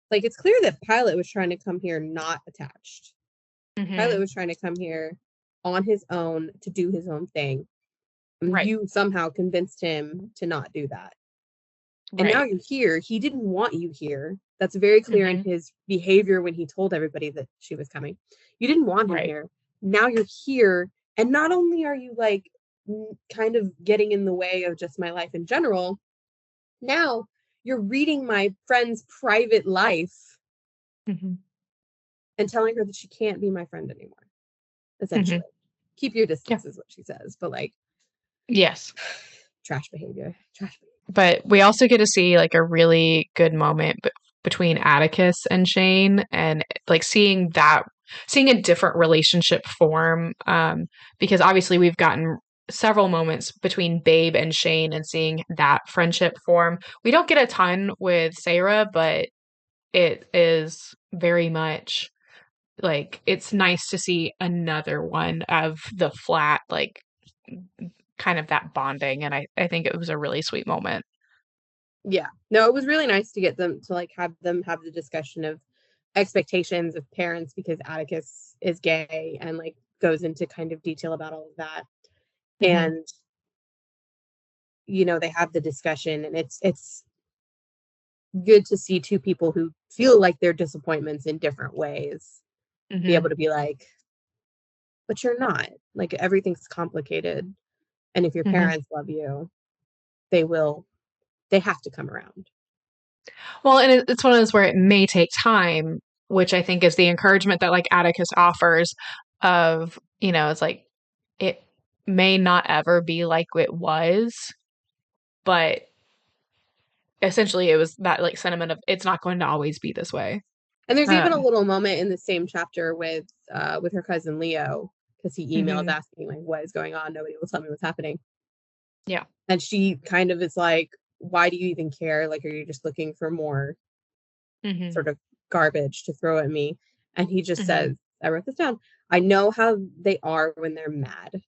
like, it's clear that Pilot was trying to come here not attached. Pilot hmm, was trying to come here on his own to do his own thing. And right, you somehow convinced him to not do that. And now right, you're here. He didn't want you here. That's very clear in hmm, his behavior when he told everybody that she was coming. You didn't want him right, here. Now you're here. And not only are you, like, kind of getting in the way of just my life in general, now you're reading my friend's private life hmm, and telling her that she can't be my friend anymore, hmm, essentially. Keep your yeah, distance is what she says. But, like, yes. trash behavior. Trash behavior. But we also get to see like a really good moment between Atticus and Shane, and like seeing a different relationship form. Because obviously we've gotten several moments between Babe and Shane and seeing that friendship form. We don't get a ton with Sarah, but it is very much like it's nice to see another one of the flat, like kind of that bonding. And I think it was a really sweet moment. Yeah. No, it was really nice to get them to, like, have them have the discussion of expectations of parents, because Atticus is gay and, like, goes into kind of detail about all of that. Hmm. And they have the discussion, and it's good to see two people who feel like their disappointments in different ways be Mm-hmm. able to be like, but you're not. Like everything's complicated. And if your Mm-hmm. parents love you, they will, they have to come around. Well, and it's one of those where it may take time, which I think is the encouragement that like Atticus offers of, it's like it may not ever be like it was, but essentially it was that like sentiment of it's not going to always be this way. And there's even a Um, little moment in the same chapter with her cousin Leo, because he emails mhm. asking like what is going on. Nobody will tell me what's happening. Yeah. And she kind of is like, why do you even care? Like, are you just looking for more Hmm. sort of garbage to throw at me? And he just Hmm. says, I wrote this down. I know how they are when they're mad.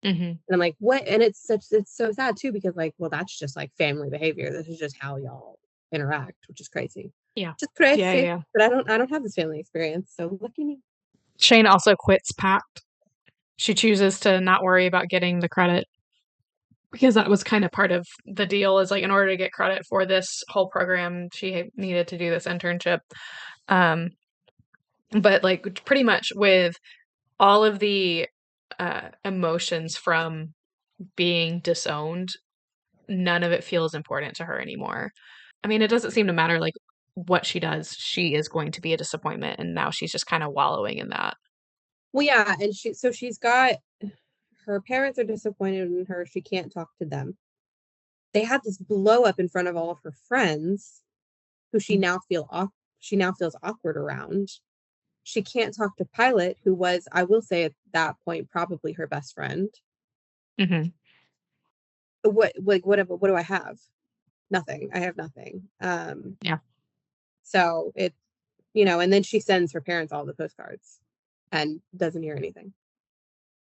Hmm. And I'm like, what? And it's so sad too, because like, well, that's just like family behavior. This is just how y'all interact, which is crazy. Yeah. Just Yeah, crazy. yeah. But I don't have this family experience. So look at me. Shane also quits Pact. She chooses to not worry about getting the credit because that was kind of part of the deal is like in order to get credit for this whole program, she needed to do this internship. Um, but like pretty much with all of the emotions from being disowned, none of it feels important to her anymore. I mean, it doesn't seem to matter like what she does, she is going to be a disappointment, and now she's just kind of wallowing in that. Well, yeah, and she's got her parents are disappointed in her. She can't talk to them. They had this blow up in front of all of her friends, who she now feels awkward around. She can't talk to Pilot, who was, I will say, at that point probably her best friend. Mm-hmm. What do I have? Nothing. I have nothing. Yeah. So it, and then she sends her parents all the postcards and doesn't hear anything.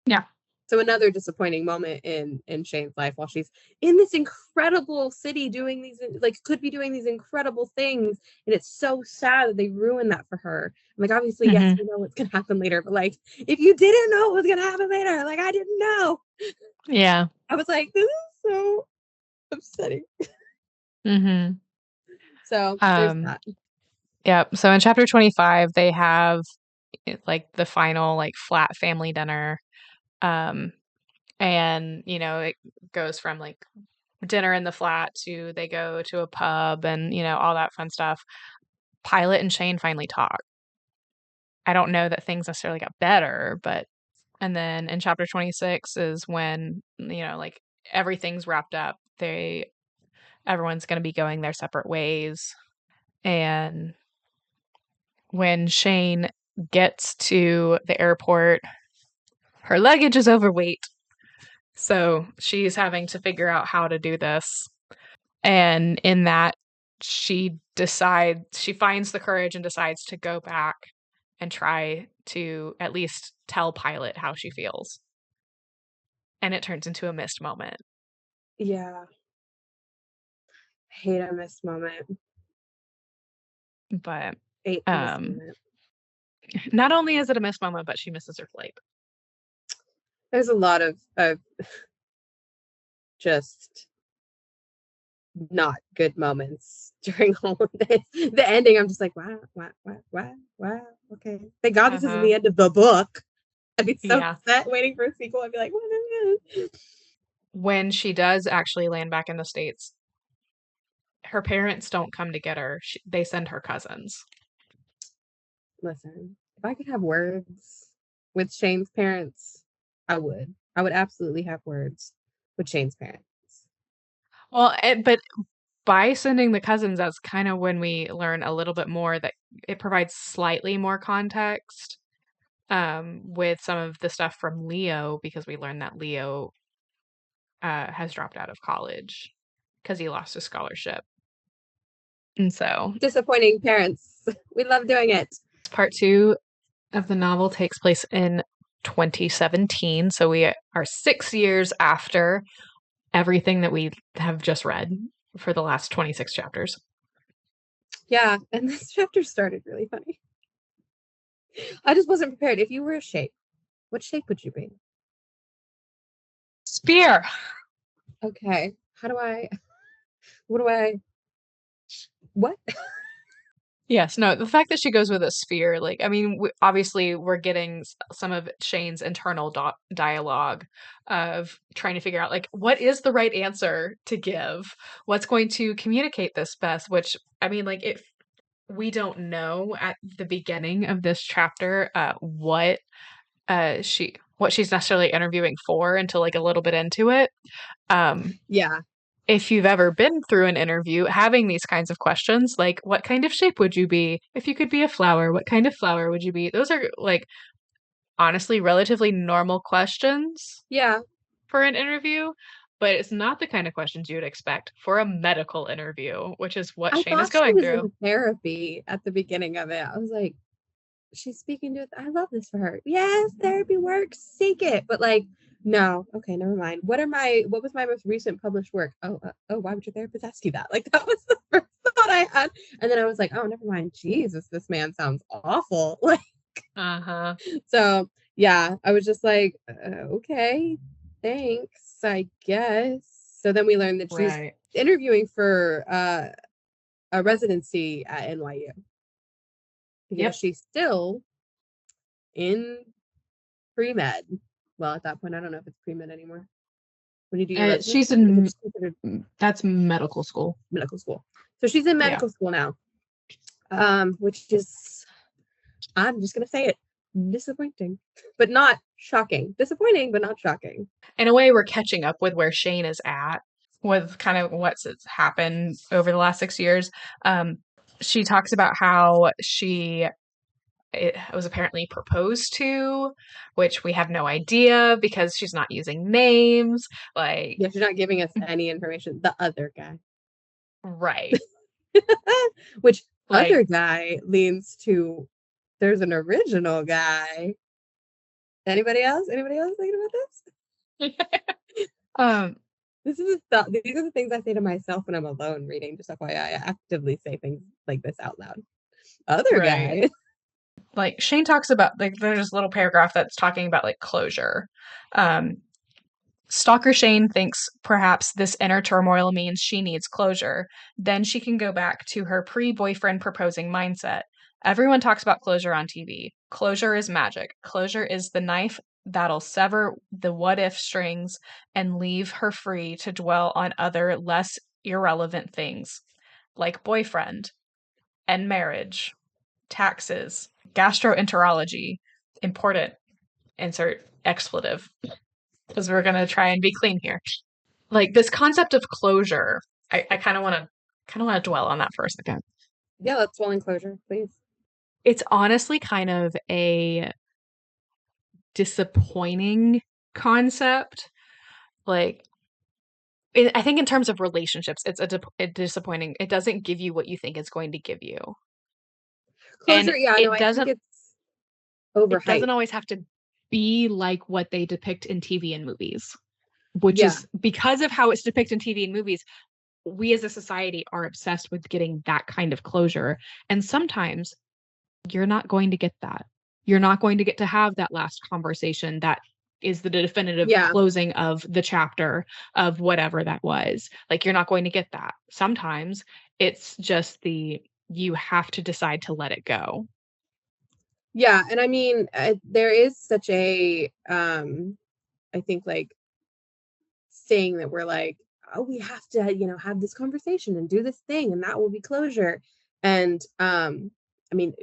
Yeah. So another disappointing moment in Shane's life, while she's in this incredible city doing these, like, could be doing these incredible things, and it's so sad that they ruined that for her. I'm like, obviously, yes, Mm-hmm. we know what's gonna happen later, but like, if you didn't know what was gonna happen later, like I didn't know, Yeah. I was like, this is so upsetting. Mm-hmm. So there's Um, that. yeah. So in chapter 25, they have like the final like flat family dinner. Um, and it goes from like dinner in the flat to they go to a pub and all that fun stuff. Pilot and Shane finally talk. I don't know that things necessarily got better, but and then in chapter 26 is when like everything's wrapped up. Everyone's going to be going their separate ways, and when Shane gets to the airport, her luggage is overweight. So she's having to figure out how to do this. And in that, she finds the courage and decides to go back and try to at least tell Pilot how she feels. And it turns into a missed moment. Yeah, I hate a missed moment. But Hate a missed um, moment. not only is it a missed moment, but she misses her flight. There's a lot of just not good moments during all of this. The ending, I'm just like, wow. Okay. Thank God this isn't Uh-huh. the end of the book. I'd be so Yeah. upset waiting for a sequel. I'd be like, what is this? When she does actually land back in the States, her parents don't come to get her. They send her cousins. Listen, if I could have words with Shane's parents, I would. I would absolutely have words with Shane's parents. Well, but by sending the cousins, that's kind of when we learn a little bit more that it provides slightly more context with some of the stuff from Leo because we learned that Leo has dropped out of college because he lost his scholarship. And so Disappointing parents. We love doing it. part two of the novel takes place in 2017. So we are 6 years after everything that we have just read for the last 26 chapters. Yeah, and this chapter started really funny. I just wasn't prepared. If you were a shape, what shape would you be? Spear. Okay. How do I what do I what? Yes, no, the fact that she goes with a sphere, like, I mean, obviously we're getting some of Shane's internal dialogue of trying to figure out, like, what is the right answer to give? What's going to communicate this best? Which, I mean, like, if we don't know at the beginning of this chapter, what she's necessarily interviewing for until like a little bit into it. Um, Yeah. if you've ever been through an interview, having these kinds of questions, like what kind of shape would you be if you could be a flower? What kind of flower would you be? Those are like honestly relatively normal questions Yeah. for an interview, but it's not the kind of questions you would expect for a medical interview, which is what I Shane is thought she going was through. in therapy at the beginning of it. I was like, she's speaking to, I love this for her. Yes, therapy works, seek it. But like, no, okay, never mind. What was my most recent published work? Oh, why would your therapist ask you that? Like, that was the first thought I had. And then I was like, oh, never mind. Jesus, this man sounds awful. Like, Uh-huh. so yeah, I was just like, okay, thanks, I guess. So then we learned that she's Right. interviewing for a residency at NYU because Yep. she's still in pre-med. Well, at that point, I don't know if it's pre-med anymore. When you do your She's residency, is it in just considered that's medical school. medical school? So she's in Yeah. medical school now, which is, I'm just gonna say it, disappointing, but not shocking. Disappointing, but not shocking. In a way, we're catching up with where Shane is at with kind of what's happened over the last 6 years. She talks about how it was apparently proposed to, which we have no idea because she's not using names. Like, Yeah, she's not giving us any information. The other guy, right. which other Like, guy leans to, there's an original guy. Anybody else? Anybody else thinking about this? um, This is these are the things I say to myself when I'm alone reading. Just FYI, I actively say things like this out loud. Other right. guy. Like Shane talks about like there's this little paragraph that's talking about like closure. Um, Stalker Shane thinks perhaps this inner turmoil means she needs closure. Then she can go back to her pre boyfriend proposing mindset. Everyone talks about closure on TV. Closure is magic. Closure is the knife that'll sever the what if strings and leave her free to dwell on other, less irrelevant things like boyfriend and marriage, taxes, gastroenterology. Important. Insert expletive because we're going to try and be clean here. Like this concept of closure, I kind of want to dwell on that for a second. Yeah, let's dwell in closure, please. It's honestly kind of a disappointing concept. Like I think in terms of relationships, it's a disappointing. It doesn't give you what you think it's going to give you, and Closure, yeah, no, it I think doesn't. it's It overhyped. doesn't always have to Be like what they depict in TV and movies, which Yeah. is because of how it's depicted in TV and movies. We as a society are obsessed with getting that kind of closure. And sometimes you're not going to get that. You're not going to get to have that last conversation that is the definitive Yeah. closing of the chapter of whatever that was. Like, you're not going to get that. Sometimes it's just you have to decide to let it go. Yeah, and I mean, there is such a I think like saying that we're like, oh, we have to, have this conversation and do this thing and that will be closure. And I mean,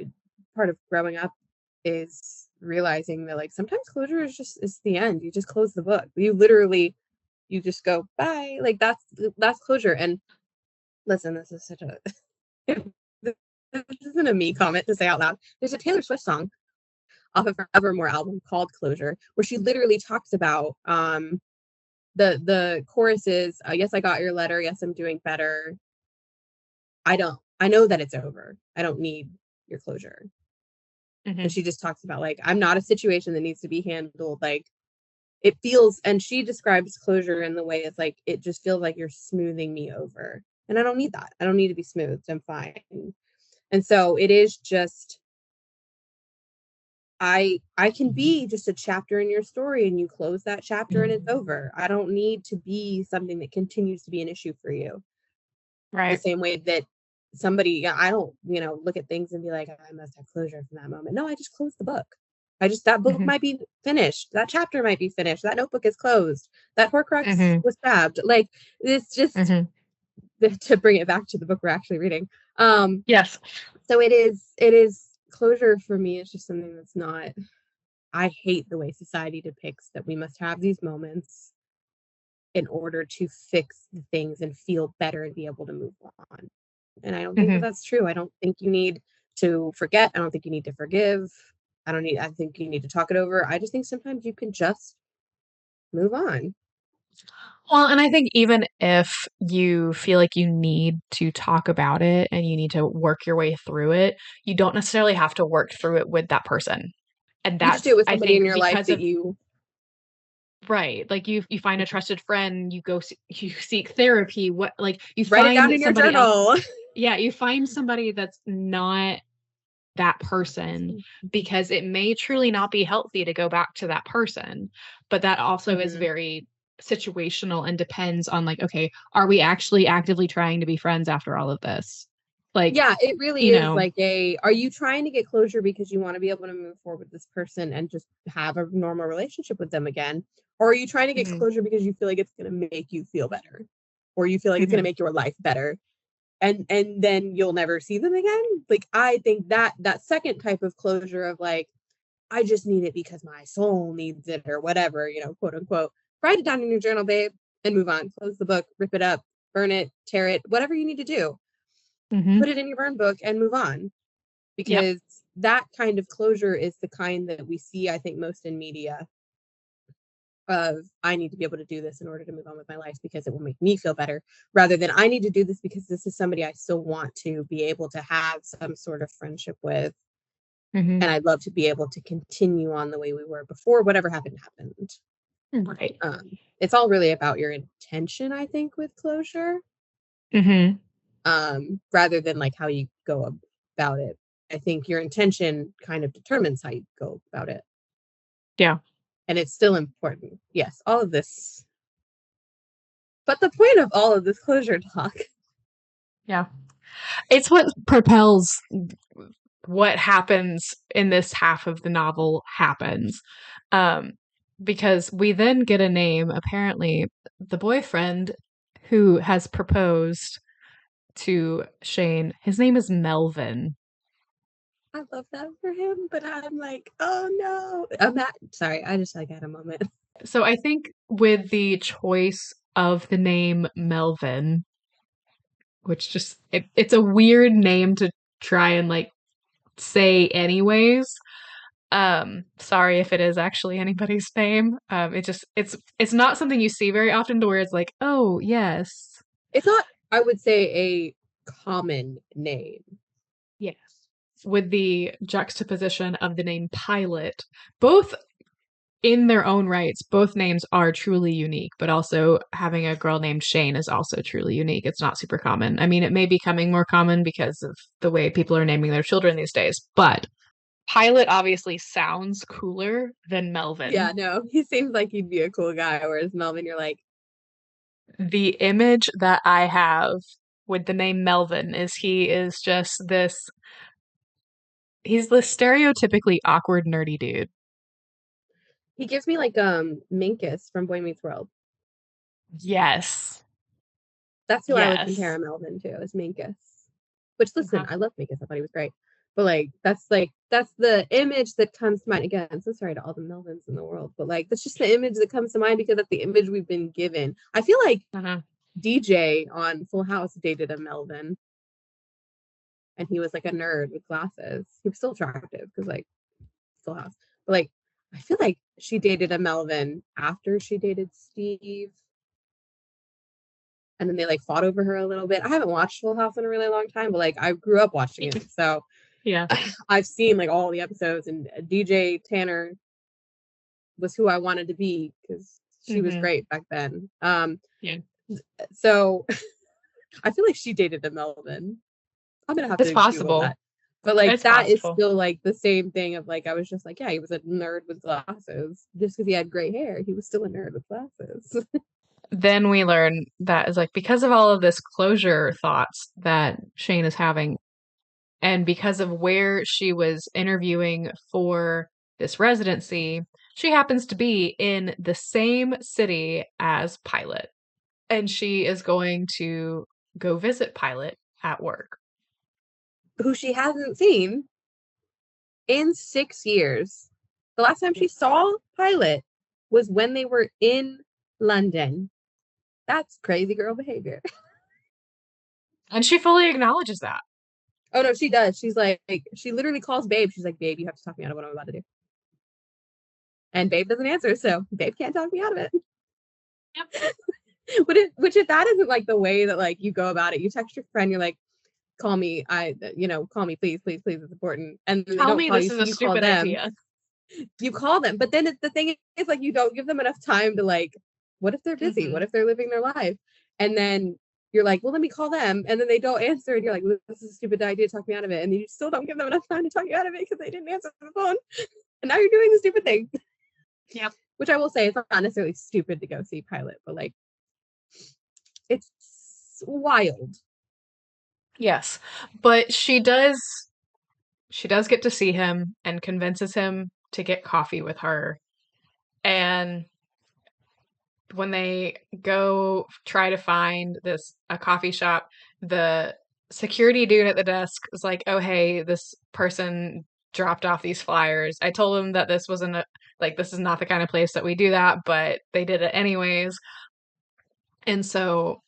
part of growing up is realizing that like sometimes closure is the end. You just close the book. You just go bye. Like that's closure. And listen, this is such a this isn't a me comment to say out loud. There's a Taylor Swift song off of her Evermore album called Closure, where she literally talks about the chorus is, yes, I got your letter, yes, I'm doing better. I know that it's over. I don't need your closure. And Mm-hmm. she just talks about like, I'm not a situation that needs to be handled like it feels, and she describes closure in the way it's like it just feels like you're smoothing me over. And I don't need that. I don't need to be smoothed. I'm fine. And so it is just I can be just a chapter in your story and you close that chapter and it's over. I don't need to be something that continues to be an issue for you. The Right. same way that somebody, I don't, look at things and be like, I must have closure from that moment. No, I just closed the book. That book Hmm. might be finished. That chapter might be finished. That notebook is closed. That Horcrux Hmm. was stabbed. Like, it's just Hmm. to bring it back to the book we're actually reading. Yes. So it is closure for me. It's just something that's not, I hate the way society depicts that we must have these moments in order to fix the things and feel better and be able to move on. And I don't think that Hmm. that's true. I don't think you need to forget. I don't think you need to forgive. I think you need to talk it over. I just think sometimes you can just move on. Well, and I think even if you feel like you need to talk about it and you need to work your way through it, you don't necessarily have to work through it with that person. And You just do that's, it with I somebody in think, your life because that of you right, like you find a trusted friend, you seek therapy, what like you write it find down in your somebody else. journal. Yeah, you find somebody that's not that person because it may truly not be healthy to go back to that person. But that also is Mhm. very situational and depends on like, okay, are we actually actively trying to be friends after all of this? Like, Yeah, it really you is know, like are you trying to get closure because you want to be able to move forward with this person and just have a normal relationship with them again? Or are you trying to get mhm, closure because you feel like it's going to make you feel better? Or you feel like it's going to mhm, make your life better? And then you'll never see them again? Like, I think that second type of closure of like, I just need it because my soul needs it or whatever, quote unquote. Write it down in your journal, babe, and move on. Close the book, rip it up, burn it, tear it, whatever you need to do. mhm, Put it in your burn book and move on, yep, because that kind of closure is the kind that we see, I think, most in media of, I need to be able to do this in order to move on with my life because it will make me feel better, rather than I need to do this because this is somebody I still want to be able to have some sort of friendship with. mhm, And I'd love to be able to continue on the way we were before whatever happened. right, It's all really about your intention, I think, with closure, mhm, rather than like how you go about it. I think your intention kind of determines how you go about it. yeah, And it's still important. Yes, all of this. But the point of all of this closure talk, yeah. It's what propels what happens in this half of the novel happens. Um, because we then get a name, apparently, the boyfriend who has proposed to Shane, his name is Melvin. I love that for him, but I'm like, oh no. I'm not sorry, I just like had a moment. So I think with the choice of the name Melvin, which just it's a weird name to try and like say anyways. Sorry if it is actually anybody's name. It's not something you see very often to where it's like, oh yes. It's not, I would say, a common name. Yes. With the juxtaposition of the name Pilot, both in their own rights, both names are truly unique, but also having a girl named Shane is also truly unique. It's not super common. I mean, it may be becoming more common because of the way people are naming their children these days, but Pilot obviously sounds cooler than Yeah, Melvin. no, he seems like he'd be a cool guy, whereas Melvin, you're like, The image that I have with the name Melvin is he is just this he's the stereotypically awkward nerdy dude. he gives me like Minkus from Boy Meets World. Yes. That's who I would compare Yes. a Melvin to, is Minkus. Which, listen, Okay. I love Minkus. I thought he was great. But that's the image that comes to mind. Again, I'm so sorry to all the Melvins in the world, but like that's just the image that comes to mind because that's the image we've been given. I feel like Uh-huh. DJ on Full House dated a Melvin, and he was like a nerd with glasses. He was still attractive because like Full House. But like I feel like she dated a Melvin after she dated Steve, and then they like fought over her a little bit. I haven't watched Full House in a really long time, but like I grew up watching it, so Yeah. I've seen like all the episodes. And DJ Tanner was who I wanted to be because she was Hmm. great back then. Yeah. So I feel like she dated a Melvin. I'm gonna have It's to Google possible. that. But like It's that is possible. still like the same thing of like I was just like, yeah, he was a nerd with glasses. Just because he had gray hair, he was still a nerd with glasses. then we learn that is like because of all of this closure thoughts that Shane is having, and because of where she was interviewing for this residency, she happens to be in the same city as Pilot. And she is going to go visit Pilot at work. Who she hasn't seen in 6 years. The last time she saw Pilot was when they were in London. That's crazy girl behavior. And she fully acknowledges that. Oh no, she does. She's like, she literally calls Babe. She's like, Babe, you have to talk me out of what I'm about to do. And Babe doesn't answer, so Babe can't talk me out of it. Yep. Which if that isn't like the way that like you go about it, you text your friend, you're like, call me, call me, please, please, please, it's important. And then they Tell don't me call this you, is so a you call stupid them. idea. You call them. But then the thing is like you don't give them enough time to like, what if they're busy? What if they're living their life? And then you're like, well, let me call them. And then they don't answer. And you're like, this is a stupid idea. Talk me out of it. And you still don't give them enough time to talk you out of it because they didn't answer the phone. And now you're doing the stupid thing. Yep. Which I will say, it's not necessarily stupid to go see Pilot, but like, it's wild. Yes. But she does get to see him and convinces him to get coffee with her. And when they go try to find a coffee shop, the security dude at the desk is like, "Oh, hey, this person dropped off these flyers. I told them that this wasn't this is not the kind of place that we do that, but they did it anyways." And so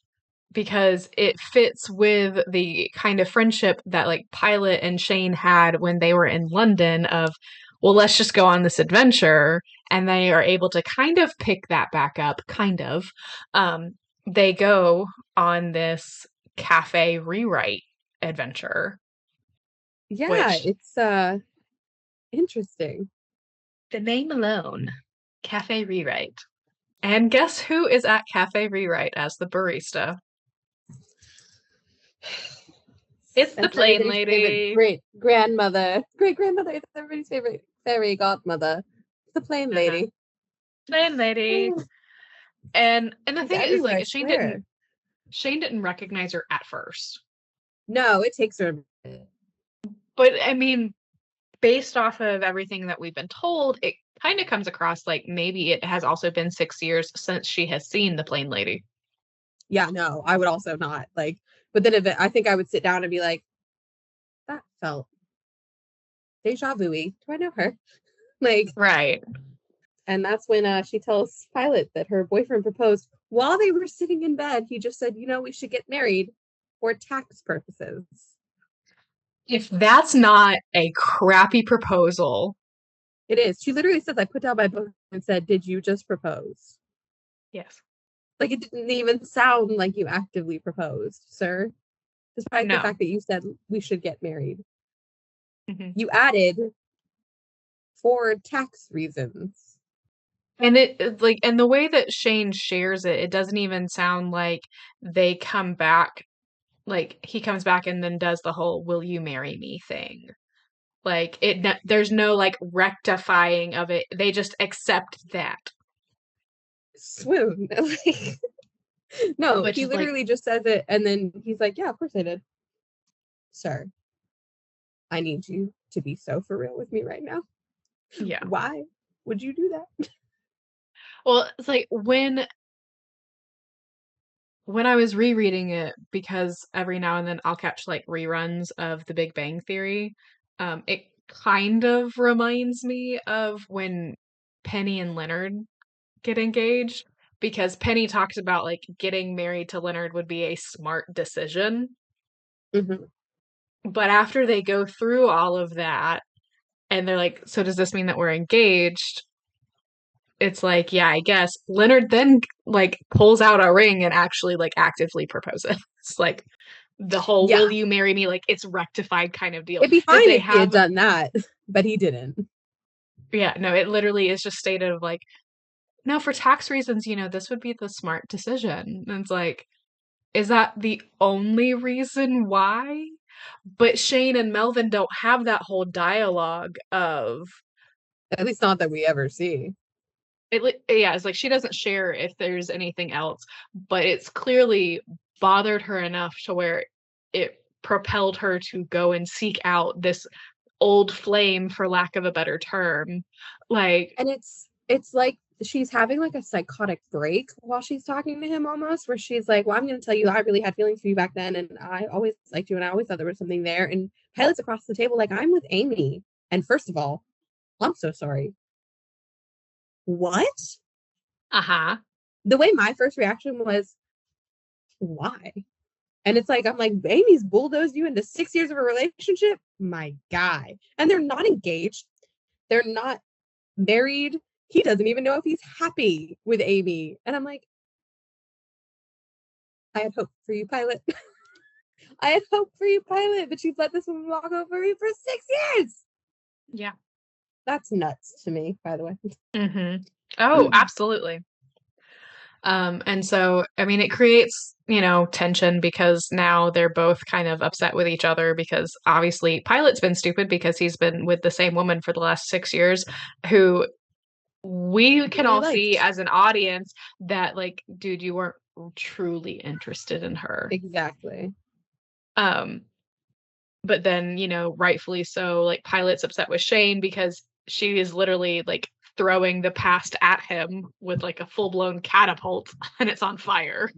because it fits with the kind of friendship that like Pilot and Shane had when they were in London of, well, let's just go on this adventure. And they are able to kind of pick that back up, kind of. They go on this cafe rewrite adventure. Yeah, Which it's interesting. the name alone, Cafe Rewrite. And guess who is at Cafe Rewrite as the barista? It's the That's plane everybody's favorite lady. great grandmother. It's everybody's favorite fairy godmother. The plane lady. Plane lady. And the She's thing is, everywhere, like, I swear. Shane didn't recognize her at first. No, it takes her a minute. But I mean, based off of everything that we've been told, it kind of comes across like maybe it has also been 6 years since she has seen the plane lady. Yeah, no, I would also not like. But then I think I would sit down and be like, that felt deja vu-y. Do I know her? Like, Right. and that's when she tells Pilot that her boyfriend proposed while they were sitting in bed. He just said, we should get married for tax purposes. If that's not a crappy proposal. It is. She literally says, I put down my book and said, did you just propose? Yes. Like, it didn't even sound like you actively proposed, sir. Despite the fact that you said we should get married. Mm-hmm. You added for tax reasons. And and the way that Shane shares it, it doesn't even sound like they come back, like he comes back and then does the whole "will you marry me" thing. Like there's no like rectifying of it. They just accept that. Swoon. Like, no, Which he is like, literally just says it, and then he's like, yeah, of course I did. Sir, I need you to be so for real with me right now. yeah. Why would you do that? Well, it's like when I was rereading it, because every now and then I'll catch like reruns of The Big Bang Theory, it kind of reminds me of when Penny and Leonard get engaged, because Penny talks about like getting married to Leonard would be a smart decision. Mm-hmm. But after they go through all of that and they're like, so does this mean that we're engaged? It's like, yeah, I guess. Leonard then like pulls out a ring and actually like actively proposes. It's like the whole Yeah. "will you marry me?" like it's rectified kind of deal. It'd be That fine they if he had have, done that, but he didn't. yeah, no, it literally is just stated of like, no, for tax reasons, this would be the smart decision. And it's like, is that the only reason why? But Shane and Melvin don't have that whole dialogue of, At least not that we ever see. yeah, it's like she doesn't share if there's anything else, but it's clearly bothered her enough to where it propelled her to go and seek out this old flame, for lack of a better term. Like, And it's like she's having like a psychotic break while she's talking to him almost, where she's like, well, I'm going to tell you I really had feelings for you back then, and I always liked you, and I always thought there was something there. And Pilot's across the table like, I'm with Amy, and first of all, I'm so sorry. What? uh-huh. The way my first reaction was, why? And it's like, I'm like, Amy's bulldozed you into 6 years of a relationship, my guy. And they're not engaged, they're not married. He doesn't even know if he's happy with Amy. And I'm like, I had hope for you, Pilot. I had hope for you, Pilot, but you've let this woman walk over you for 6 years. Yeah. That's nuts to me, by the way. Mm-hmm. Oh, absolutely. And so, I mean, it creates, tension because now they're both kind of upset with each other because obviously Pilot's been stupid because he's been with the same woman for the last 6 years who we can Really all see liked. as an audience that, like, dude, you weren't truly interested in her. Exactly. Um, but then, rightfully so, like, Pilot's upset with Shane because she is literally like throwing the past at him with like a full-blown catapult and it's on fire.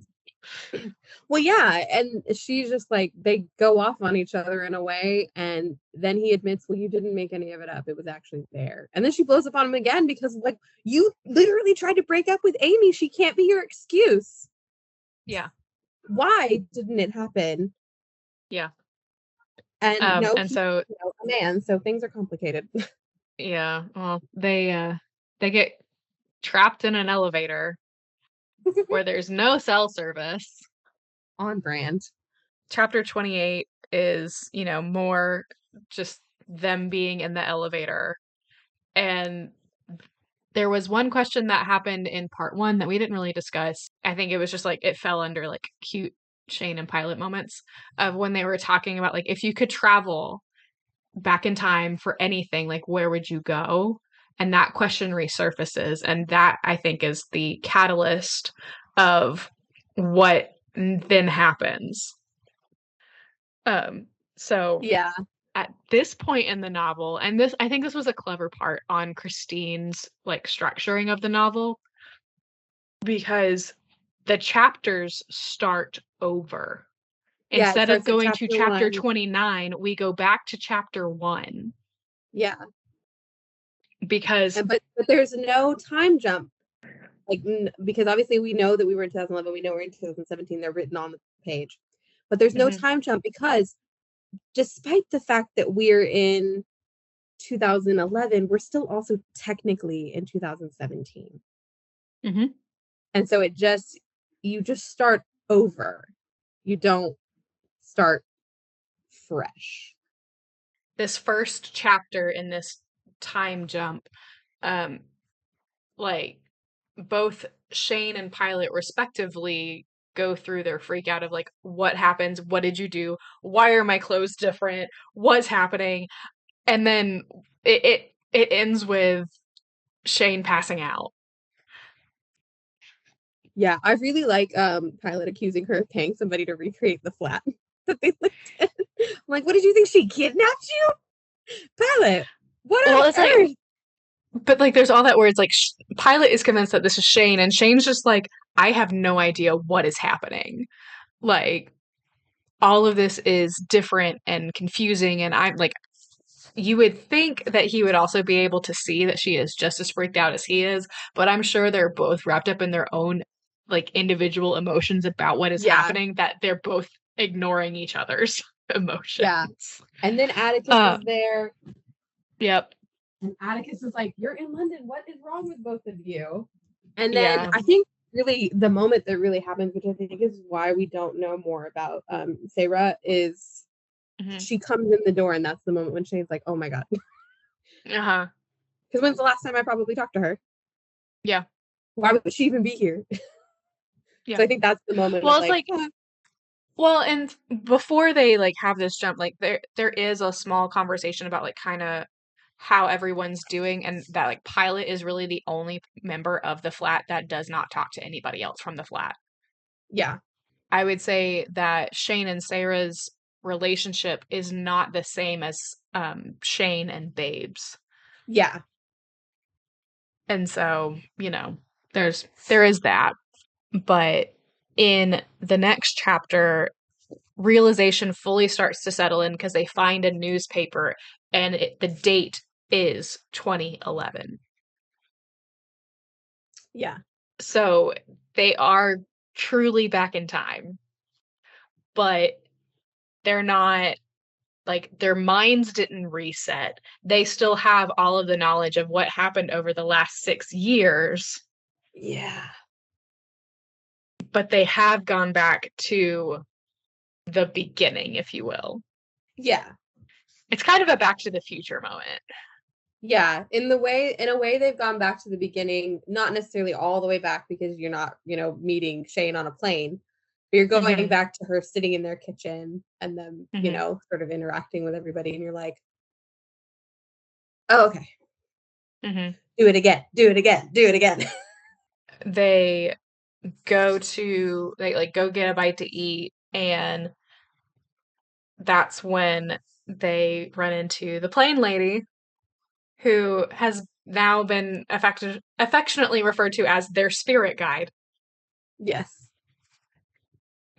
Well, yeah, and she's just like, they go off on each other in a way, and then he admits, well, you didn't make any of it up, it was actually there. And then she blows up on him again because, like, you literally tried to break up with Amy, she can't be your excuse. Yeah. Why didn't it happen? Yeah. And no, And he's so a man, so things are complicated. yeah, well, they get trapped in an elevator where there's no cell service. On brand. Chapter 28 is, more just them being in the elevator. And there was one question that happened in part 1 that we didn't really discuss. I think it was just like it fell under like cute Shane and Pilot moments of when they were talking about like if you could travel back in time for anything, like where would you go? And that question resurfaces. And that I think is the catalyst of what then happens. So Yeah. at this point in the novel, and this I think this was a clever part on Christine's like structuring of the novel, because the chapters start over. Yeah, it Instead of starts at going to chapter chapter 1. 29, we go back to chapter 1 Yeah. because But there's no time jump. Like, because obviously we know that we were in 2011, we know we're in 2017, they're written on the page. But there's no Mhm. time jump because despite the fact that we're in 2011, we're still also technically in 2017. Mhm. And so you just start over. You don't start fresh. This first chapter in this time jump, um, like both Shane and Pilot respectively go through their freak out of like what happens, what did you do, why are my clothes different, what's happening, and then it ends with Shane passing out. Yeah, I really like Pilot accusing her of paying somebody to recreate the flat that they lived in. I'm like, what did you think, she kidnapped you? Pilot, what Well, on it's like, earth? but like there's all that where it's like Pilot is convinced that this is Shane, and Shane's just like, I have no idea what is happening. Like all of this is different and confusing, and I'm like, you would think that he would also be able to see that she is just as freaked out as he is, but I'm sure they're both wrapped up in their own like individual emotions about what is Yeah, happening, that they're both ignoring each other's emotions. yeah. And then Atticus Uh, is there. yep. And Atticus is like, you're in London. What is wrong with both of you? And then Yeah. I think really the moment that really happens, which I think is why we don't know more about Sarah, is Mm-hmm. she comes in the door, and that's the moment when Shane's like, oh my God. Uh-huh. Because when's the last time I probably talked to her? Yeah. Why would she even be here? Yeah. So I think that's the moment Well, of it's like, like, well, and before they like have this jump, like there is a small conversation about like kind of how everyone's doing, and that like Pilot is really the only member of the flat that does not talk to anybody else from the flat. Yeah. I would say that Shane and Sarah's relationship is not the same as Shane and Babe's. Yeah. And so, there is that. But in the next chapter, realization fully starts to settle in because they find a newspaper and the date is 2011. Yeah. So they are truly back in time, but they're not like their minds didn't reset. They still have all of the knowledge of what happened over the last 6 years, Yeah. but they have gone back to the beginning, if you will. Yeah. It's kind of a Back to the Future moment. Yeah. In a way, they've gone back to the beginning, not necessarily all the way back because you're not, meeting Shane on a plane, but you're going Mm-hmm. back to her sitting in their kitchen and them, Mm-hmm. sort of interacting with everybody. And you're like, oh, okay. Mm-hmm. Do it again. Do it again. Do it again. They go get a bite to eat, and that's when they run into the plane lady, who has now been affectionately referred to as their spirit guide. Yes.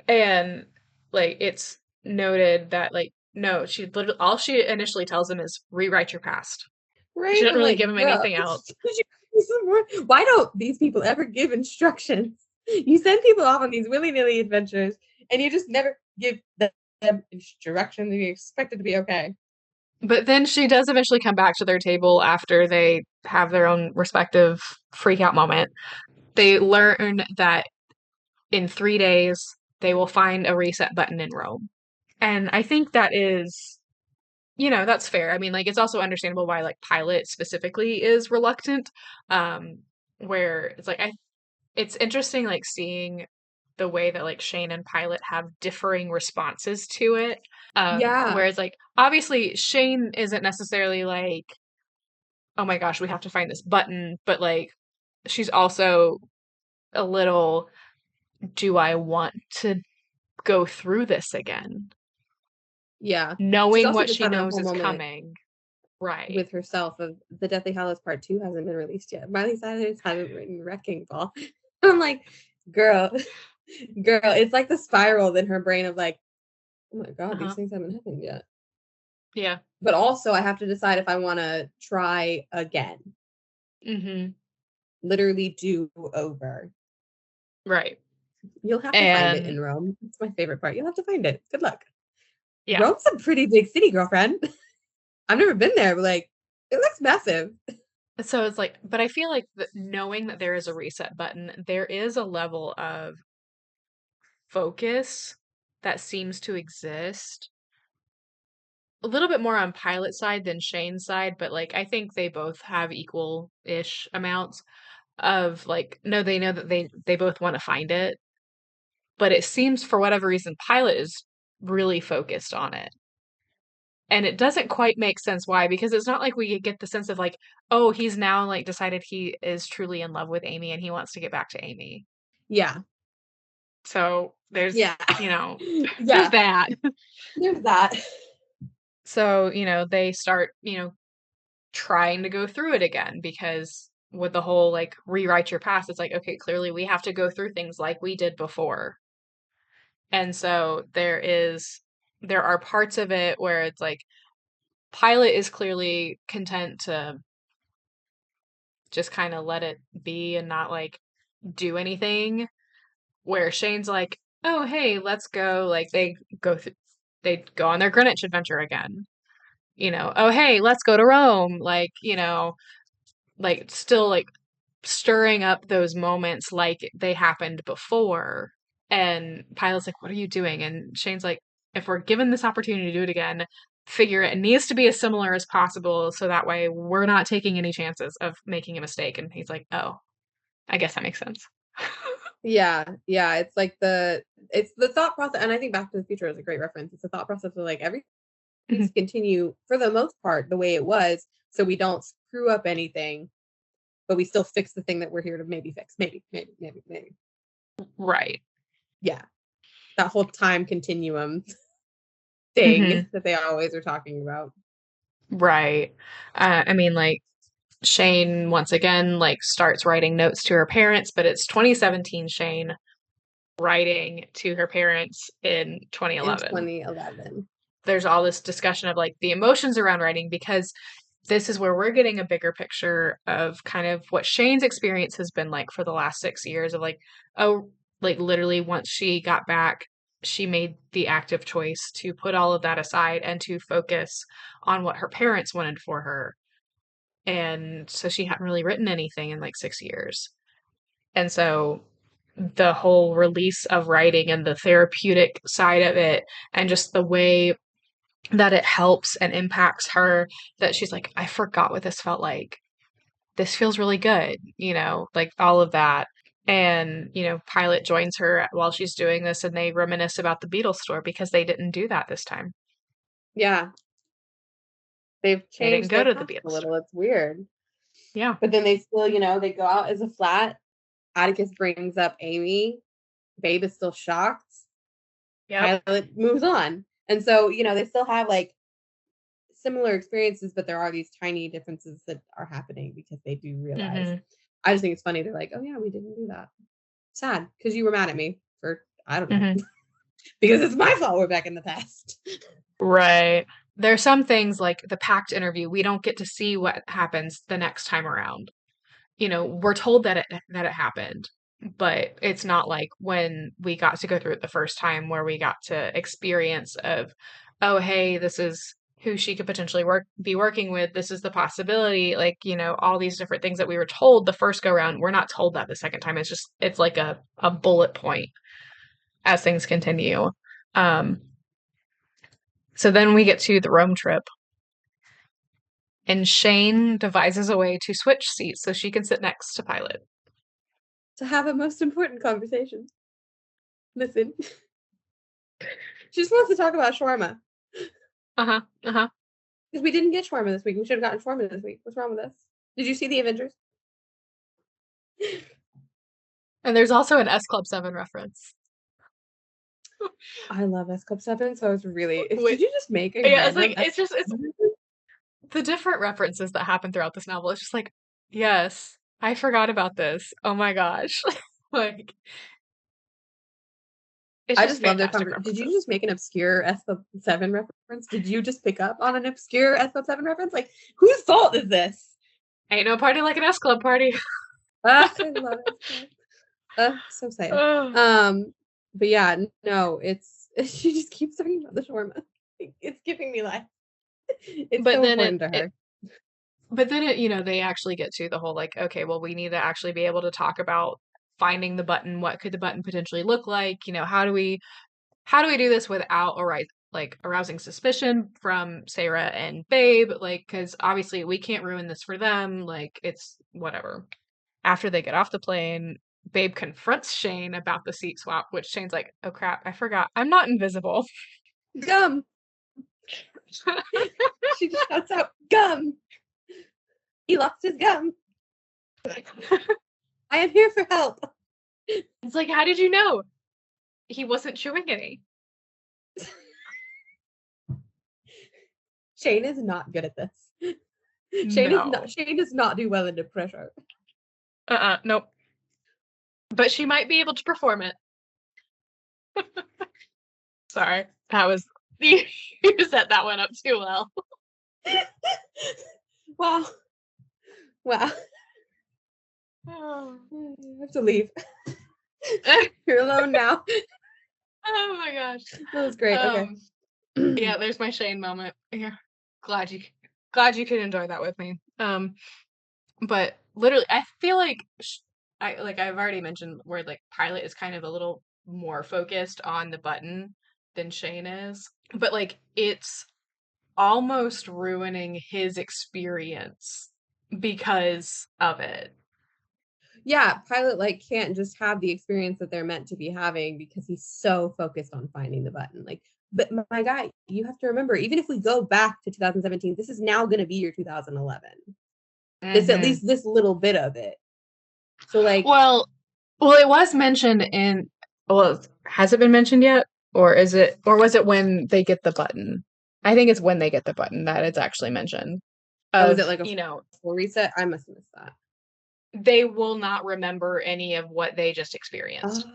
And like it's noted that like no, she literally all she initially tells him is rewrite your past. She Right? doesn't I'm really like, give him girl, anything else. why don't these people ever give instructions? You send people off on these willy-nilly adventures and you just never give them instructions and you expect it to be okay. But then she does eventually come back to their table after they have their own respective freak out moment. They learn that in 3 days they will find a reset button in Rome. And I think that is, that's fair. I mean, like it's also understandable why like Pilot specifically is reluctant. Um, where it's like it's interesting like seeing the way that like Shane and Pilot have differing responses to it. Yeah. Whereas like obviously Shane isn't necessarily like, oh my gosh, we have to find this button, but like she's also a little, do I want to go through this again? Yeah. She's Knowing also what just she having a knows whole is moment coming. Right. with herself of the Deathly Hallows Part 2 hasn't been released yet. Miley Cyrus hasn't written Wrecking Ball. I'm like, girl, girl, it's like the spiral in her brain of like, oh my God, these Uh-huh. things haven't happened yet. Yeah. But also I have to decide if I want to try again. Mm-hmm. Literally do over. Right. You'll have to find it And in Rome. It's my favorite part. You'll have to find it. Good luck. yeah. Rome's a pretty big city, girlfriend. I've never been there, but like, it looks massive. So it's like, but I feel like knowing that there is a reset button, there is a level of focus that seems to exist a little bit more on Pilot's side than Shane's side, but like I think they both have equal-ish amounts of like, no, they know that they both want to find it, but it seems for whatever reason Pilot is really focused on it. And it doesn't quite make sense why, because it's not like we get the sense of like, oh, he's now like decided he is truly in love with Amy and he wants to get back to Amy. Yeah. So there's, Yeah. there's Yeah. that. There's that. So, they start, trying to go through it again because with the whole like rewrite your past, it's like, okay, clearly we have to go through things like we did before. And so there are parts of it where it's like Pilot is clearly content to just kind of let it be and not like do anything. Where Shane's like, oh, hey, let's go. Like they go on their Greenwich adventure again. Oh, hey, let's go to Rome. Like still like stirring up those moments like they happened before. And Pilot's like, what are you doing? And Shane's like, if we're given this opportunity to do it again, figure it needs to be as similar as possible so that way we're not taking any chances of making a mistake. And he's like, oh, I guess that makes sense. Yeah. Yeah. It's the thought process. And I think Back to the Future is a great reference. It's the thought process of like everything Mhm. to continue for the most part the way it was, so we don't screw up anything, but we still fix the thing that we're here to maybe fix. Maybe. Right. Yeah. That whole time continuum thing Hmm. that they always are talking about. Right. I mean, like, Shane once again like starts writing notes to her parents, but it's 2017 Shane writing to her parents in In 2011. 2011. There's all this discussion of like the emotions around writing because this is where we're getting a bigger picture of kind of what Shane's experience has been like for the last 6 years of like, oh, like literally once she got back, she made the active choice to put all of that aside and to focus on what her parents wanted for her. And so she hadn't really written anything in like 6 years. And so the whole release of writing and the therapeutic side of it, and just the way that it helps and impacts her, that she's like, I forgot what this felt like. This feels really good, like all of that. And, Pilot joins her while she's doing this and they reminisce about the Beatles store because they didn't do that this time. Yeah. They've They didn't changed go their to the past a Beatles store. little. It's weird. Yeah. But then they still, they go out as a flat. Atticus brings up Amy. Babe is still shocked. Yep. Pilot moves on. And so, they still have like similar experiences, but there are these tiny differences that are happening because they do realize. Hmm. I just think it's funny. They're like, oh, yeah, we didn't do that. Sad because you were mad at me for, I don't know, Hmm. because it's my fault we're back in the past. Right. There's some things like the pact interview, we don't get to see what happens the next time around. We're told that it happened, but it's not like when we got to go through it the first time where we got to experience of, oh, hey, this is who she could potentially be working with. This is the possibility, like, all these different things that we were told the first go round. We're not told that the second time. It's like a bullet point as things continue. Um, so then we get to the Rome trip. And Shane devises a way to switch seats so she can sit next to Pilot. To have a most important conversation. Listen. She just wants to talk about shawarma. Uh-huh. Uh-huh. Because we didn't get shawarma this week. We should have gotten shawarma this week. What's wrong with us? Did you see the Avengers? And there's also an S Club 7 reference. I love S Club 7, so I was really. Wait, Did you just make a yeah, it's random like S Club it's 7? the different references that happen throughout this novel. It's just like, yes, I forgot about this. Oh my gosh. Like, it's I just just love their fantastic conversation. Did you references. just make an obscure S Club 7 reference? Did you just pick up on an obscure S Club 7 reference? Like, whose fault is this? Ain't no party like an S Club party. Ah, I love it. So sad. Oh. But yeah, no, it's she just keeps talking about the shawarma. It's giving me life. It's But so then important to her. they actually get to the whole like, okay, well, we need to actually be able to talk about finding the button. What could the button potentially look like? How do we do this without arousing suspicion from Sarah and Babe? Like, because obviously we can't ruin this for them. Like, it's whatever. After they get off the plane, Babe confronts Shane about the seat swap, which Shane's like, oh crap, I forgot. I'm not invisible. Gum. She just shouts out, "Gum!" He lost his gum. I am here for help. It's like, how did you know? He wasn't chewing any. Shane is not good at this. No. Shane does not do well under pressure. Nope. But she might be able to perform it. Sorry. That was you set that one up too well. Wow. Oh. I have to leave. You're alone now. Oh my gosh. That was great. Okay. Yeah, there's my Shane moment. Yeah. Glad you could enjoy that with me. But literally I feel like I've already mentioned where like Pilot is kind of a little more focused on the button than Shane is. But like it's almost ruining his experience because of it. Yeah, Pilot like can't just have the experience that they're meant to be having because he's so focused on finding the button. Like But my guy, you have to remember, even if we go back to 2017, this is now going to be your 2011. This, at Mm-hmm. least this little bit of it. So like, Well, it was mentioned in, well, has it been mentioned yet? Or is it, or was it when they get the button? I think it's when they get the button that it's actually mentioned oh, was it of, like a full reset? I must have missed that. they will not remember any of what they just experienced.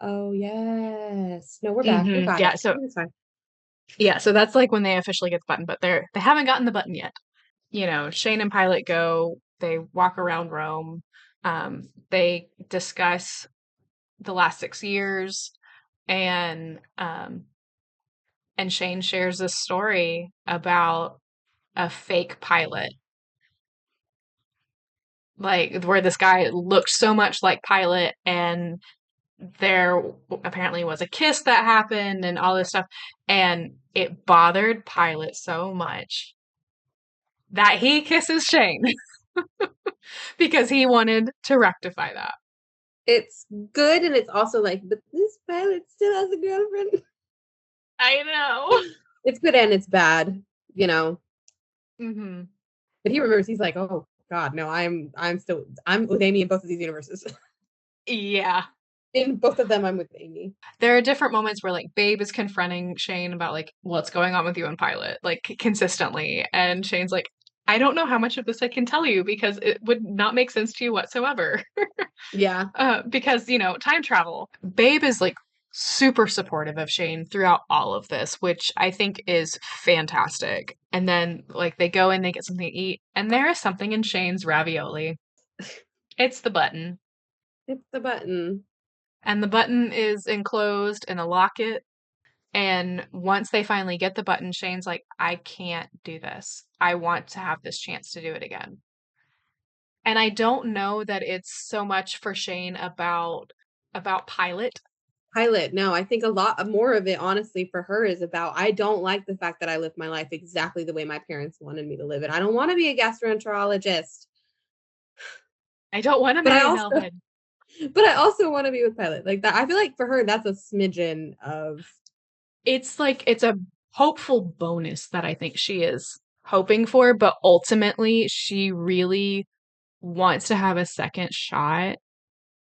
Oh yes. No, we're back. We got Yeah, it. so It's fine. so that's like when they officially get the button, but they haven't gotten the button yet. Shane and Pilot go, they walk around Rome, they discuss the last 6 years, and Shane shares this story about a fake pilot, like where this guy looked so much like Pilot, and there apparently was a kiss that happened and all this stuff, and it bothered Pilot so much that he kisses Shane because he wanted to rectify that. It's good, and it's also like, but this pilot still has a girlfriend. I know. It's good and it's bad, you know. Mm-hmm. But he remembers. He's like, oh God, no, I'm with Amy in both of these universes. Yeah. In both of them, I'm with Amy. There are different moments where like Babe is confronting Shane about like what's going on with you and Pilot, like consistently, and Shane's like, I don't know how much of this I can tell you because it would not make sense to you whatsoever. Yeah. Because time travel. Babe is like super supportive of Shane throughout all of this, which I think is fantastic. And then like they go and they get something to eat, and there is something in Shane's ravioli. It's the button. It's the button. And the button is enclosed in a locket. And once they finally get the button, Shane's like, I can't do this. I want to have this chance to do it again. And I don't know that it's so much for Shane about Pilot. Pilot. No, I think a lot more of it, honestly, for her is about, I don't like the fact that I live my life exactly the way my parents wanted me to live it. I don't want to be a gastroenterologist. I don't want to But I marry also Melvin. but I also want to be with Pilot. Like that. I feel like for her, that's a smidgen of, It's like it's a hopeful bonus that I think she is hoping for, but ultimately she really wants to have a second shot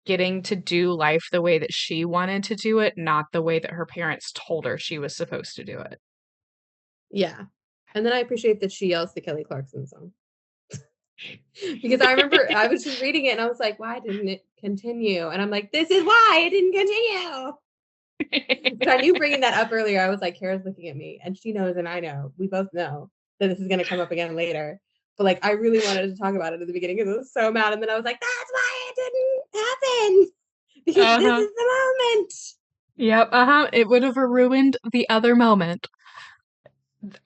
getting to do life the way that she wanted to do it, not the way that her parents told her she was supposed to do it. yeah. And then I appreciate that she yells the Kelly Clarkson song. Because I remember I was just reading it and I was like, why didn't it continue? And I'm like, this is why it didn't continue. But I knew bringing that up earlier, I was like, Kara's looking at me and she knows and I know, we both know that this is going to come up again later. But like, I really wanted to talk about it at the beginning because I was so mad. And then I was like, that's why it didn't happen. Because this is the moment. Yep, It would have ruined the other moment.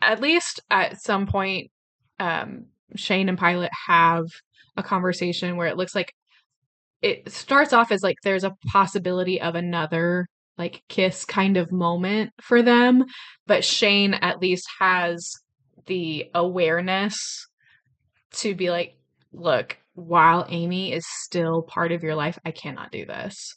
At least at some point, um, Shane and Pilot have a conversation where it looks like it starts off as like there's a possibility of another like kiss kind of moment for them, but Shane at least has the awareness to be like, look, while Amy is still part of your life, I cannot do this.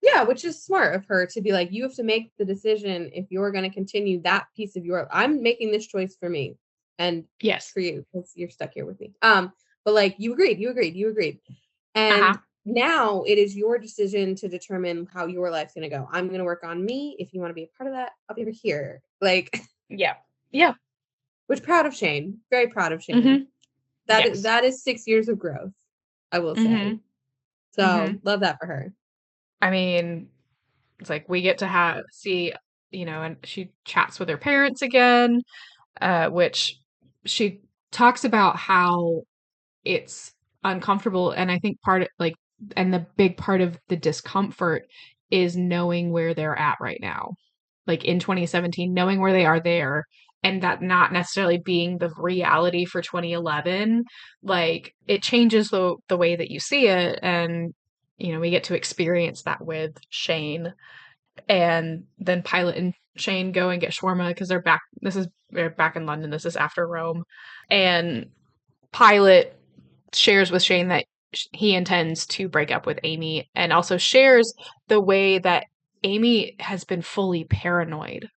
Yeah, which is smart of her to be like, you have to make the decision if you're going to continue that piece of your, I'm making this choice for me and Yes. for you because you're stuck here with me. But like you agreed. Uh-huh. And now it is your decision to determine how your life's going to go. I'm going to work on me. If you want to be a part of that, I'll be over here. Like, Yeah. Yeah. which proud of Shane, very proud of Shane. Mm-hmm. That is 6 years of growth, I will say. Mm-hmm. So Mm-hmm. love that for her. I mean, it's like we get to see, and she chats with her parents again, which she talks about how it's uncomfortable. And I think and the big part of the discomfort is knowing where they're at right now. Like in 2017, knowing where they are there, and that not necessarily being the reality for 2011, like it changes the way that you see it. And, we get to experience that with Shane. And then Pilot and Shane go and get shawarma because they're back in London. This is after Rome. And Pilot shares with Shane that he intends to break up with Amy, and also shares the way that Amy has been fully paranoid.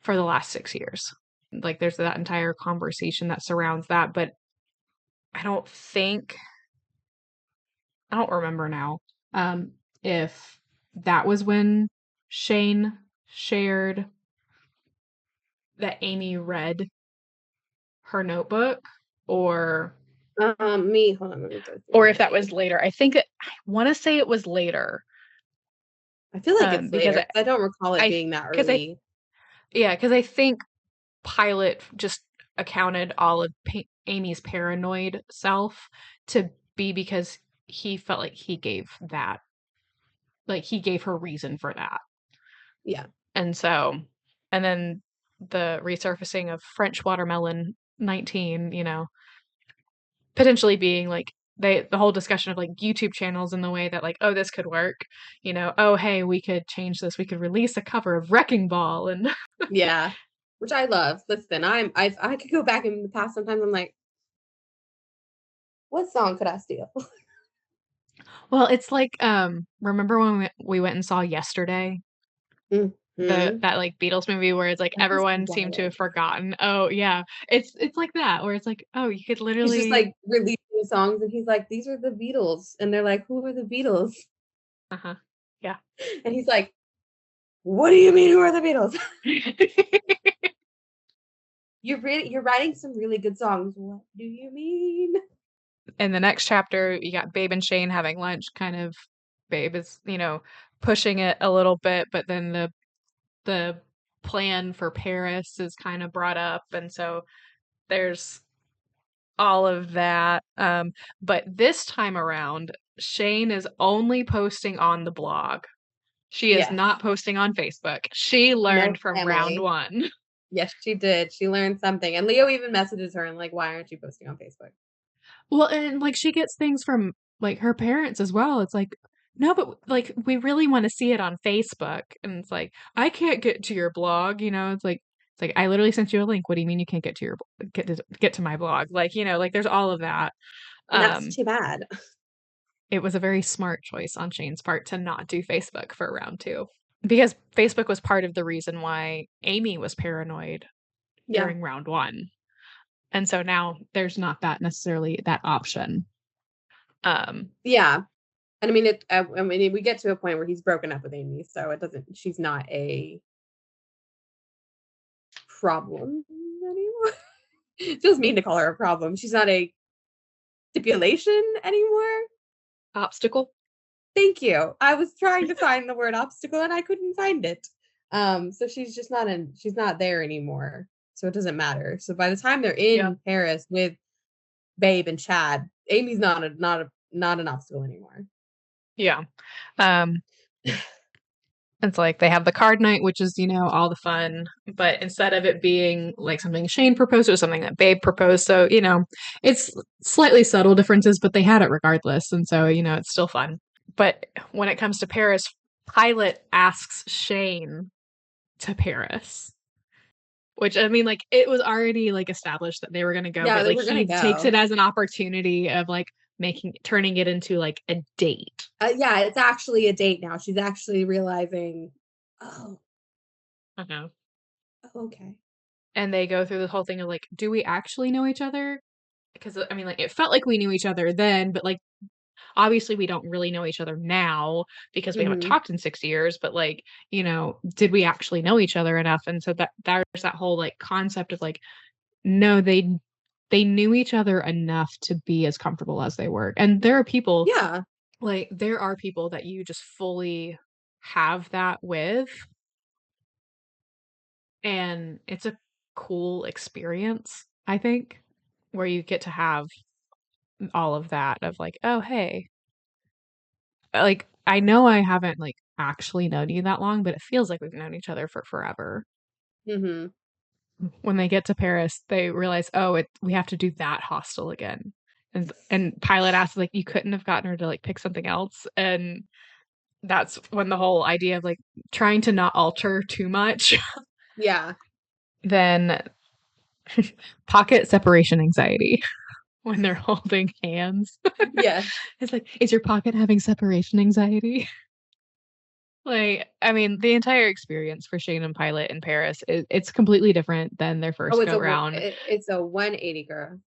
for the last 6 years. Like there's that entire conversation that surrounds that, but I don't think I don't remember now if that was when Shane shared that Amy read her notebook or Hold on, let me go through or if that my. was later. I want to say it was later. I feel like it's Because later. I don't recall it I being that because I early. yeah, because I think Pilot just accounted all of Amy's paranoid self to be because he felt like he gave her reason for that. Yeah. And so, and then the resurfacing of French Watermelon 19, potentially being like the whole discussion of like YouTube channels in the way that like, oh, this could work, oh, hey, we could change this. We could release a cover of Wrecking Ball and Yeah. Which I love. Listen, I could go back in the past sometimes. I'm like, what song could I steal? well, it's like remember when we went and saw Yesterday? Mm-hmm. That like Beatles movie where it's like That was everyone seemed to wild. have forgotten. Oh yeah. It's like that where it's like, oh, you could He's just literally like releasing songs and he's like, these are the Beatles. And they're like, who are the Beatles? uh-huh. Yeah. And he's like, what do you mean who are the Beatles? You're writing some really good songs. What do you mean? In the next chapter, you got Babe and Shane having lunch, kind of Babe is, pushing it a little bit, but then the plan for Paris is kind of brought up, and so there's all of that. But this time around, Shane is only posting on the blog. She is Yes. not posting on Facebook. She No learned from round family. one. Yes, she did. She learned something. And Leo even messages her and like, why aren't you posting on Facebook? Well, and like she gets things from like her parents as well. It's like, no, but like we really want to see it on Facebook. And it's like, I can't get to your blog, it's like I literally sent you a link. What do you mean you can't get to my blog? Like, like there's all of that. And that's Um too bad. it was a very smart choice on Shane's part to not do Facebook for round 2 because Facebook was part of the reason why Amy was paranoid Yeah. during round 1. And so now there's not that necessarily that option. Yeah. And I mean, we get to a point where he's broken up with Amy, so she's not a problem anymore. It feels mean to call her a problem. She's not a stipulation anymore. Obstacle. Thank you. I was trying to find the word obstacle and I couldn't find it. So she's not there anymore. So it doesn't matter. So by the time they're in Paris with Babe and Chad, Amy's not an obstacle anymore. Yeah. It's like they have the card night, which is, all the fun, but instead of it being like something Shane proposed, it was something that Babe proposed. So, it's slightly subtle differences, but they had it regardless. And so, it's still fun. But when it comes to Paris, Pilot asks Shane to Paris. Which I mean, like it was already like established that they were gonna go, Yeah, but they like were gonna he takes go. it as an opportunity of like turning it into like a date. Yeah, it's actually a date now. She's actually realizing, oh, Uh-huh. okay. And they go through the whole thing of like, do we actually know each other? Because I mean, like it felt like we knew each other then, but like obviously we don't really know each other now because we haven't Mm-hmm. talked in 6 years. But like, did we actually know each other enough? And so there's that whole like concept of like, no, they knew each other enough to be as comfortable as they were. And there are people Yeah. that you just fully have that with. And it's a cool experience, I think, where you get to have all of that of like, oh, hey, like I know I haven't like actually known you that long, but it feels like we've known each other for forever. Mm-hmm. When they get to Paris, they realize, oh, we have to do that hostel again. And Pilot asks, like, you couldn't have gotten her to like pick something else. And that's when the whole idea of like trying to not alter too much, Yeah. then pocket separation anxiety when they're holding hands. Yeah. It's like, is your pocket having separation anxiety? Like, I mean, the entire experience for Shane and Pilot in Paris, it's completely different than their Oh, first go round. it's a 180, girl.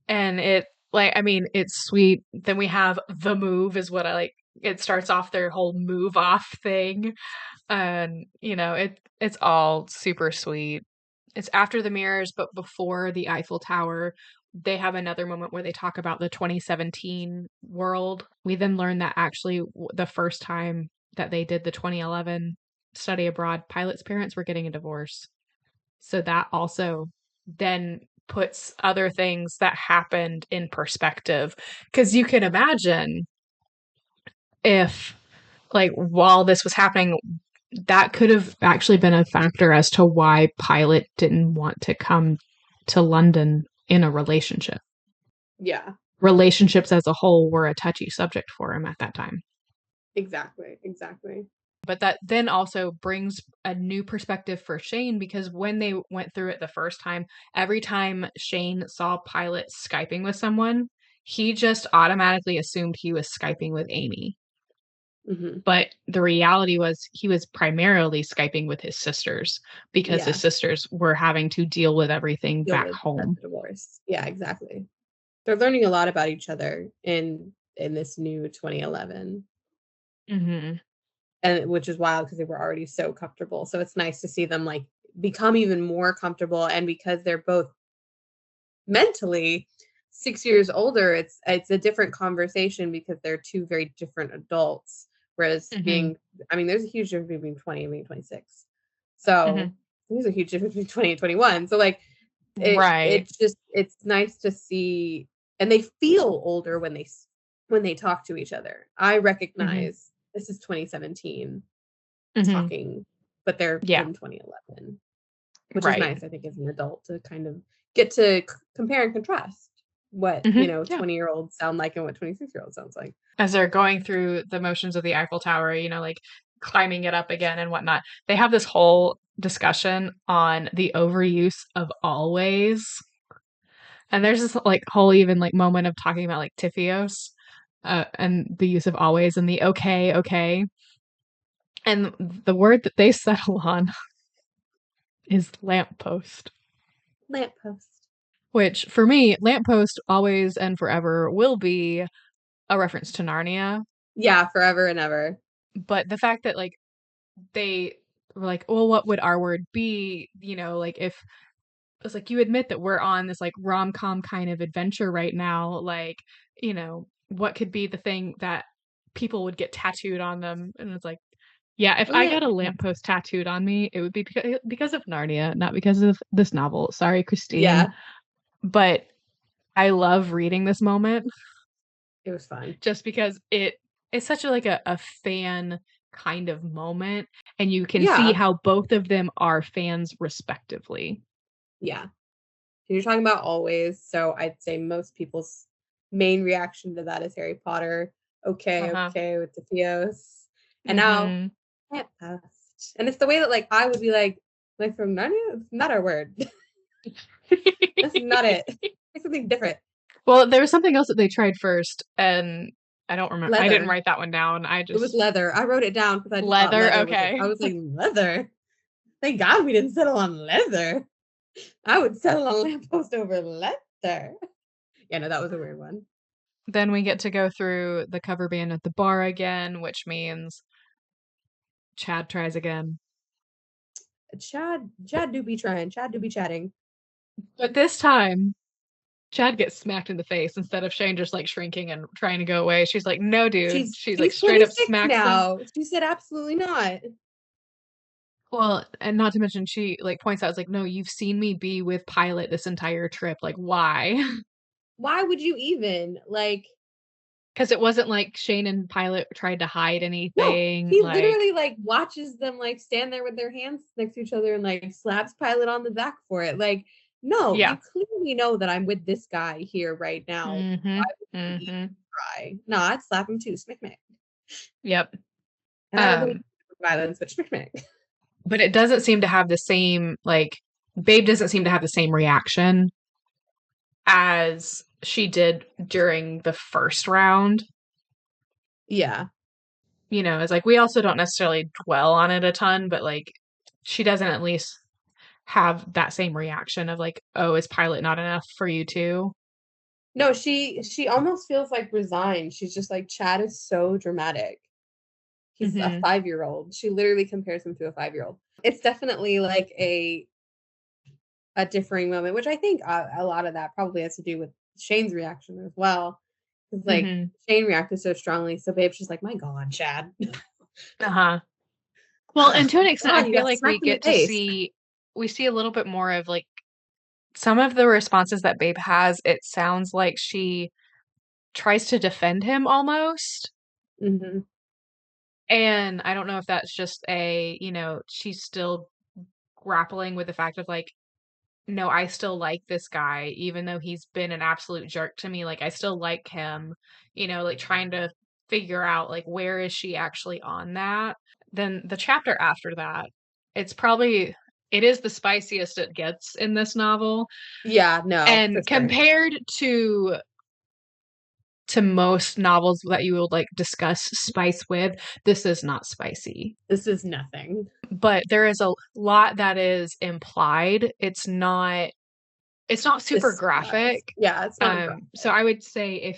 And it, like, I mean, it's sweet. Then we have the move, is what I like. It starts off their whole move off thing. And, it's all super sweet. It's after the mirrors, but before the Eiffel Tower. They have another moment where they talk about the 2017 world. We then learn that actually the first time that they did the 2011 study abroad, Pilot's parents were getting a divorce. So that also then puts other things that happened in perspective. Because you can imagine if, like, while this was happening, that could have actually been a factor as to why Pilot didn't want to come to London in a relationship. Yeah, Relationships as a whole were a touchy subject for him at that time. exactly. But that then also brings a new perspective for Shane, because when they went through it the first time, every time Shane saw Pilot Skyping with someone, he just automatically assumed he was Skyping with Amy. Mm-hmm. But the reality was he was primarily Skyping with his sisters, because his sisters were having to deal with everything back home. Divorce. Yeah, exactly. They're learning a lot about each other in this new 2011. Mm-hmm. And which is wild because they were already so comfortable. So it's nice to see them like become even more comfortable, and because they're both mentally 6 years older, it's a different conversation because they're two very different adults. Whereas being, I mean, there's a huge difference between 20 and being 26. So there's a huge difference between 20 and 21. So like it's nice to see, and they feel older when they talk to each other. I recognize this is 2017 talking, but they're in 2011, which is nice, I think, as an adult to kind of get to compare and contrast what 20-year-olds sound like and what 26-year-olds sounds like as they're going through the motions of the Eiffel Tower, like climbing it up again and whatnot. They have this whole discussion on the overuse of always, and there's this like whole even like moment of talking about like Tifios and the use of always and the okay, and the word that they settle on is lamppost. Which, for me, lamppost always and forever will be a reference to Narnia. Yeah, forever and ever. But the fact that, like, they were like, well, what would our word be? Like, if it's like, you admit that we're on this, like, rom-com kind of adventure right now. Like, what could be the thing that people would get tattooed on them? And it's like, yeah, if I got a lamppost tattooed on me, it would be because of Narnia, not because of this novel. Sorry, Christine. Yeah. But I love reading this moment. It was fun. Just because it's such a fan kind of moment, and you can see how both of them are fans respectively. Yeah. You're talking about always, so I'd say most people's main reaction to that is Harry Potter. Okay, with the Theos. And now lamppost. And it's the way that like I would be like from Narnia, it's not our word. That's not it. It's something different. Well, there was something else that they tried first, and I don't remember. Leather. I didn't write that one down. It was leather. I wrote it down because I just leather. Okay. I was like, leather. Thank God we didn't settle on leather. I would settle on lamppost over leather. Yeah, no, that was a weird one. Then we get to go through the cover band at the bar again, which means Chad tries again. Chad do be trying. Chad do be chatting. But this time, Chad gets smacked in the face instead of Shane just like shrinking and trying to go away. She's like, no, dude. She's like straight up smacks him. She said absolutely not. Well, and not to mention, she like points out, it's like, no, you've seen me be with Pilot this entire trip. Like, why? Why would you even like? Because it wasn't like Shane and Pilot tried to hide anything. No, he literally like watches them like stand there with their hands next to each other and like slaps Pilot on the back for it. Like, no, you clearly know that I'm with this guy here right now. Why would you try? No, I'd slap him too. Smick. Yep. And I don't violence, but smick. But it doesn't seem to have the same, like, Babe doesn't seem to have the same reaction as she did during the first round. Yeah. it's like we also don't necessarily dwell on it a ton, but like she doesn't at least have that same reaction of like, oh, is Pilot not enough for you too? No, she almost feels like resigned. She's just like, Chad is so dramatic. He's a Hmm. 5-year-old. She literally compares him to a 5-year-old. It's definitely like a differing moment, which I think a lot of that probably has to do with Shane's reaction as well. Because like Hmm. Shane reacted so strongly, so Babe's just like, my God, Chad. Uh-huh. Well, and to an Come extent, I on, you feel got like smacked in the face. we see a little bit more of like some of the responses that Babe has. It sounds like she tries to defend him almost. Hmm. And I don't know if that's just she's still grappling with the fact of like, no, I still like this guy, even though he's been an absolute jerk to me. Like, I still like him, like trying to figure out like where is she actually on that. Then the chapter after that, it's probably it is the spiciest it gets in this novel. Yeah, no, for And sure. compared to most novels that you would like discuss spice with, this is not spicy. This is nothing. But there is a lot that is implied. It's not super Discuss. graphic. Yeah, it's not So graphic. I would say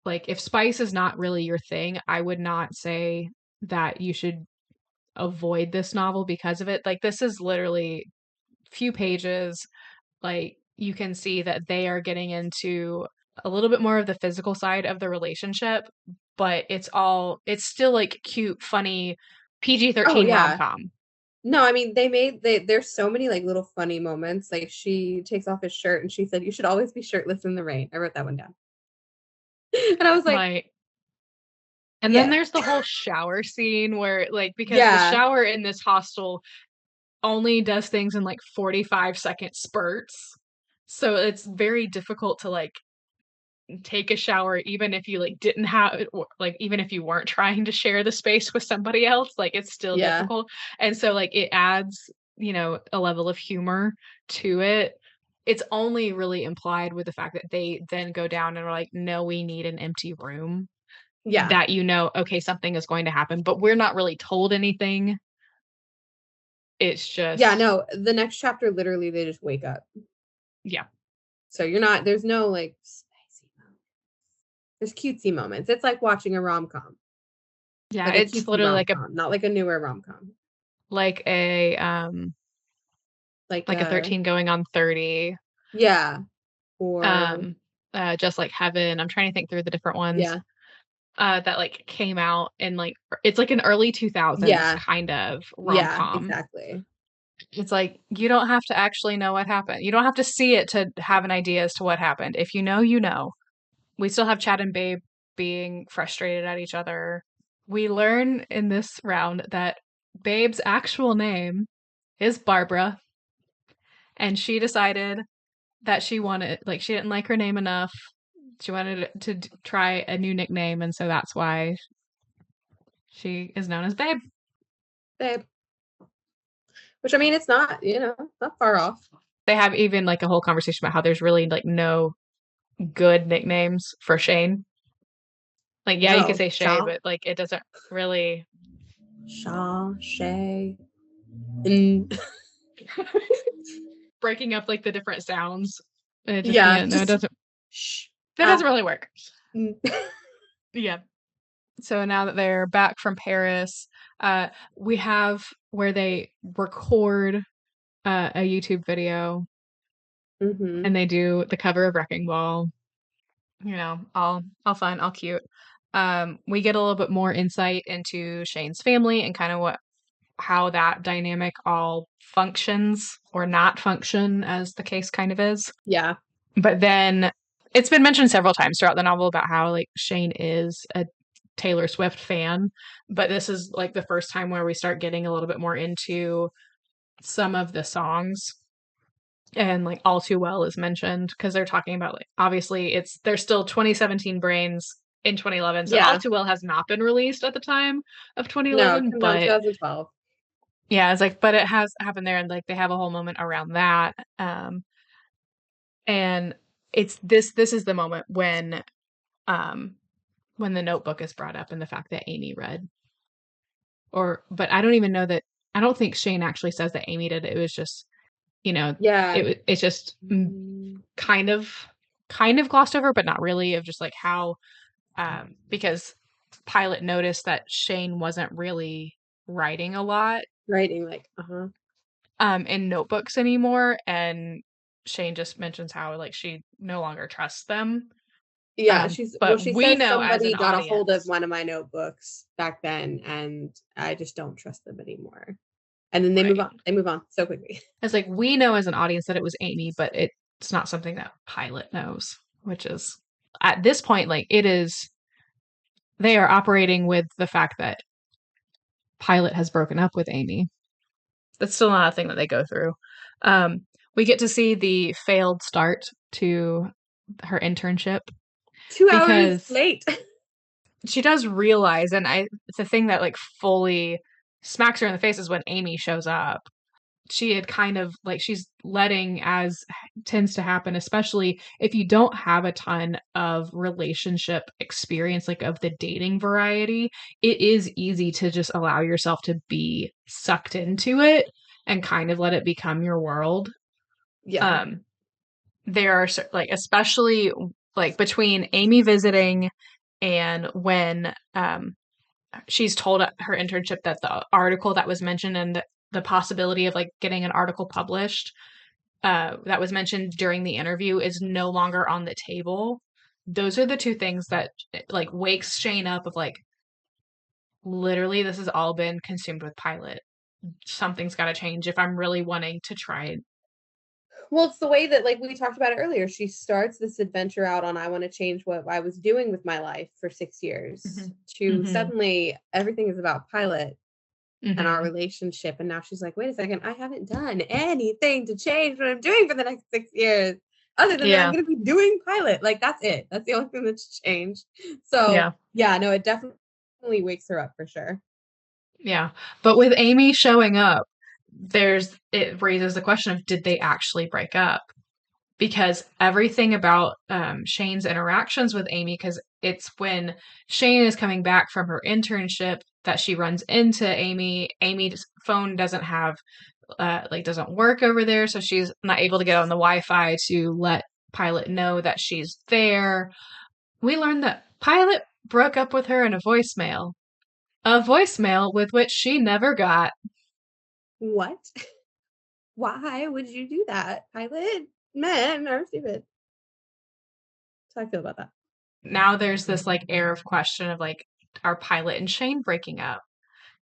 if spice is not really your thing, I would not say that you should avoid this novel because of it. Like this is literally few pages. Like you can see that they are getting into a little bit more of the physical side of the relationship, but it's still like cute, funny Oh PG-13 yeah. rom-com. No, I mean there's so many like little funny moments. Like she takes off his shirt and she said, "You should always be shirtless in the rain." I wrote that one down. And I was like, Like and then yeah. there's the whole shower scene where like because the Yeah. shower in this hostel only does things in like 45-second spurts. So it's very difficult to like take a shower even if you like didn't have or, like even if you weren't trying to share the space with somebody else, like it's still Yeah. difficult. And so like it adds, a level of humor to it. It's only really implied with the fact that they then go down and are like, no, we need an empty room Yeah. that okay, something is going to happen, but we're not really told anything. It's Yeah, just, no, the next chapter literally they just wake up. yeah. So there's no like spicy moments. There's cutesy moments. It's like watching a rom-com. Yeah, Like a it's cutesy literally rom-com, not like a newer rom-com. like Like like a 13 going on 30, yeah, or um, just like Heaven. I'm trying to think through the different ones yeah. that like came out in like it's like an early 2000s Yeah. kind of Yeah, rom-com. exactly. It's like you don't have to actually know what happened. You don't have to see it to have an idea as to what happened. If you know, you know. We still have Chad and Babe being frustrated at each other. We learn in this round that Babe's actual name is Barbara, and she decided that she didn't like her name enough. She wanted to try a new nickname, and so that's why she is known as Babe. Babe. Which I mean it's not, not far off. They have even like a whole conversation about how there's really like no good nicknames for Shane. Like, yeah, you could No. say Shay, Shaw. but like it doesn't really. Shaw, Shay. And Breaking up like the different sounds. It just, yeah, no, it just doesn't. shh. That doesn't really work. Mm. Yeah. So now that they're back from Paris, we have where they record a YouTube video Mhm. and they do the cover of Wrecking Ball. All fun, all cute. We get a little bit more insight into Shane's family and kind of how that dynamic all functions or not function, as the case kind of is. Yeah. But then it's been mentioned several times throughout the novel about how like Shane is a Taylor Swift fan, but this is like the first time where we start getting a little bit more into some of the songs, and like All Too Well is mentioned because they're talking about like obviously there's still 2017 Brains in 2011, so All Yeah. Too Well has not been released at the time of No, it 2011, came out in but 2012. yeah, it's like but it has happened there, and like they have a whole moment around that. And it's this is the moment um when the Notebook is brought up and the fact that Amy read. but I don't even know that. I don't think Shane actually says that Amy did it. It was just, Yeah. it's just Mm, kind of glossed over, but not really, of just like how, because Pilot noticed that Shane wasn't really writing a lot writing, like, uh-huh. in notebooks anymore, and Shane just mentions how like she no longer trusts them. Yeah, But she we says know as an somebody got a hold of audience, one of my notebooks back then, and I just don't trust them anymore. And then they move right? on. They move on so quickly. It's like we know as an audience that it was Amy, but it's not something that Pilot knows, which is at this point, like it is, they are operating with the fact that Pilot has broken up with Amy. That's still not a thing that they go through. We get to see the failed start to her internship 2 hours because late. she does realize, and it's a thing that like fully smacks her in the face is when Amy shows up. She had kind of like, she's letting, as tends to happen, especially if you don't have a ton of relationship experience, like of the dating variety, it is easy to just allow yourself to be sucked into it and kind of let it become your world. Yeah. Um, there are like, especially like between Amy visiting and when she's told at her internship that the article that was mentioned and the possibility of like getting an article published that was mentioned during the interview is no longer on the table. Those are the two things that like wakes Shane up of like, literally this has all been consumed with Pilot. Something's got to change if I'm really wanting to try. Well, it's the way that, like we talked about it earlier, she starts this adventure out on, I want to change what I was doing with my life for 6 years, Mm-hmm. to Mm-hmm. suddenly everything is about Pilot and our Mm-hmm. relationship. And now she's like, wait a second, I haven't done anything to change what I'm doing for the next 6 years, other than that I'm Yeah. going to be doing Pilot. Like, that's it. That's the only thing that's changed. So, Yeah. yeah, no, it definitely wakes her up for sure. Yeah. But with Amy showing up, it raises the question of, did they actually break up? Because everything about Shane's interactions with Amy, because it's when Shane is coming back from her internship that she runs into Amy. Amy's phone doesn't have, like, doesn't work over there, so she's not able to get on the Wi-Fi to let Pilot know that she's there. We learned that Pilot broke up with her in a voicemail with which she never got. What? Why would you do that? Pilot men are stupid. That's how I feel about that. Now there's this like air of question of like, are Pilot and Shane breaking up?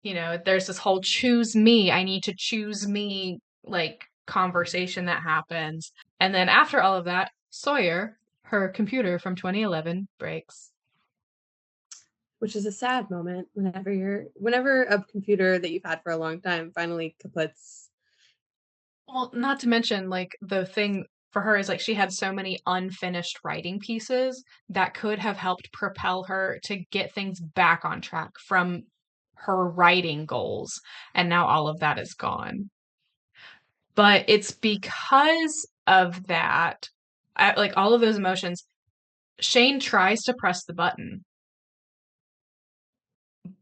There's this whole choose me, I need to choose me, like, conversation that happens. And then after all of that, Sawyer, her computer from 2011, breaks. Which is a sad moment whenever a computer that you've had for a long time finally kaputs. Well, not to mention, like, the thing for her is like she had so many unfinished writing pieces that could have helped propel her to get things back on track from her writing goals. And now all of that is gone. But it's because of that, like all of those emotions, Shane tries to press the button,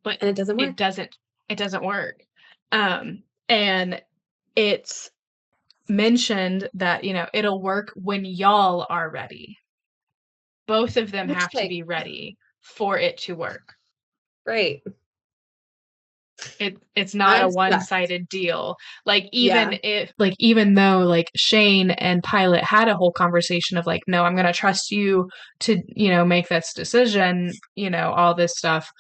but And it doesn't it work. doesn't it doesn't work. And it's mentioned that, it'll work when y'all are ready. Both of them Which, have to like, be ready for it to work. great. It's not a I'm stressed. one-sided deal. Yeah. Even though like Shane and Pilot had a whole conversation of like, no, I'm going to trust you to, make this decision, all this stuff,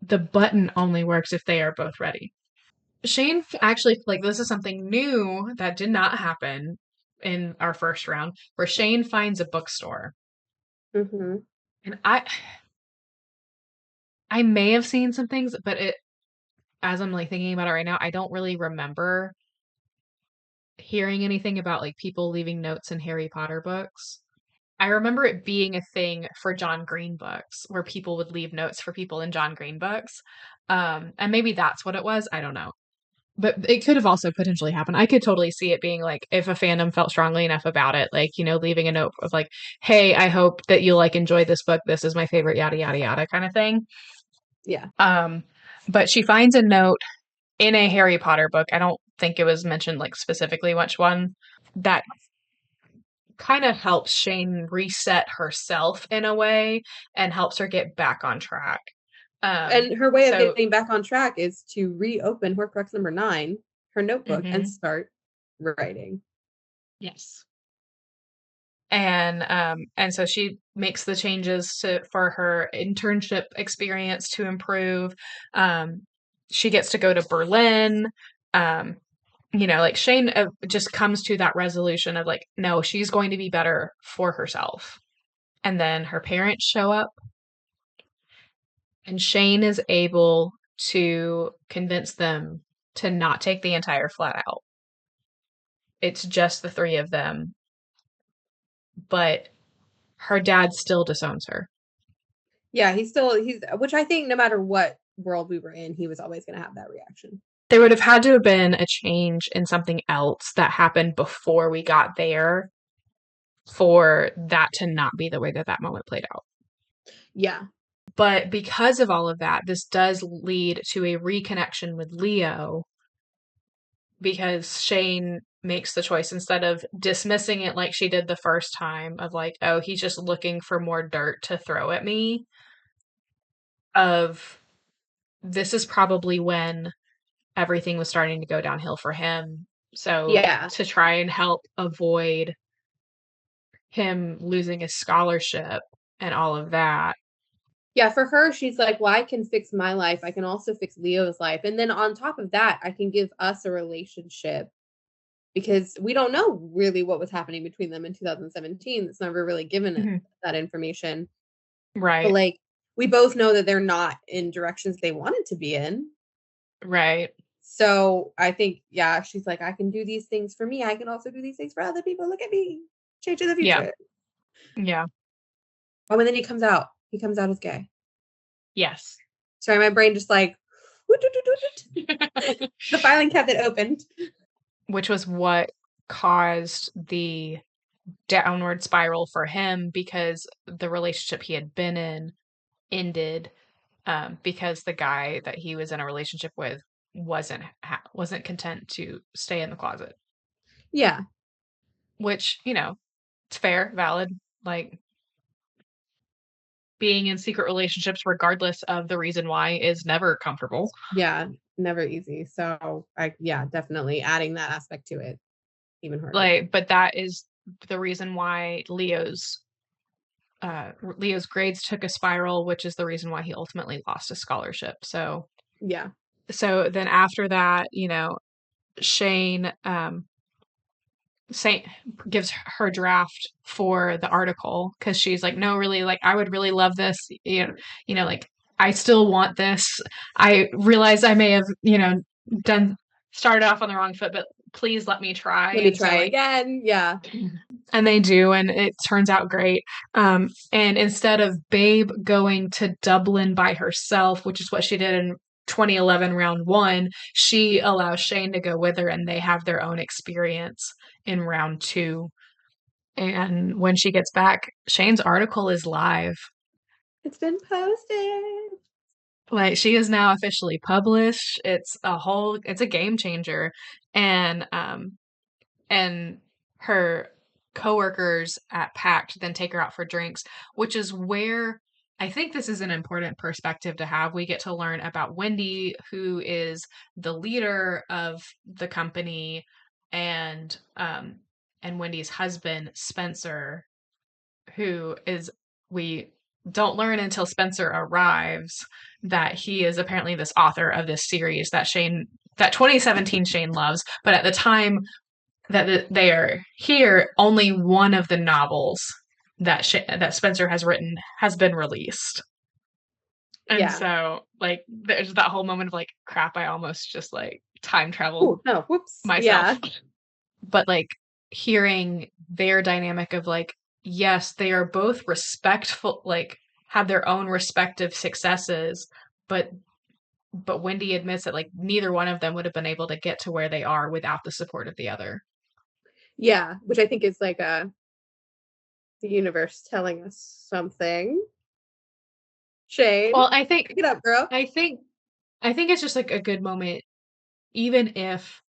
the button only works if they are both ready. Shane actually, like, this is something new that did not happen in our first round, where Shane finds a bookstore. Mm-hmm. And I may have seen some things, but as I'm like thinking about it right now, I don't really remember hearing anything about like people leaving notes in Harry Potter books. I remember it being a thing for John Green books where people would leave notes for people in John Green books. And maybe that's what it was. I don't know. But it could have also potentially happened. I could totally see it being like, if a fandom felt strongly enough about it, like, leaving a note of like, hey, I hope that you'll like enjoy this book. This is my favorite, yada, yada, yada kind of thing. Yeah. Um, But she finds a note in a Harry Potter book. I don't think it was mentioned like specifically which one, that kind of helps Shane reset herself in a way and helps her get back on track. And her way of So getting back on track is to reopen Horcrux number 9, her notebook, and mhm, start writing. yes. And so she makes the changes for her internship experience to improve. She gets to go to Berlin. Um, like Shane just comes to that resolution of like, no, she's going to be better for herself. And then her parents show up, and Shane is able to convince them to not take the entire flat out. It's just the three of them, but her dad still disowns her. Yeah, which I think no matter what world we were in, he was always going to have that reaction. There would have had to have been a change in something else that happened before we got there for that to not be the way that that moment played out. Yeah. But because of all of that, this does lead to a reconnection with Leo, because Shane makes the choice, instead of dismissing it like she did the first time of like, oh, he's just looking for more dirt to throw at me, of this is probably when everything was starting to go downhill for him. So Yeah. to try and help avoid him losing his scholarship and all of that. Yeah, for her, she's like, well, I can fix my life. I can also fix Leo's life. And then on top of that, I can give us a relationship, because we don't know really what was happening between them in 2017. It's never really given Mhm. that information. But Right. like, we both know that they're not in directions they wanted to be in. Right. So I think, yeah, she's like, I can do these things for me. I can also do these things for other people. Look at me. Change in the Yeah. future. Yeah. Oh, and then he comes out as gay. Yes. Sorry, my brain just like, the filing cabinet opened. Which was what caused the downward spiral for him, because the relationship he had been in ended, because the guy that he was in a relationship with wasn't content to stay in the closet. Yeah. Which, it's fair, valid. Like, being in secret relationships, regardless of the reason why, is never comfortable. Yeah. Never easy. So yeah, definitely adding that aspect to it even harder. Like, but that is the reason why Leo's grades took a spiral, which is the reason why he ultimately lost a scholarship. So Yeah. then after that, Shane Saint gives her draft for the article, because she's like, no, really, like, I would really love this. Like, I still want this. I realize I may have, started off on the wrong foot, but please let me try. Let me And so, try like, again. Yeah. and they do, and it turns out great. And instead of Babe going to Dublin by herself, which is what she did in 2011 round one, she allows Shane to go with her, and they have their own experience in round two. And when she gets back, Shane's article is live. It's been posted. Like, she is now officially published. It's a game changer. And her coworkers at Pact then take her out for drinks, which is where I think this is an important perspective to have. We get to learn about Wendy, who is the leader of the company, and Wendy's husband, Spencer, who is we don't learn until Spencer arrives that he is apparently this author of this series that 2017 Shane loves, but at the time that they are here, only one of the novels that Spencer has written has been released. And Yeah. so, like, there's that whole moment of like, crap, I almost just like time traveled Oh, no. Whoops. myself. Yeah. But like, hearing their dynamic of like, yes, they are both respectful, like, have their own respective successes, but Wendy admits that like neither one of them would have been able to get to where they are without the support of the other. Yeah. Which I think is like the universe telling us something. Shane. Well, I think Pick it up, girl. I think I think it's just like a good moment, even if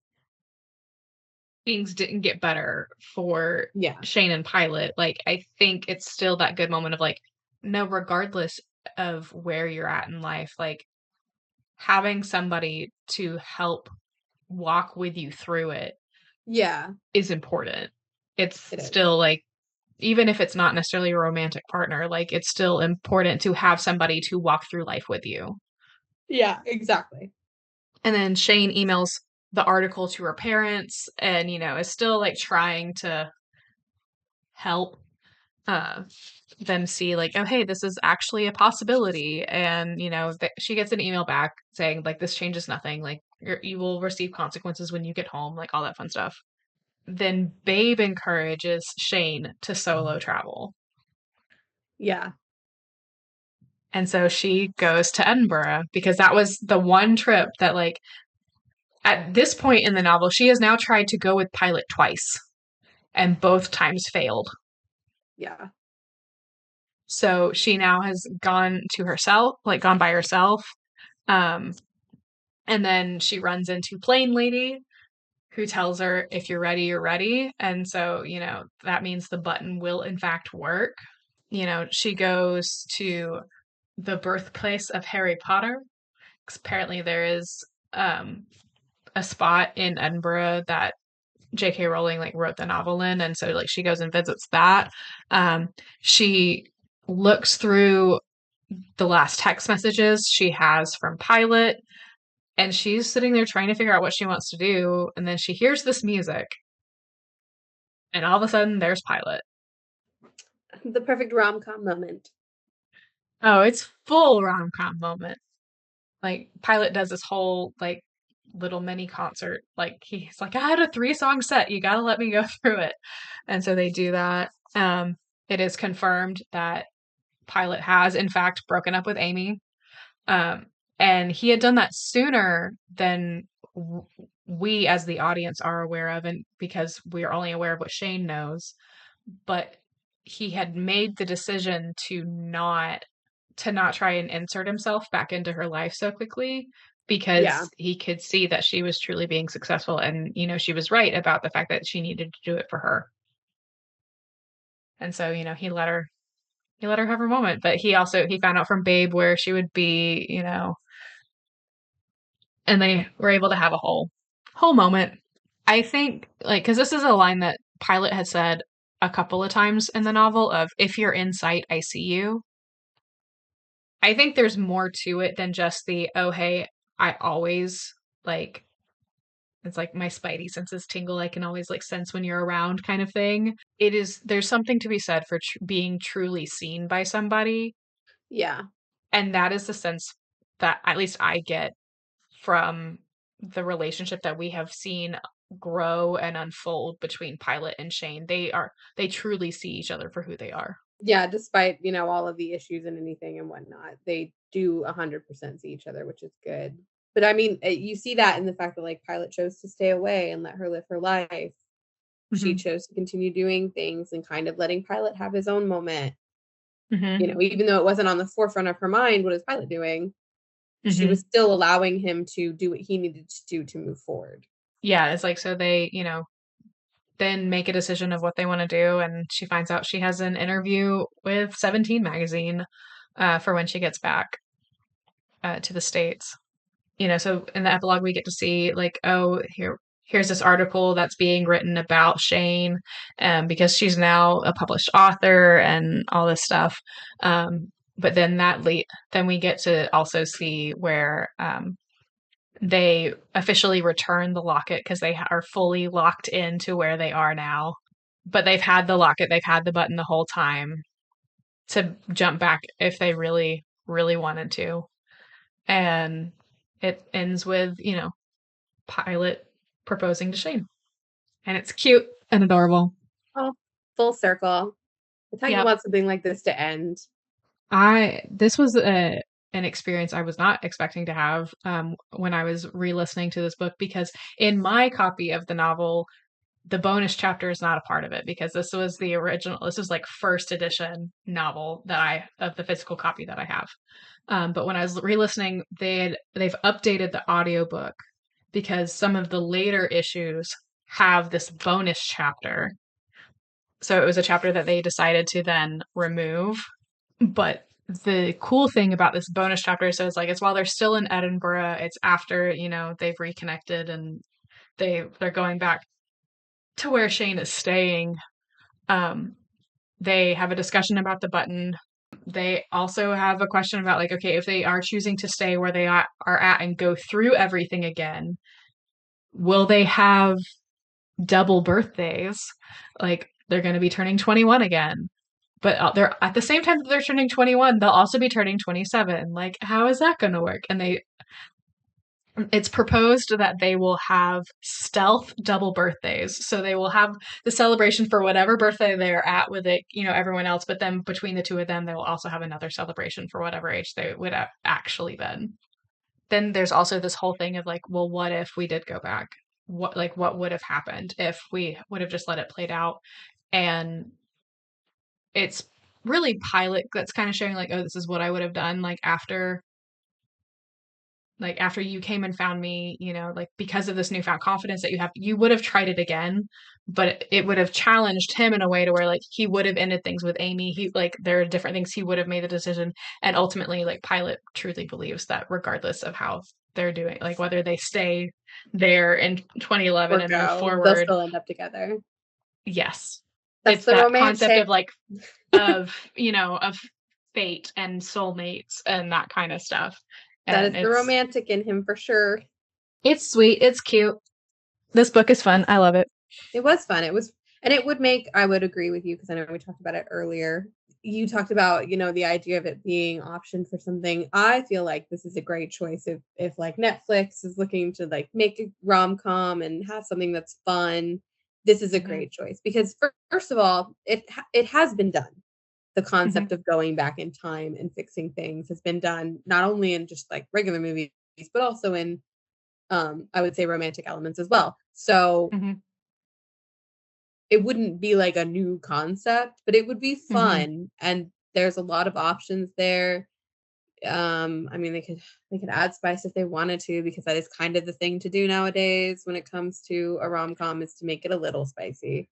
things didn't get better for Yeah. Shane and Pilot. Like, I think it's still that good moment of like, no, regardless of where you're at in life, like having somebody to help walk with you through it Yeah, is important. It's it is. still like, even if it's not necessarily a romantic partner, like it's still important to have somebody to walk through life with you. Yeah, exactly. And then Shane emails the article to her parents and, is still like trying to help uh, them see, like, oh, hey, this is actually a possibility. And, she gets an email back saying, like, this changes nothing. Like, you will receive consequences when you get home, like, all that fun stuff. Then Babe encourages Shane to solo travel. Yeah. And so she goes to Edinburgh because that was the one trip that, like, at this point in the novel, she has now tried to go with Pilot twice, and both times failed. Yeah. So she now has gone to herself, like gone by herself. Um, and then she runs into Plane Lady, who tells her, if you're ready, you're ready. And so, that means the button will in fact work. She goes to the birthplace of Harry Potter. 'Cause apparently there is a spot in Edinburgh that J.K. Rowling like wrote the novel in, and so like she goes and visits that. She looks through the last text messages she has from Pilot, and she's sitting there trying to figure out what she wants to do, and then she hears this music, and all of a sudden there's Pilot. The perfect rom-com moment. Oh, it's full rom-com moment. Like Pilot does this whole like little mini concert. Like he's like, I had a 3-song set. You gotta let me go through it. And so they do that. It is confirmed that Pilot has in fact broken up with Amy. Um, and he had done that sooner than we as the audience are aware of, and because we're only aware of what Shane knows. But he had made the decision to not try and insert himself back into her life so quickly Yeah. because he could see that she was truly being successful, and she was right about the fact that she needed to do it for her. And so he let her have her moment, but he found out from Babe where she would be, and they were able to have a whole moment. I think like cuz this is a line that Pilot had said a couple of times in the novel of, if you're in sight, I see you. I think there's more to it than just the, oh, hey, I always like, it's like my spidey senses tingle. I can always like sense when you're around kind of thing. There's something to be said for being truly seen by somebody. Yeah. And that is the sense that at least I get from the relationship that we have seen grow and unfold between Pilot and Shane. They truly see each other for who they are. Yeah, despite, all of the issues and anything and whatnot, they do 100% see each other, which is good. But I mean, you see that in the fact that like Pilot chose to stay away and let her live her life. She Hmm. chose to continue doing things and kind of letting Pilot have his own moment. Hmm. Even though it wasn't on the forefront of her mind, what is Pilot doing? She was Hmm. still allowing him to do what he needed to do to move forward. Yeah, it's like, so they, then make a decision of what they want to do. And she finds out she has an interview with 17 magazine for when she gets back to the States. So in the epilogue, we get to see like, oh, here's this article that's being written about Shane, because she's now a published author and all this stuff. But then then we get to also see where they officially return the locket because they are fully locked into where they are now. But they've had the locket, they've had the button the whole time to jump back if they really, really wanted to. And it ends with, Pilot proposing to Shane. And it's cute and adorable. Oh, full circle. The time you Yep. want something like this to end. This was an experience I was not expecting to have when I was re-listening to this book, because in my copy of the novel, the bonus chapter is not a part of it because this was the original. This was like first edition novel that I of the physical copy that I have. But when I was re-listening, they've updated the audiobook because some of the later issues have this bonus chapter. So it was a chapter that they decided to then remove. But the cool thing about this bonus chapter, so it's while they're still in Edinburgh, it's after, they've reconnected and they're going back to where Shane is staying. Um, they have a discussion about the button. They also have a question about like, okay, if they are choosing to stay where they are at and go through everything again, will they have double birthdays? Like they're going to be turning 21 again. But they're at the same time that they're turning 21, they'll also be turning 27. Like, how is that going to work? And it's proposed that they will have stealth double birthdays. So they will have the celebration for whatever birthday they're at with it, everyone else. But then between the two of them, they will also have another celebration for whatever age they would have actually been. Then there's also this whole thing of like, well, what if we did go back? What would have happened if we would have just let it played out? And it's really Pilot that's kind of sharing like, oh, this is what I would have done after you came and found me, like because of this newfound confidence that you have, you would have tried it again, but it would have challenged him in a way to where like he would have ended things with Amy. He like there are different things he would have made the decision, and ultimately like Pilot truly believes that regardless of how they're doing, like whether they stay there in 2011 Or and move go, they'll forward, still end up together. yes, That's it's the that concept romantic. of like of fate and soulmates and that kind of stuff. That And is the romantic in him for sure. it's sweet, it's cute. This book is fun. I love it. It was fun. It was, and it would make, I would agree with you because I know we talked about it earlier. You talked about, the idea of it being optioned for something. I feel like this is a great choice if like Netflix is looking to like make a rom-com and have something that's fun. This is a great choice because first of all, it has been done. The concept of going back in time and fixing things has been done not only in just like regular movies, but also in I would say romantic elements as well. So it wouldn't be like a new concept, but it would be fun. And there's a lot of options there. I mean, they could add spice if they wanted to, because that is kind of the thing to do nowadays when it comes to a rom-com, is to make it a little spicy.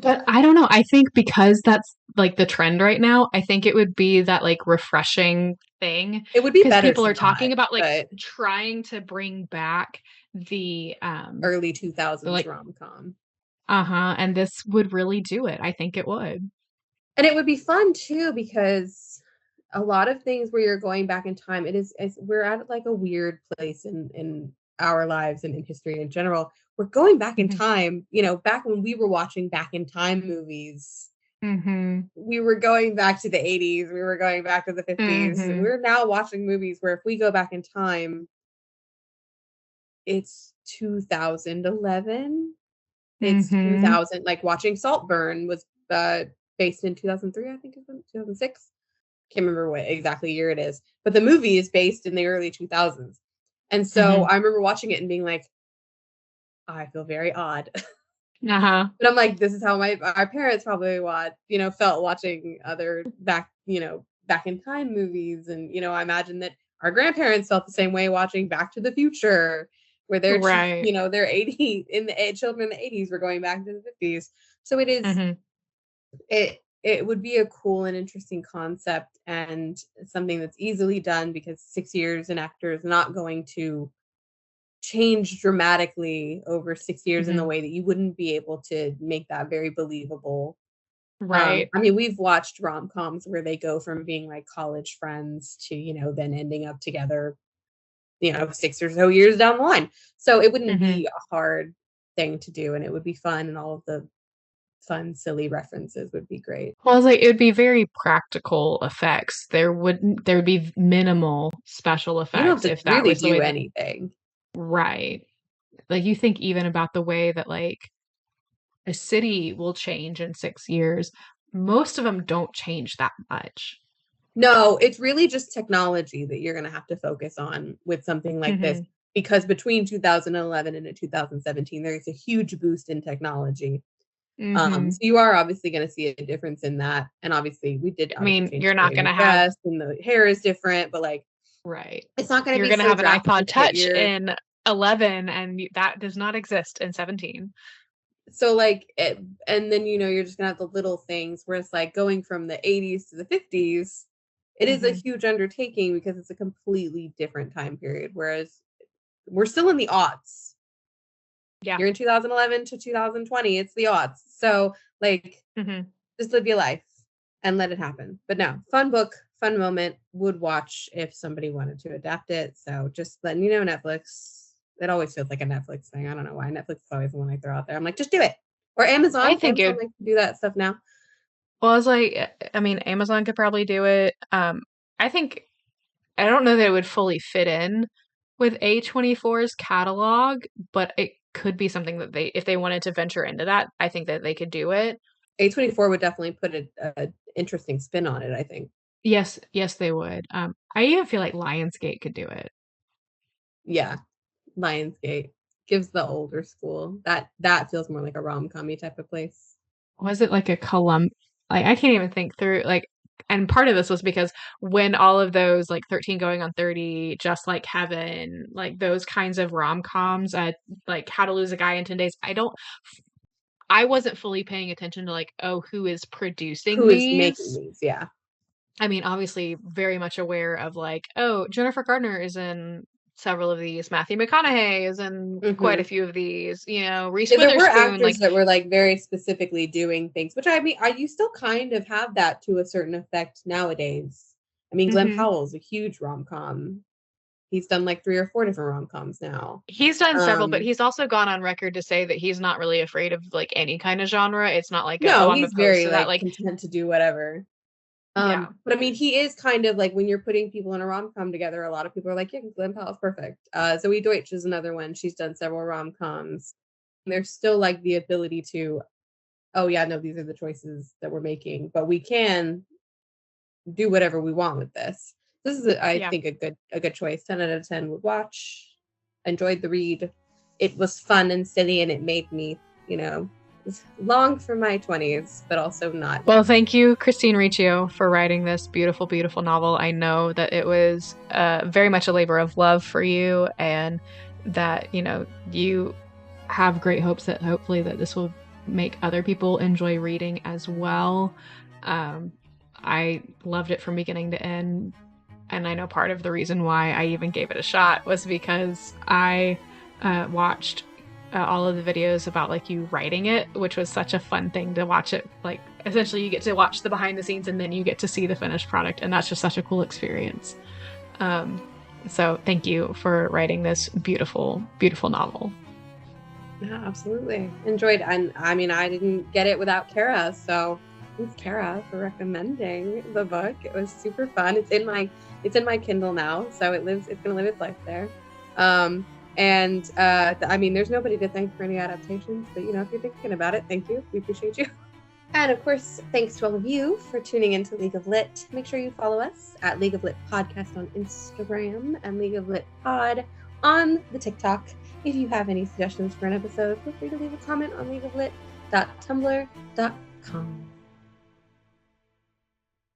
But I don't know. I think because that's like the trend right now, I think it would be that like refreshing thing. It would be Because better people to are talking not, about like but trying to bring back the early 2000s like rom-com. and this would really do it. I think it would. And it would be fun too, because a lot of things where you're going back in time, we're at like a weird place in our lives and in history in general. We're going back in time, back when we were watching back in time movies. We were going back to the 80s, we were going back to the 50s. We're now watching movies where if we go back in time, it's 2011. It's 2000, like watching Saltburn was based in 2003, I think, is 2006. Can't remember what exactly year it is, but the movie is based in the early 2000s. And so I remember watching it and being like, I feel very odd. But I'm like, this is how our parents probably felt watching other back in time movies. And, I imagine that our grandparents felt the same way watching Back to the Future, where they're, Right. they're 80 children in the 80s were going back to the 50s. So it is, it would be a cool and interesting concept, and something that's easily done, because 6 years an actor is not going to change dramatically over 6 years in the way that you wouldn't be able to make that very believable. Right. I mean, we've watched rom-coms where they go from being like college friends to, then ending up together, 6 or so years down the line. So it wouldn't be a hard thing to do, and it would be fun, and all of the fun, silly references would be great. Well, I was like, it would be very practical effects. There would be minimal special You don't effects have to if that really was the way do that, anything. right. Like you think even about the way that like a city will change in 6 years. Most of them don't change that much. No, it's really just technology that you're going to have to focus on with something like this. because between 2011 and 2017, there's a huge boost in technology. Mm-hmm. So you are obviously going to see a difference in that. And obviously we did I mean, change you're the not way going we to have, dress and the hair is different, but like, right. it's not going to You're be going to so have an iPod drastic that Touch you're, in 11, and that does not exist in 17. so like and then you're just gonna have the little things where it's like going from the 80s to the 50s, it is a huge undertaking because it's a completely different time period, whereas we're still in the aughts. Yeah. You're in 2011 to 2020, it's the aughts. So like just live your life and let it happen. But no, fun book, fun moment, would watch if somebody wanted to adapt it. So just letting you know, Netflix, it always feels like a Netflix thing. I don't know why. Netflix is always the one I throw out there. I'm like, just do it. Or Amazon. I think Amazon likes to do that stuff now. well, I was like, I mean, Amazon could probably do it. I think, I don't know that it would fully fit in with A24's catalog, but it could be something that if they wanted to venture into that, I think that they could do it. A24 would definitely put a interesting spin on it, I think. Yes, they would. I even feel like Lionsgate could do it. Yeah, Lionsgate gives the older school. That feels more like a rom-com-y type of place. Was it like a like I can't even think through like, and part of this was because when all of those like 13 going on 30, Just Like Heaven, like those kinds of rom-coms, like How to Lose a Guy in 10 Days, I wasn't fully paying attention to like, oh, who is producing Who is making these? these? Yeah. I mean, obviously very much aware of like, oh, Jennifer Gardner is in several of these. Matthew McConaughey is in quite a few of these. Reese Yeah, there were Witherspoon, actors that were like very specifically doing things, which I mean, you still kind of have that to a certain effect nowadays. I mean, Glenn Powell's a huge rom-com. He's done like 3 or 4 different rom-coms now. He's done several, but he's also gone on record to say that he's not really afraid of like any kind of genre. It's not like, no, oh, I'm he's opposed very to that. like content to do whatever. Yeah. But I mean, he is kind of like, when you're putting people in a rom-com together, a lot of people are like, yeah, Glenn Powell's perfect. Zoe Deutsch is another one. She's done several rom-coms. And there's still like the ability to, oh yeah, no, these are the choices that we're making, but we can do whatever we want with this. This is, I think, a good choice. 10 out of 10 would watch. Enjoyed the read. It was fun and silly, and it made me, long for my 20s, but also not. Well, thank you, Christine Riccio, for writing this beautiful, beautiful novel. I know that it was very much a labor of love for you, and that, you have great hopes that hopefully that this will make other people enjoy reading as well. I loved it from beginning to end, and I know part of the reason why I even gave it a shot was because I watched all of the videos about like you writing it, which was such a fun thing to watch it. Like essentially you get to watch the behind the scenes and then you get to see the finished product, and that's just such a cool experience. So thank you for writing this beautiful, beautiful novel. Yeah, absolutely. Enjoyed. And I mean, I didn't get it without Kara, so thanks, Kara, for recommending the book. It was super fun. It's in my Kindle now, so it's gonna live its life there. I mean, there's nobody to thank for any adaptations, but if you're thinking about it, thank you. We appreciate you. And of course, thanks to all of you for tuning into League of Lit. Make sure you follow us at League of Lit Podcast on Instagram and League of Lit Pod on the TikTok. If you have any suggestions for an episode, feel free to leave a comment on leagueoflit.tumblr.com.